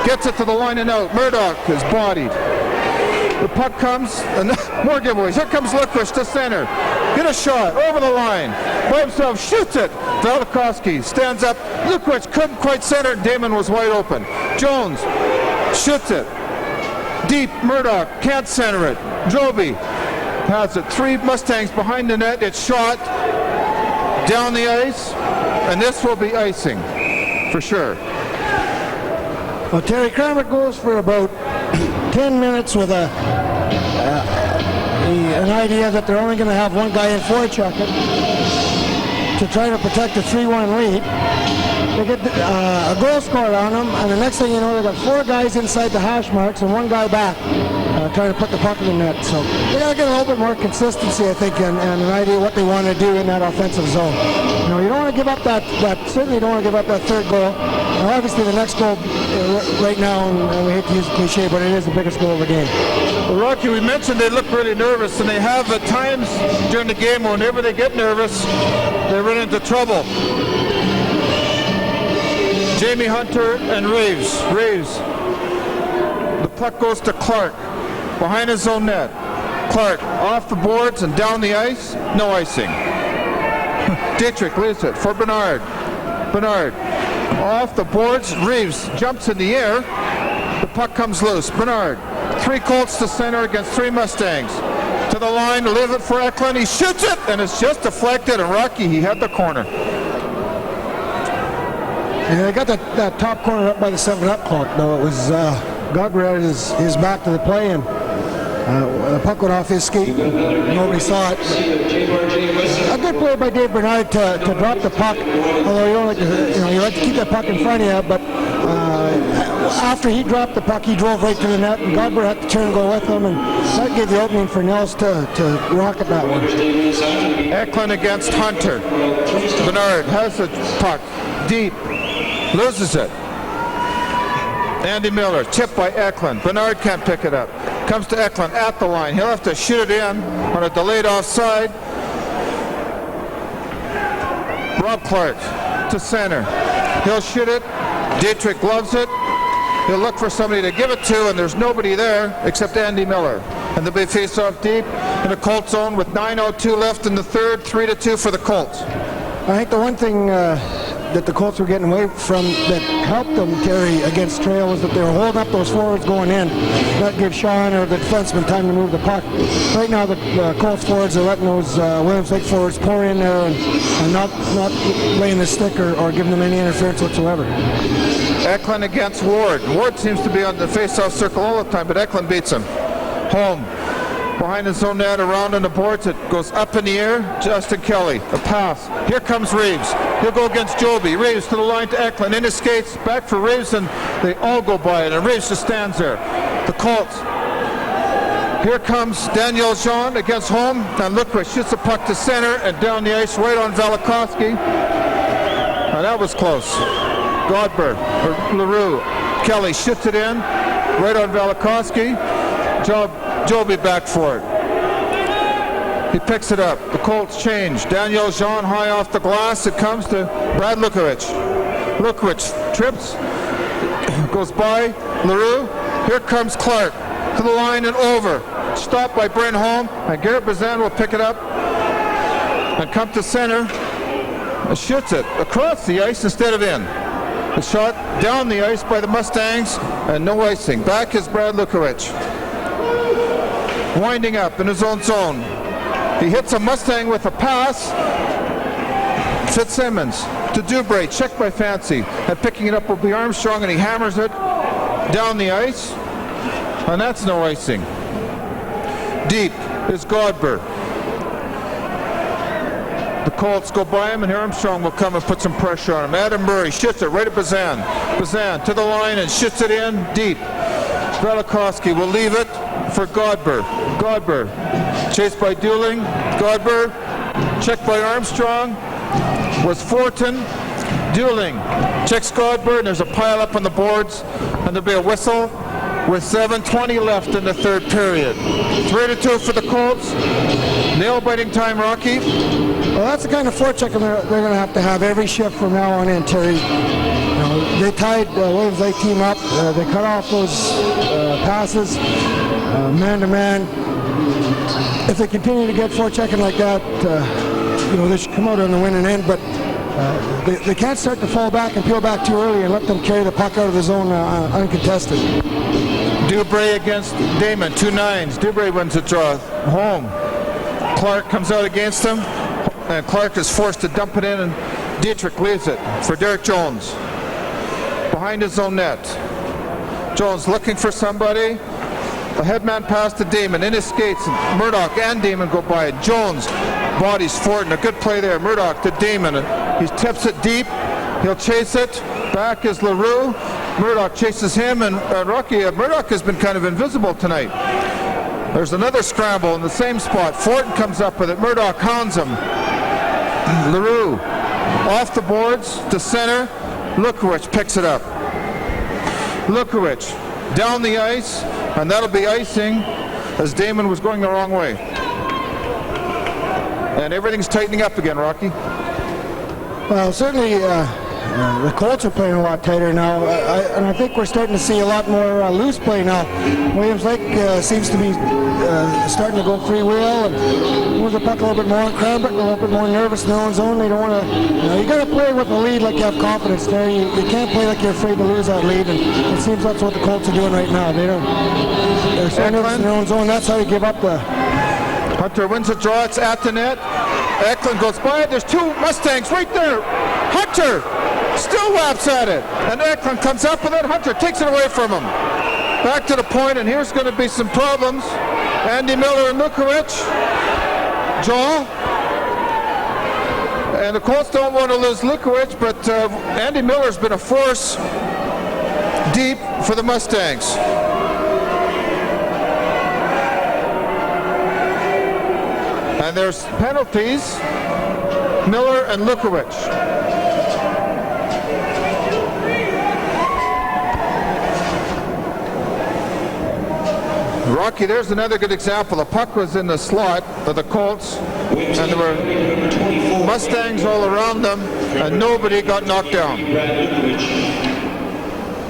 Gets it to the line and out. Murdoch is bodied. The puck comes, and more giveaways. Here comes Lukowicz to center. Get a shot over the line. By himself, shoots it. Velikovsky stands up. Lukowicz couldn't quite center. Damon was wide open. Jones shoots it. Deep. Murdoch can't center it. Joby has it. 3 Mustangs behind the net. It's shot down the ice, and this will be icing for sure. Well, Terry Cranbrook goes for about 10 minutes with an idea that they're only going to have one guy in forechecking to try to protect a 3-1 lead. They get a goal scored on them, and the next thing you know, they've got 4 guys inside the hash marks and 1 guy back trying to put the puck in the net. So they got to get a little bit more consistency, I think, and an idea what they want to do in that offensive zone. You know, you don't want to give up that certainly you don't want to give up that 3rd goal. Now, obviously, the next goal right now, and we hate to use a cliche, but it is the biggest goal of the game. Well, Rocky, we mentioned they look really nervous, and they have at times during the game whenever they get nervous, they run into trouble. Jamie Hunter and Reeves. The puck goes to Clark behind his own net. Clark off the boards and down the ice. No icing. Dietrich leaves it for Bernard. Bernard off the boards. Reeves jumps in the air. The puck comes loose. Bernard. 3 Colts to center against 3 Mustangs. To the line, leave it for Eklund. He shoots it, and it's just deflected. And Rocky, he had the corner. And they got that top corner up by the 7-up clock, though. It was Godber had his back to the play, and the puck went off his skate. Nobody saw it. A good play by Dave Bernard to drop the puck. Although you don't like to, you like to keep that puck in front of you, but after he dropped the puck, he drove right to the net, and Godber had to turn and go with him, and that gave the opening for Nels to rocket that one. Eklund against Hunter. Bernard has the puck deep. Loses it. Andy Miller, tipped by Eklund. Bernard can't pick it up. Comes to Eklund at the line. He'll have to shoot it in on a delayed offside. Rob Clark to center. He'll shoot it. Dietrich gloves it. He'll look for somebody to give it to, and there's nobody there except Andy Miller. And they'll be face off deep in the Colts zone with 9:02 left in the 3rd, 3-2 for the Colts. I think the one thing that the Colts were getting away from that helped them, Terry, against Trail was that they were holding up those forwards going in. That gives Sean or the defenseman time to move the puck. Right now, the Colts forwards are letting those Williams Lake forwards pour in there and not laying the stick or giving them any interference whatsoever. Eklund against Ward. Ward seems to be on the face-off circle all the time, but Eklund beats him. Home. Behind his own net, around on the boards, it goes up in the air. Justin Kelly, a pass. Here comes Reeves. He'll go against Joby. Reeves to the line to Eklund. In his skates, back for Reeves, and they all go by it, and Reeves just stands there. The Colts. Here comes Daniel Jean against home, and Lukowicz shoots the puck to center and down the ice right on Velikovsky. And that was close. Godber, or LaRue. Kelly shoots it in, right on Velikovsky. Joby back for it. He picks it up. The Colts change. Daniel Jean high off the glass. It comes to Brad Lukowicz. Lukowicz trips, goes by LaRue. Here comes Clark to the line and over. Stopped by Brent Holm, and Garrett Bazan will pick it up and come to center and shoots it across the ice instead of in. The shot down the ice by the Mustangs, and no icing. Back is Brad Lukowicz. Winding up in his own zone. He hits a Mustang with a pass. Fitzsimmons to Dubray. Checked by Fancy. And picking it up will be Armstrong, and he hammers it down the ice. And that's no icing. Deep is Godber. The Colts go by him, and Armstrong will come and put some pressure on him. Adam Murray shoots it right at Bazan. Bazan to the line and shoots it in deep. Velikowski will leave it for Godber. Godber chased by Dooling. Godber checked by Armstrong. Was Fortin. Dooling checks Godber, and there's a pile up on the boards, and there'll be a whistle with 7:20 left in the third period. 3-2 for the Colts. Nail-biting time, Rocky. Well, that's the kind of forechecking they're going to have every shift from now on in, Terry. They tied Williams Lake team up. They cut off those passes, man-to-man. If they continue to get forechecking like that, they should come out on the winning end. But they can't start to fall back and peel back too early and let them carry the puck out of the zone uncontested. Dubray against Damon, 2 9s. Dubray wins the draw home. Clark comes out against him, and Clark is forced to dump it in, and Dietrich leaves it for Derek Jones. Behind his own net. Jones looking for somebody. A headman pass to Damon in his skates. Murdoch and Damon go by it. Jones bodies Fortin. A good play there. Murdoch to Damon. He tips it deep. He'll chase it. Back is LaRue. Murdoch chases him, and Rocky Murdoch has been kind of invisible tonight. There's another scramble in the same spot. Fortin comes up with it. Murdoch hounds him. LaRue off the boards to center. Lukowicz picks it up. Lukowicz down the ice, and that'll be icing as Damon was going the wrong way. And everything's tightening up again, Rocky. Well, certainly the Colts are playing a lot tighter now, and I think we're starting to see a lot more loose play now. Williams Lake seems to be starting to go free wheel and move the puck a little bit more. Cranbrook a little bit more nervous in their own zone. They don't want to. You got to play with the lead like you have confidence there. You can't play like you're afraid to lose that lead, and it seems that's what the Colts are doing right now. They're so nervous in their own zone. That's how you give up the. Hunter wins the draw. It's at the net. Eklund goes by it. There's 2 Mustangs right there. Hunter still laps at it, and Eklund comes up with it. Hunter takes it away from him. Back to the point, and here's going to be some problems. Andy Miller and Lukowicz. Jaw. And the Colts don't want to lose Lukowicz, but Andy Miller's been a force deep for the Mustangs. And there's penalties. Miller and Lukowicz. Rocky, there's another good example. The puck was in the slot of the Colts, and there were Mustangs all around them, and nobody got knocked down.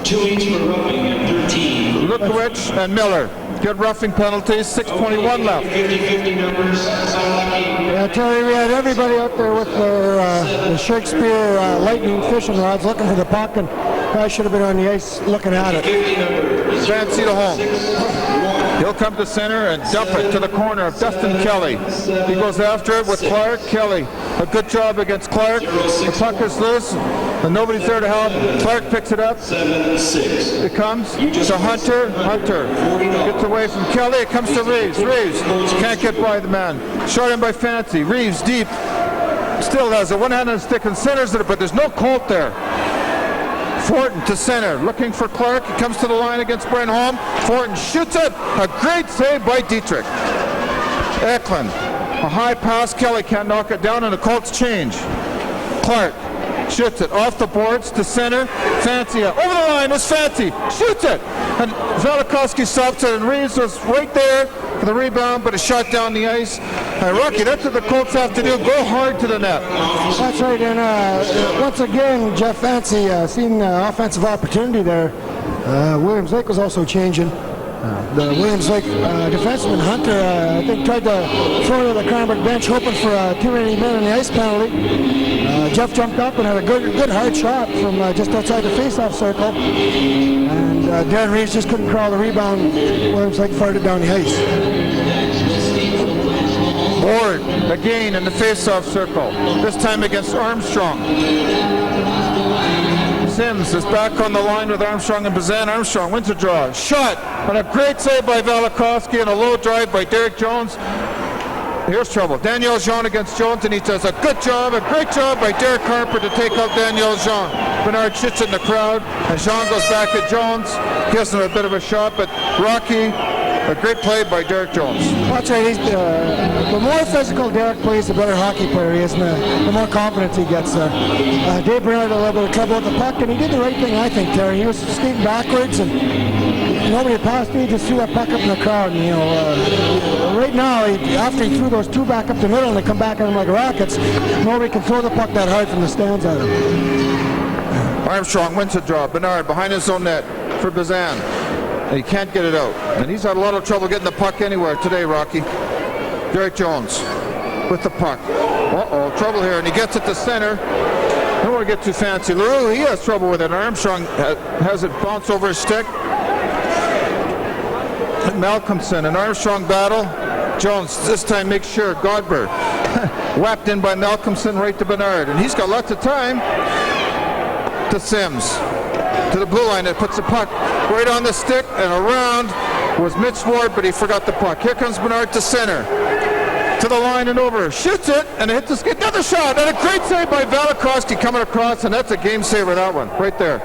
2 each for roughing and 13. Lukowicz and Miller. Good roughing penalties, 6:21 left. 50-50 numbers. Yeah, Terry, we had everybody out there with their Shakespeare lightning fishing rods looking for the puck, and guys should have been on the ice looking at it. Fancy to home. He'll come to center and dump it to the corner of Dustin Kelly. He goes after it with Clark. Kelly, a good job against Clark. The puck is loose, and nobody's there to help. Clark picks it up. 7-6. It comes to Hunter. Hunter gets away from Kelly. It comes to Reeves. Reeves can't get by the man. Shot in by Fancy. Reeves deep. Still has a one-handed stick and centers it, but there's no Colt there. Fortin to center, looking for Clark. He comes to the line against Brenholm. Fortin shoots it. A great save by Dietrich. Eklund, a high pass. Kelly can't knock it down, and the Colts change. Clark shoots it off the boards to center. Fancy over the line was Fancy. Shoots it, and Velikowski stops it, and Reeves was right there for the rebound, but a shot down the ice. Rocky, that's what the Colts have to do. Go hard to the net. That's right, and once again, Jeff Fancy seen offensive opportunity there. Williams Lake was also changing. The Williams Lake defenseman Hunter, I think, tried to throw to the Cranbrook bench, hoping for a too many men in the ice penalty. Jeff jumped up and had a good hard shot from just outside the face-off circle, and Darren Reeves just couldn't crawl the rebound. Williams Lake fired it down the ice. Ward again in the face-off circle, this time against Armstrong. Sims is back on the line with Armstrong and Bazan. Armstrong wins a draw. Shot, and a great save by Velikowski and a low drive by Derek Jones. Here's trouble. Daniel Jean against Jones, and he does a good job, a great job by Derek Harper to take out Daniel Jean. Bernard shits in the crowd, and Jean goes back at Jones, gives him a bit of a shot, but Rocky, a great play by Derek Jones. That's right. The more physical Derek plays, the better hockey player he is, and the more confidence he gets there. Dave Bernard had a little bit of trouble with the puck, and he did the right thing, I think, Terry. He was skating backwards, and nobody passed me, just threw that puck up in the crowd. And, right now, after he threw those two back up the middle and they come back at him like rockets, nobody can throw the puck that hard from the stands at him. Armstrong wins a draw. Bernard behind his own net for Bazan. He can't get it out. And he's had a lot of trouble getting the puck anywhere today, Rocky. Derek Jones with the puck. Uh-oh, trouble here. And he gets it to center. Don't want to get too fancy. LaRue, he has trouble with it. Armstrong has it bounce over his stick. Malcolmson, an Armstrong battle. Jones this time makes sure. Godber whacked in by Malcolmson right to Bernard. And he's got lots of time to Sims. To the blue line, it puts the puck right on the stick, and around was Mitch Ward, but he forgot the puck. Here comes Bernard to center. To the line and over. Shoots it, and it hits the skate. Another shot, and a great save by Velikowski coming across, and that's a game saver, that one, right there.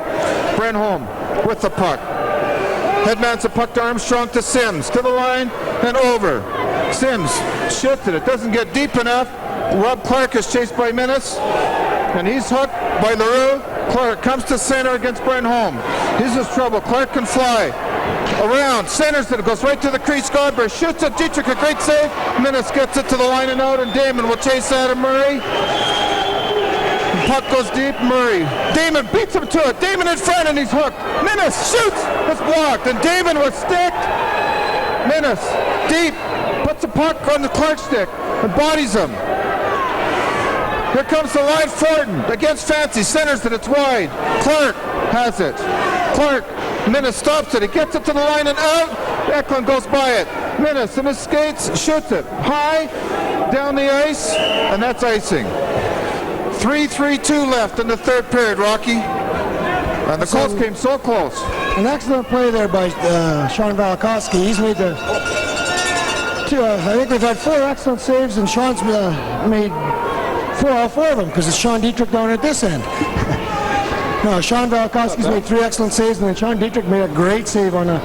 Brent Holm with the puck. Headmans the puck to Armstrong to Sims. To the line and over. Sims shoots it. It doesn't get deep enough. Rob Clark is chased by Minnis, and he's hooked by LaRue. Clark comes to center against Brent Holm. He's in trouble. Clark can fly. Around, centers it, goes right to the crease. Godber shoots it. Dietrich, a great save. Minnis gets it to the line and out, and Damon will chase Adam Murray. The puck goes deep. Murray. Damon beats him to it. Damon in front, and he's hooked. Minnis shoots. It's blocked, and Damon was sticked. Minnis deep. Puts the puck on the Clark stick and bodies him. Here comes the line. Fortin against Fancy. Centers it. It's wide. Clark has it. Clark. Minnis stops it. He gets it to the line and out. Eklund goes by it. Minnis in his skates shoots it high down the ice, and that's icing. 3:32 left in the third period, Rocky. And the Colts came so close. An excellent play there by Sean Velikowski. He's made the I think we've had 4 excellent saves, and Sean's made 4 of them, because it's Sean Dietrich down at this end. No, Sean Velikowski's made 3 excellent saves, and then Sean Dietrich made a great save on a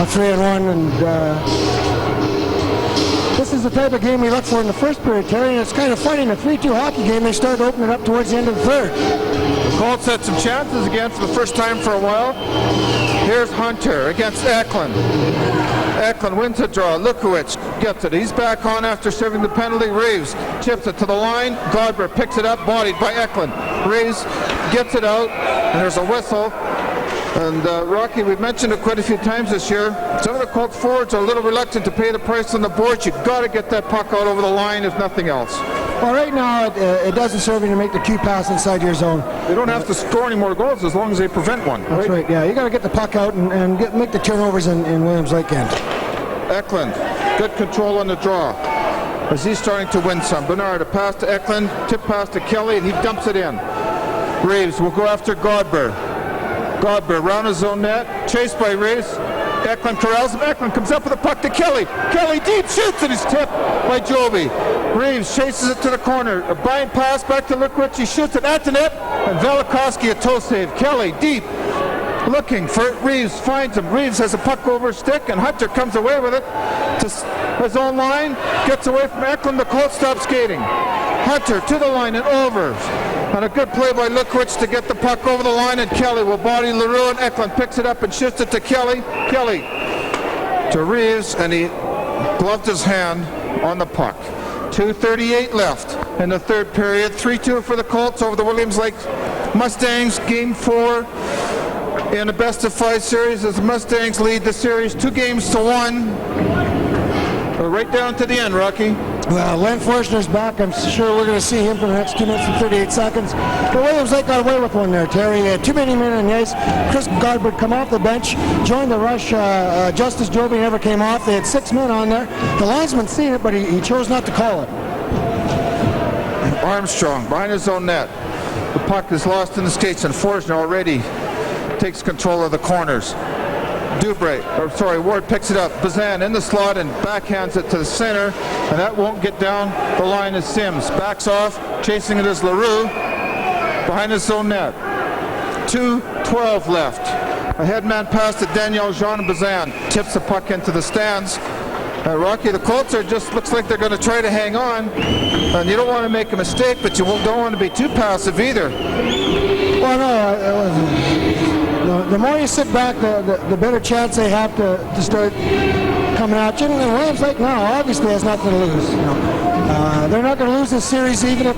3-on-1, and this is the type of game we look for in the first period, Terry, and it's kind of funny. In a 3-2 hockey game, they start opening up towards the end of the third. The Colts had some chances again for the first time for a while. Here's Hunter against Eklund. Eklund wins a draw. Lukowicz gets it. He's back on after serving the penalty. Reeves chips it to the line. Godber picks it up, bodied by Eklund. Reeves gets it out, and there's a whistle. And Rocky, we've mentioned it quite a few times this year. Some of the Colts forwards are a little reluctant to pay the price on the board. You've got to get that puck out over the line, if nothing else. Well, right now, it doesn't serve you to make the cue pass inside your zone. They don't have to score any more goals as long as they prevent one. That's right, yeah. You got to get the puck out and make the turnovers in Williams Lake end. Eklund, good control on the draw as he's starting to win some. Bernard, a pass to Eklund, tip pass to Kelly, and he dumps it in. Reeves will go after Godber. Godber around his own net, chased by Reeves. Eklund corrals him. Eklund comes up with a puck to Kelly. Kelly deep shoots, and he's tipped by Joby. Reeves chases it to the corner. A bind pass back to Lukowicz. He shoots it at the net, and Velikowski a toe save. Kelly deep, looking for Reeves, finds him. Reeves has a puck over his stick, and Hunter comes away with it to his own line. Gets away from Eklund. The Colts stop skating. Hunter to the line and over. And a good play by Lukowicz to get the puck over the line, and Kelly will body LaRue, and Eklund picks it up and shifts it to Kelly. Kelly to Reeves, and he gloved his hand on the puck. 2:38 left in the third period. 3-2 for the Colts over the Williams Lake Mustangs. Game 4 in the best-of-5 series as the Mustangs lead the series 2-1. Right down to the end, Rocky. Well, Len Forstner's back. I'm sure we're going to see him for the next 2 minutes and 38 seconds. But Williams Lake got away with one there, Terry. Too many men on the ice. Chris Godber come off the bench, joined the rush. Justice Joby never came off. They had 6 men on there. The linesman seen it, but he chose not to call it. Armstrong behind his own net. The puck is lost in the skates, and Forsner already takes control of the corners. Ward picks it up. Bazan in the slot and backhands it to the center, and that won't get down the line as Sims. Backs off, chasing it is LaRue behind his own net. 2:12 left. A headman pass to Daniel Jean, and Bazan tips the puck into the stands. Rocky, the Colts looks like they're going to try to hang on, and you don't want to make a mistake, but you don't want to be too passive either. Well, no, it wasn't. The more you sit back, the better chance they have to start coming at you. And Williams Lake now obviously has nothing to lose. They're not going to lose this series even if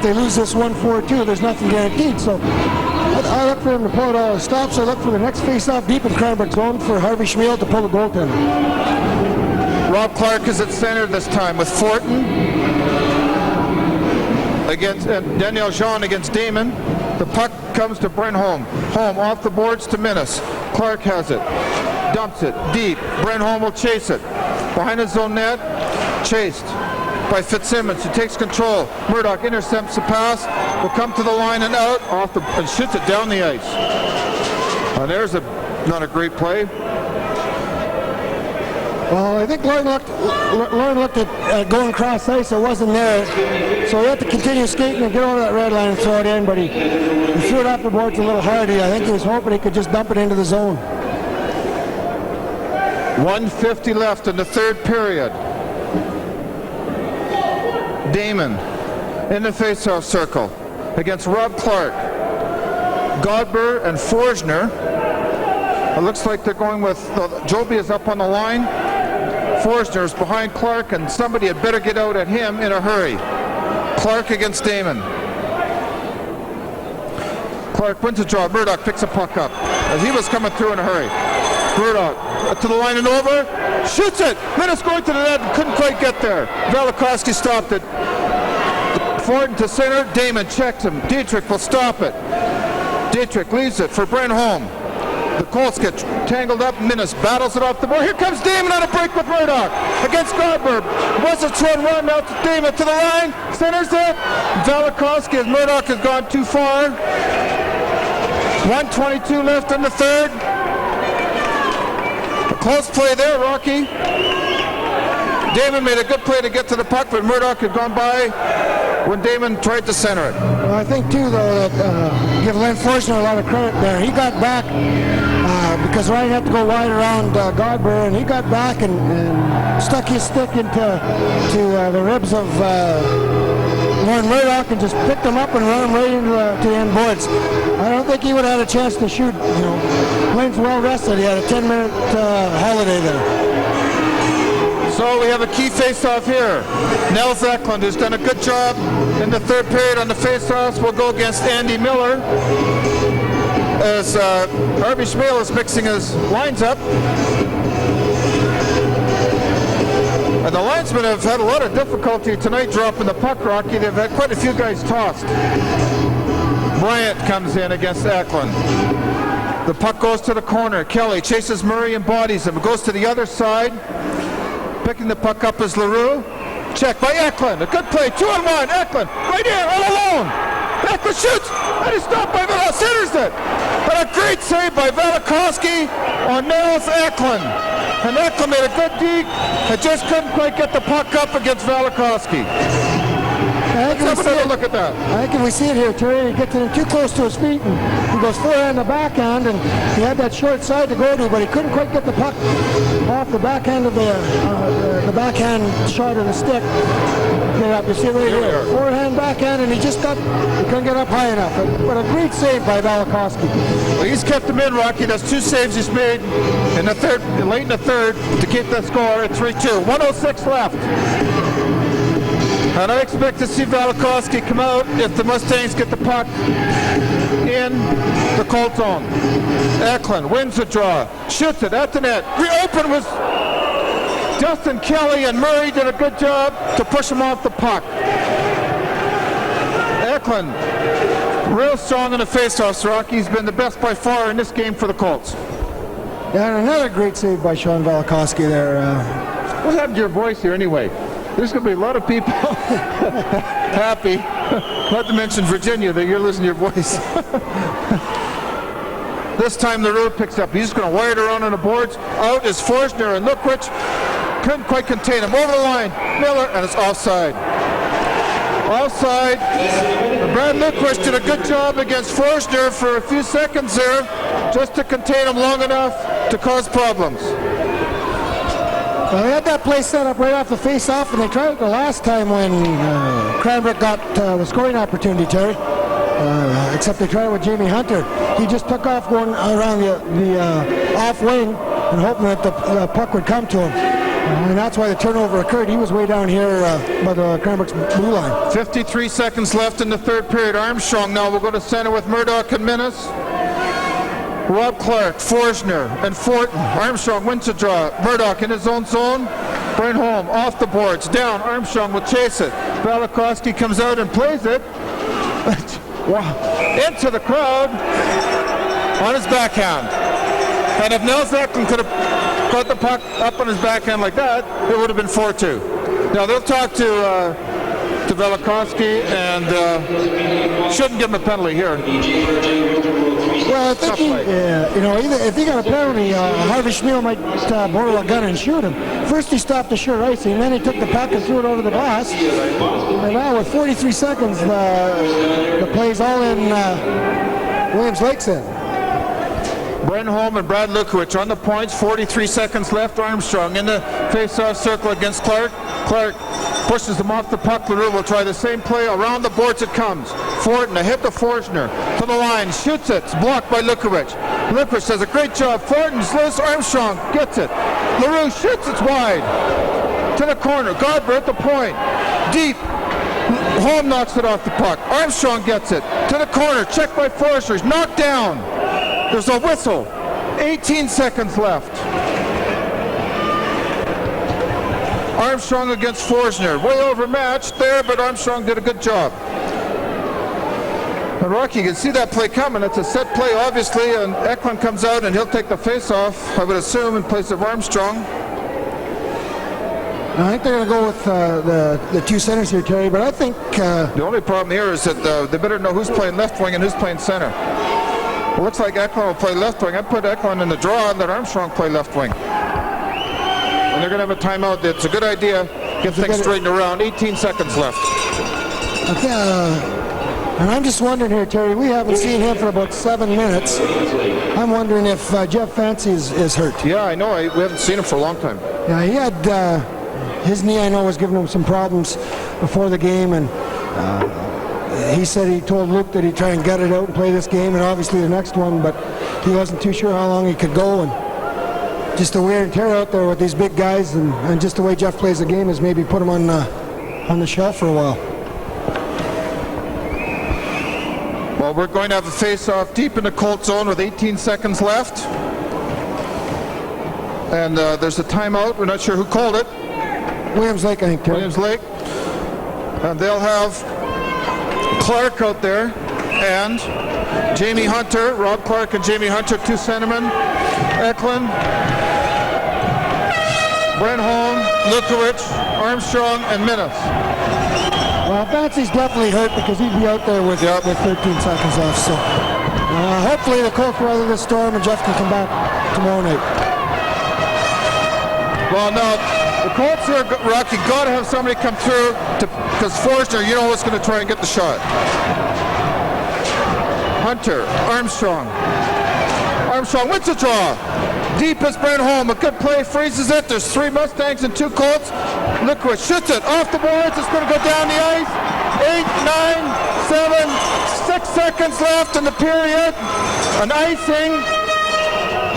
they lose this 1-4-2. There's nothing guaranteed. So I look for them to pull it all the stops. I look for the next face-off deep in Cranbrook zone for Harvey Schmiel to pull the goaltender. Rob Clark is at center this time with Fortin against Daniel Jean against Damon. The puck comes to Brenholm. Holm off the boards to Minnis. Clark has it. Dumps it deep. Brenholm will chase it. Behind his own net. Chased by Fitzsimmons, who takes control. Murdoch intercepts the pass. Will come to the line and out. And shoots it down the ice. And there's not a great play. Well, I think Lauren looked at going cross ice. It wasn't there. So he had to continue skating and get over that red line and throw it in, but he threw it off the boards a little hardy. I think he was hoping he could just dump it into the zone. 1:50 left in the third period. Damon in the faceoff circle against Rob Clark. Godber and Forsner. It looks like they're going with Joby is up on the line. Forsner's behind Clark, and somebody had better get out at him in a hurry. Clark against Damon. Clark wins a draw. Murdoch picks a puck up as he was coming through in a hurry. Murdoch to the line and over. Shoots it. Minnis going to the net and couldn't quite get there. Velikowski stopped it. Fortin to center. Damon checks him. Dietrich will stop it. Dietrich leaves it for Brenholm. The Colts get tangled up. Minnis battles it off the board. Here comes Damon on a break with Murdoch against Godberg. Was a run out to Damon to the line. Centers it. Velikowski as Murdoch has gone too far. 1:22 left in the third. A close play there, Rocky. Damon made a good play to get to the puck, but Murdoch had gone by when Damon tried to center it. Well, I think, too, though, that give Len Forsner a lot of credit there. He got back because Ryan had to go wide around Godber, and he got back and stuck his stick into the ribs of Lauren Murdoch and just picked him up and run him right into the end boards. I don't think he would have had a chance to shoot. Lane's well rested. He had a 10-minute holiday there. So we have a key face-off here. Nels Eklund, who's done a good job in the third period on the face-offs, will go against Andy Miller as Harvey Schmiel is mixing his lines up. And the linesmen have had a lot of difficulty tonight dropping the puck, Rocky. They've had quite a few guys tossed. Bryant comes in against Eklund. The puck goes to the corner. Kelly chases Murray and bodies him. It goes to the other side. Picking the puck up is LaRue. Check by Eklund. A good play. 2-on-1. Eklund right here all alone. Eklund shoots. And he's stopped by Velikowski. Centers it. But a great save by Velikowski on Nels Eklund. And Eklund made a good deke. And just couldn't quite get the puck up against Velikowski. Let's have another look at that. I think if we see it here, Terry, he gets in too close to his feet, and he goes forehand to backhand, and he had that short side to go to, but he couldn't quite get the puck off the backhand of the backhand shot of the stick. Get up, you see it right here. Forehand, backhand, and he couldn't get up high enough. But a great save by Velikowski. Well, he's kept him in, Rocky. That's 2 saves he's made in the third, late in the third, to keep the score at 3-2. 1:06 left. And I expect to see Velikowski come out if the Mustangs get the puck in the Colt zone. Eklund wins the draw, shoots it at the net. Reopen was Justin Kelly, and Murray did a good job to push him off the puck. Eklund, real strong in the faceoffs, Rocky. He's been the best by far in this game for the Colts. Yeah, and another great save by Sean Velikowski there. What happened to your voice here anyway? There's going to be a lot of people happy, not to mention Virginia, that you're listening to your voice. This time the road picks up. He's going to wire it around on the boards. Out is Forsner, and Lukwich couldn't quite contain him. Over the line, Miller, and it's offside. Offside. Brad Lukwich did a good job against Forsner for a few seconds there, just to contain him long enough to cause problems. Well, they had that play set up right off the face-off, and they tried it the last time when Cranbrook got the scoring opportunity, Terry. Except they tried it with Jamie Hunter. He just took off going around the off wing and hoping that the puck would come to him. And that's why the turnover occurred. He was way down here by the Cranbrook's blue line. 53 seconds left in the third period. Armstrong now will go to center with Murdoch and Minnis. Rob Clark, Forsner, and Fortin. Armstrong wins the draw. Murdoch in his own zone. Brinholm off the boards. Down. Armstrong will chase it. Velikowski comes out and plays it. Into the crowd on his backhand. And if Nels Eklund could have got the puck up on his backhand like that, it would have been 4-2. Now they'll talk to Velikowski and shouldn't give him a penalty here. Well, I think if he got a penalty, Harvey Schmiel might borrow a gun and shoot him. First he stopped the short icing, and then he took the puck and threw it over the glass. And now with 43 seconds, the play's all in Williams Lake's end. Brenholm and Brad Lukwich on the points, 43 seconds left. Armstrong in the face-off circle against Clark. Clark pushes him off the puck. LaRue will try the same play. Around the boards it comes. Fortin, a hit to Forsner. To the line, shoots it. It's blocked by Lukwich. Lukwich does a great job. Fortin's loose. Armstrong gets it. LaRue shoots. It's wide. To the corner. Godber at the point. Deep. Holm knocks it off the puck. Armstrong gets it. To the corner. Checked by Forster. He's knocked down. There's a whistle. 18 seconds left. Armstrong against Forsner. Way overmatched there, but Armstrong did a good job. And Rocky, you can see that play coming. It's a set play, obviously, and Eklund comes out and he'll take the face-off, I would assume, in place of Armstrong. I think they're going to go with the two centers here, Terry, but I think... the only problem here is that they better know who's playing left wing and who's playing center. It looks like Eklund will play left wing. I put Eklund in the draw and let Armstrong play left wing. And they're going to have a timeout. It's a good idea. Get things straightened around. 18 seconds left. And I'm just wondering here, Terry, we haven't seen him for about 7 minutes. I'm wondering if Jeff Fancy is hurt. Yeah, I know. We haven't seen him for a long time. Yeah, he had his knee, I know, was giving him some problems before the game, and he said he told Luke that he'd try and gut it out and play this game and obviously the next one, but he wasn't too sure how long he could go, and just the wear and tear out there with these big guys and just the way Jeff plays the game has maybe put him on the shelf for a while. Well, we're going to have a face-off deep in the Colt zone with 18 seconds left. And there's a timeout. We're not sure who called it. Williams Lake, I think, Terry. Williams Lake. And they'll have Clark out there and Jamie Hunter. Rob Clark and Jamie Hunter, two centermen. Eklund, Brenholm, Lukwich, Armstrong, and Minnis. Well, Fancy's definitely hurt because he'd be out there with 13 seconds left. So hopefully the Colts will weather this storm and Jeff can come back tomorrow night. Well, no, the Colts here, Rocky, got to have somebody come through because Forster, you know, is going to try and get the shot. Hunter, Armstrong. Armstrong wins the draw. Deep is Brenholm. A good play, freezes it. There's 3 Mustangs and 2 Colts. Lukwich shoots it off the boards. It's going to go down the ice. 8, 9, 7, 6 seconds left in the period. An icing.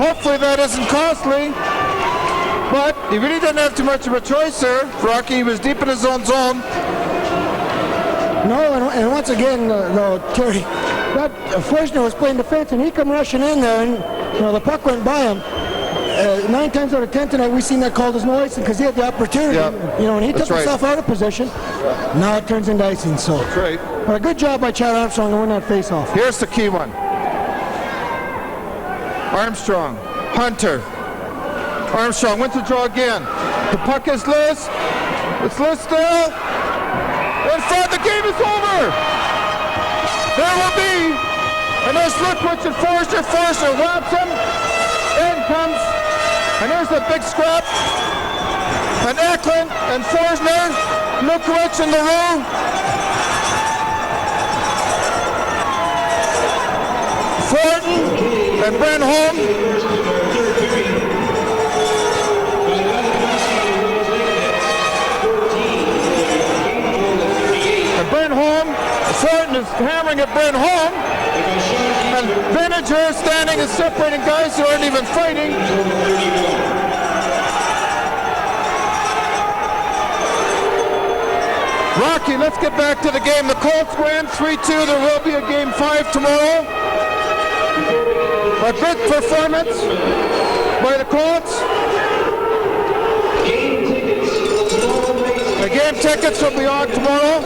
Hopefully that isn't costly. But he really didn't have too much of a choice there. Rocky, he was deep in his own zone. No, and once again, Terry, that Forsner was playing defense, and he come rushing in there, and the puck went by him. 9 times out of 10 tonight, we've seen that called as no icing because he had the opportunity. And he took himself out of position. Now it turns into icing. So, that's right. But a good job by Chad Armstrong to win that face-off. Here's the key one. Armstrong, Hunter. Armstrong went to draw again. The puck is loose. It's Lisdale. In front, the game is over. There will be, and there's Lukowicz and Forster. Forster whaps him. In comes, and there's the big scrap. And Eklund and Forsner, Lukowicz in the row. Thornton and Brent Holm. Thornton is hammering at Brent Holm, and Vinegar standing and separating guys who aren't even fighting. Rocky, let's get back to the game. The Colts win 3-2. There will be a game 5 tomorrow. A good performance by the Colts. The game tickets will be on tomorrow.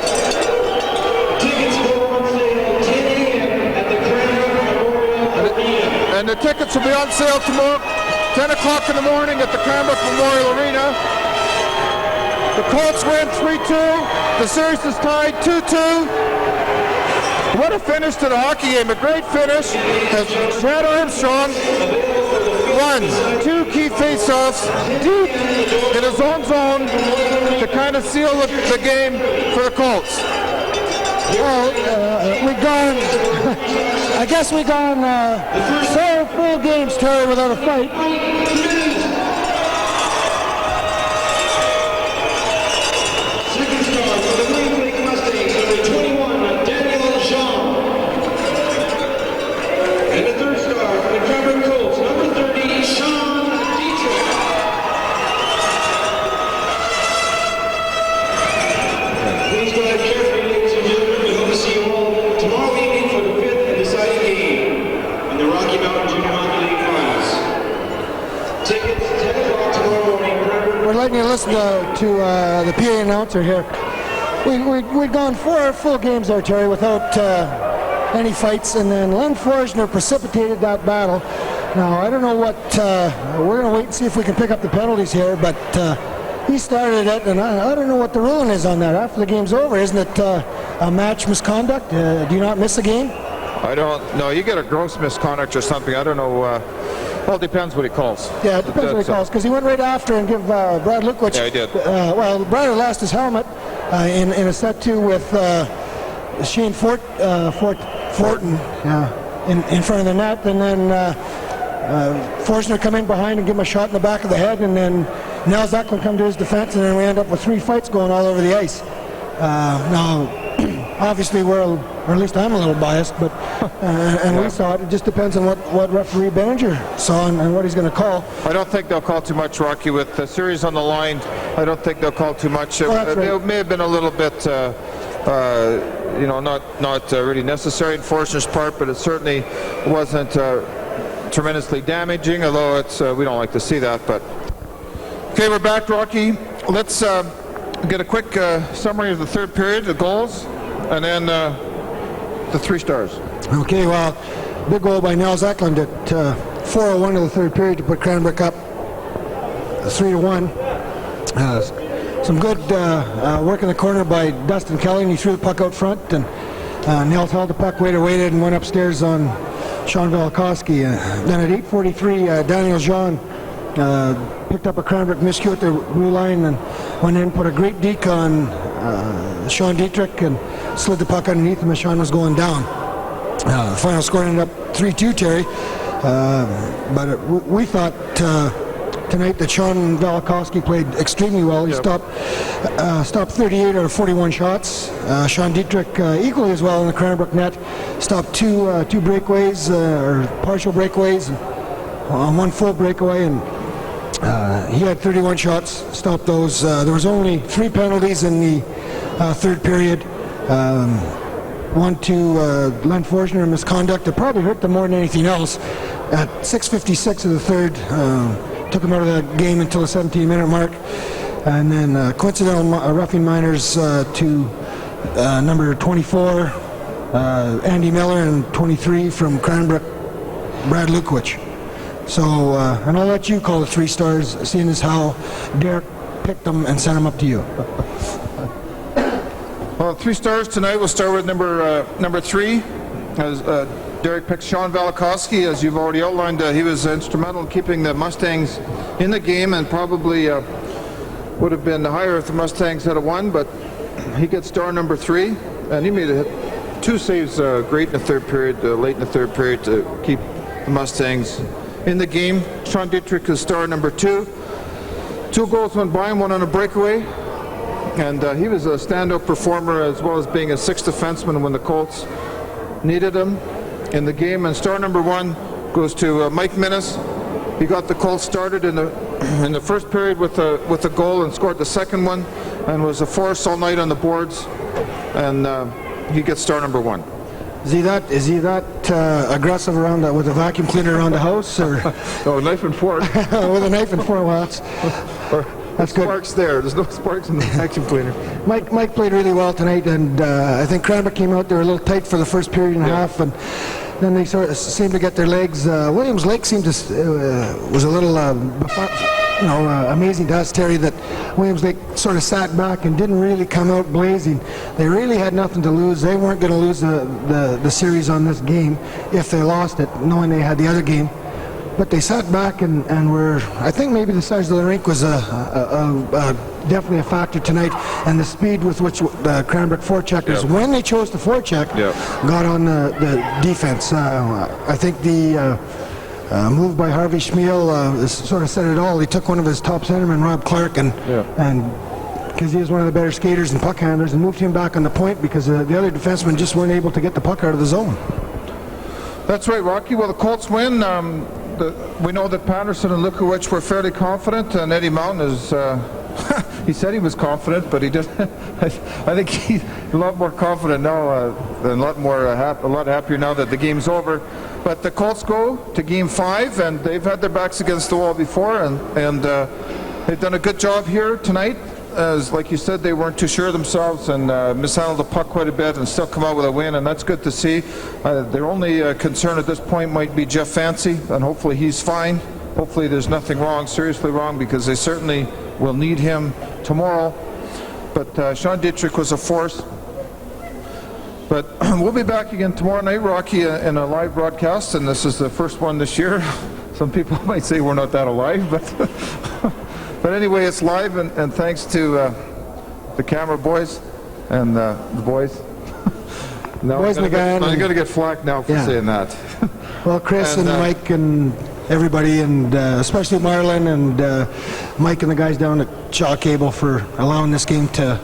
Tickets go on sale 10 a.m. at the Cranbrook Memorial Arena. And the tickets will be on sale tomorrow, 10 o'clock in the morning at the Cranbrook Memorial Arena. The Colts win 3-2. The series is tied 2-2. What a finish to the hockey game. A great finish as Brad Armstrong won 2 key faceoffs deep in his own zone to kind of seal the game for the Colts. Well, we've gone, I guess we've gone 4 full games, Terry, without a fight. Second star for the Williams Lake Mustangs, number 21, Daniel Jean. And the third star for the Cranbrook Colts, number 30, Sean Dietrich. Please drive carefully, ladies and gentlemen. We hope to see you all tomorrow evening for the 5th and deciding game in the Rocky Mountain Junior Hockey League Finals. Tickets 10 o'clock tomorrow morning. We're letting you listen to the PA announcer here. We've gone 4 full games there, Terry, without any fights, and then Len Forsner precipitated that battle. Now, I don't know what, we're going to wait and see if we can pick up the penalties here, but he started it, and I don't know what the ruling is on that after the game's over. Isn't it a match misconduct? Do you not miss a game? I don't know. You get a gross misconduct or something. I don't know. Well, it depends what he calls. Yeah, it depends what he calls, because he went right after and give Brad Lukowicz. Yeah, he did. Well, Brad had lost his helmet in a set 2 with Shane Fortin in front of the net, and then Forsner come in behind and give him a shot in the back of the head, and then Nels Eklund come to his defense, and then we end up with 3 fights going all over the ice. Now, obviously, or at least I'm a little biased, but and we saw it. It just depends on what referee Benninger saw and what he's going to call. I don't think they'll call too much, Rocky. With the series on the line, I don't think they'll call too much. That's right. It may have been a little bit, not really necessary in Forsner's part, but it certainly wasn't tremendously damaging, although it's we don't like to see that. But okay, we're back, Rocky. Let's get a quick summary of the third period, the goals, and then the 3 stars. Okay, well, big goal by Nels Eklund at 4:01 of the third period to put Cranbrook up 3-1. Some good work in the corner by Dustin Kelly, and he threw the puck out front, and Nels held the puck, waited, and went upstairs on Sean Velikowski. Then at 8:43, Daniel Jean picked up a Cranbrook miscue at the blue line and went in, put a great deke on Sean Dietrich, and slid the puck underneath him as Sean was going down. The final score ended up 3-2, Terry. But we thought tonight that Sean Velikowski played extremely well. He stopped 38 out of 41 shots. Sean Dietrich equally as well in the Cranbrook net. Stopped two breakaways, or partial breakaways, and 1 full breakaway, and he had 31 shots, stopped those. There was only 3 penalties in the third period. One to Len Forsner, misconduct that probably hurt them more than anything else. At 6:56 of the third, took him out of the game until the 17-minute mark. And then coincidental roughing minors to number 24, Andy Miller, and 23 from Cranbrook, Brad Lukowicz. So, and I'll let you call the 3 stars, seeing as how Derek picked them and sent them up to you. Well, 3 stars tonight. We'll start with number 3. As Derek picked Sean Valakowski, as you've already outlined. He was instrumental in keeping the Mustangs in the game, and probably would have been higher if the Mustangs had won, but he gets star number 3, and he made 2 saves great in the third period, late in the third period, to keep the Mustangs in the game. Sean Dietrich is star number 2. 2 goals went by him, 1 on a breakaway, and he was a standout performer, as well as being a 6th defenseman when the Colts needed him in the game. And star number 1 goes to Mike Minnis. He got the Colts started in the first period with a goal and scored the second one, and was a force all night on the boards. And he gets star number 1. Is he that aggressive around with a vacuum cleaner around the house, or No, knife and fork. with a knife and fork? Well, that's good. Sparks there. There's no sparks in the vacuum cleaner. Mike played really well tonight, and I think Cranbrook came out there a little tight for the first period and a half, and then they sort of seemed to get their legs. Williams Lake seemed to was a little amazing to us, Terry, that Williams Lake sort of sat back and didn't really come out blazing. They really had nothing to lose. They weren't going to lose the series on this game if they lost it, knowing they had the other game. But they sat back and were, I think maybe the size of the rink was definitely a factor tonight, and the speed with which the Cranbrook forecheckers, when they chose to forecheck, got on the defense. I think the move by Harvey Schmiel sort of said it all. He took one of his top centermen, Rob Clark, and because he was one of the better skaters and puck handlers, and moved him back on the point because the other defensemen just weren't able to get the puck out of the zone. That's right, Rocky. Well, the Colts win. We know that Patterson and Lukowicz were fairly confident, and Eddie Mountain is, he said he was confident, but he just, I think he's a lot more confident now, and a lot happier now that the game's over. But the Colts go to Game 5, and they've had their backs against the wall before, and they've done a good job here tonight. As like you said, they weren't too sure of themselves and mishandled the puck quite a bit and still come out with a win, and that's good to see. Their only concern at this point might be Jeff Fancy, and hopefully he's fine. Hopefully there's nothing wrong, seriously wrong, because they certainly will need him tomorrow. But Sean Dietrich was a force. But we'll be back again tomorrow night, Rocky, in a live broadcast, and this is the first one this year. Some people might say we're not that alive, but but anyway, it's live, and thanks to the camera boys and the boys. No, boys and the guy. I'm going to get flack now for saying that. Well, Chris and Mike and everybody, and especially Marlon and Mike and the guys down at Shaw Cable for allowing this game to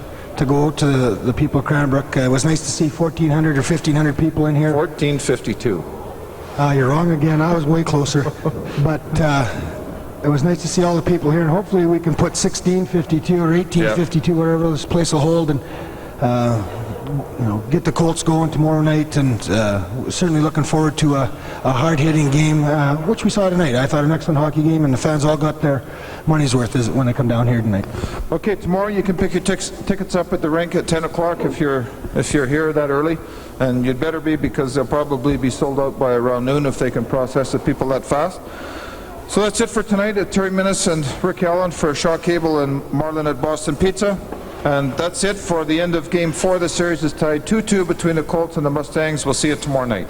go out to the people of Cranbrook. It was nice to see 1,400 or 1,500 people in here. 1452. You're wrong again. I was way closer. But it was nice to see all the people here, and hopefully we can put 1652 or 1852, whatever this place will hold, and get the Colts going tomorrow night. And certainly looking forward to a hard-hitting game, which we saw tonight. I thought an excellent hockey game, and the fans all got their money's worth when they come down here tonight. Okay, tomorrow you can pick your tickets up at the rink at 10 o'clock if you're here that early, and you'd better be, because they'll probably be sold out by around noon if they can process the people that fast. So that's it for tonight. Terry Minnis and Rick Allen for Shaw Cable and Marlon at Boston Pizza. And that's it for the end of Game 4. The series is tied 2-2 between the Colts and the Mustangs. We'll see you tomorrow night.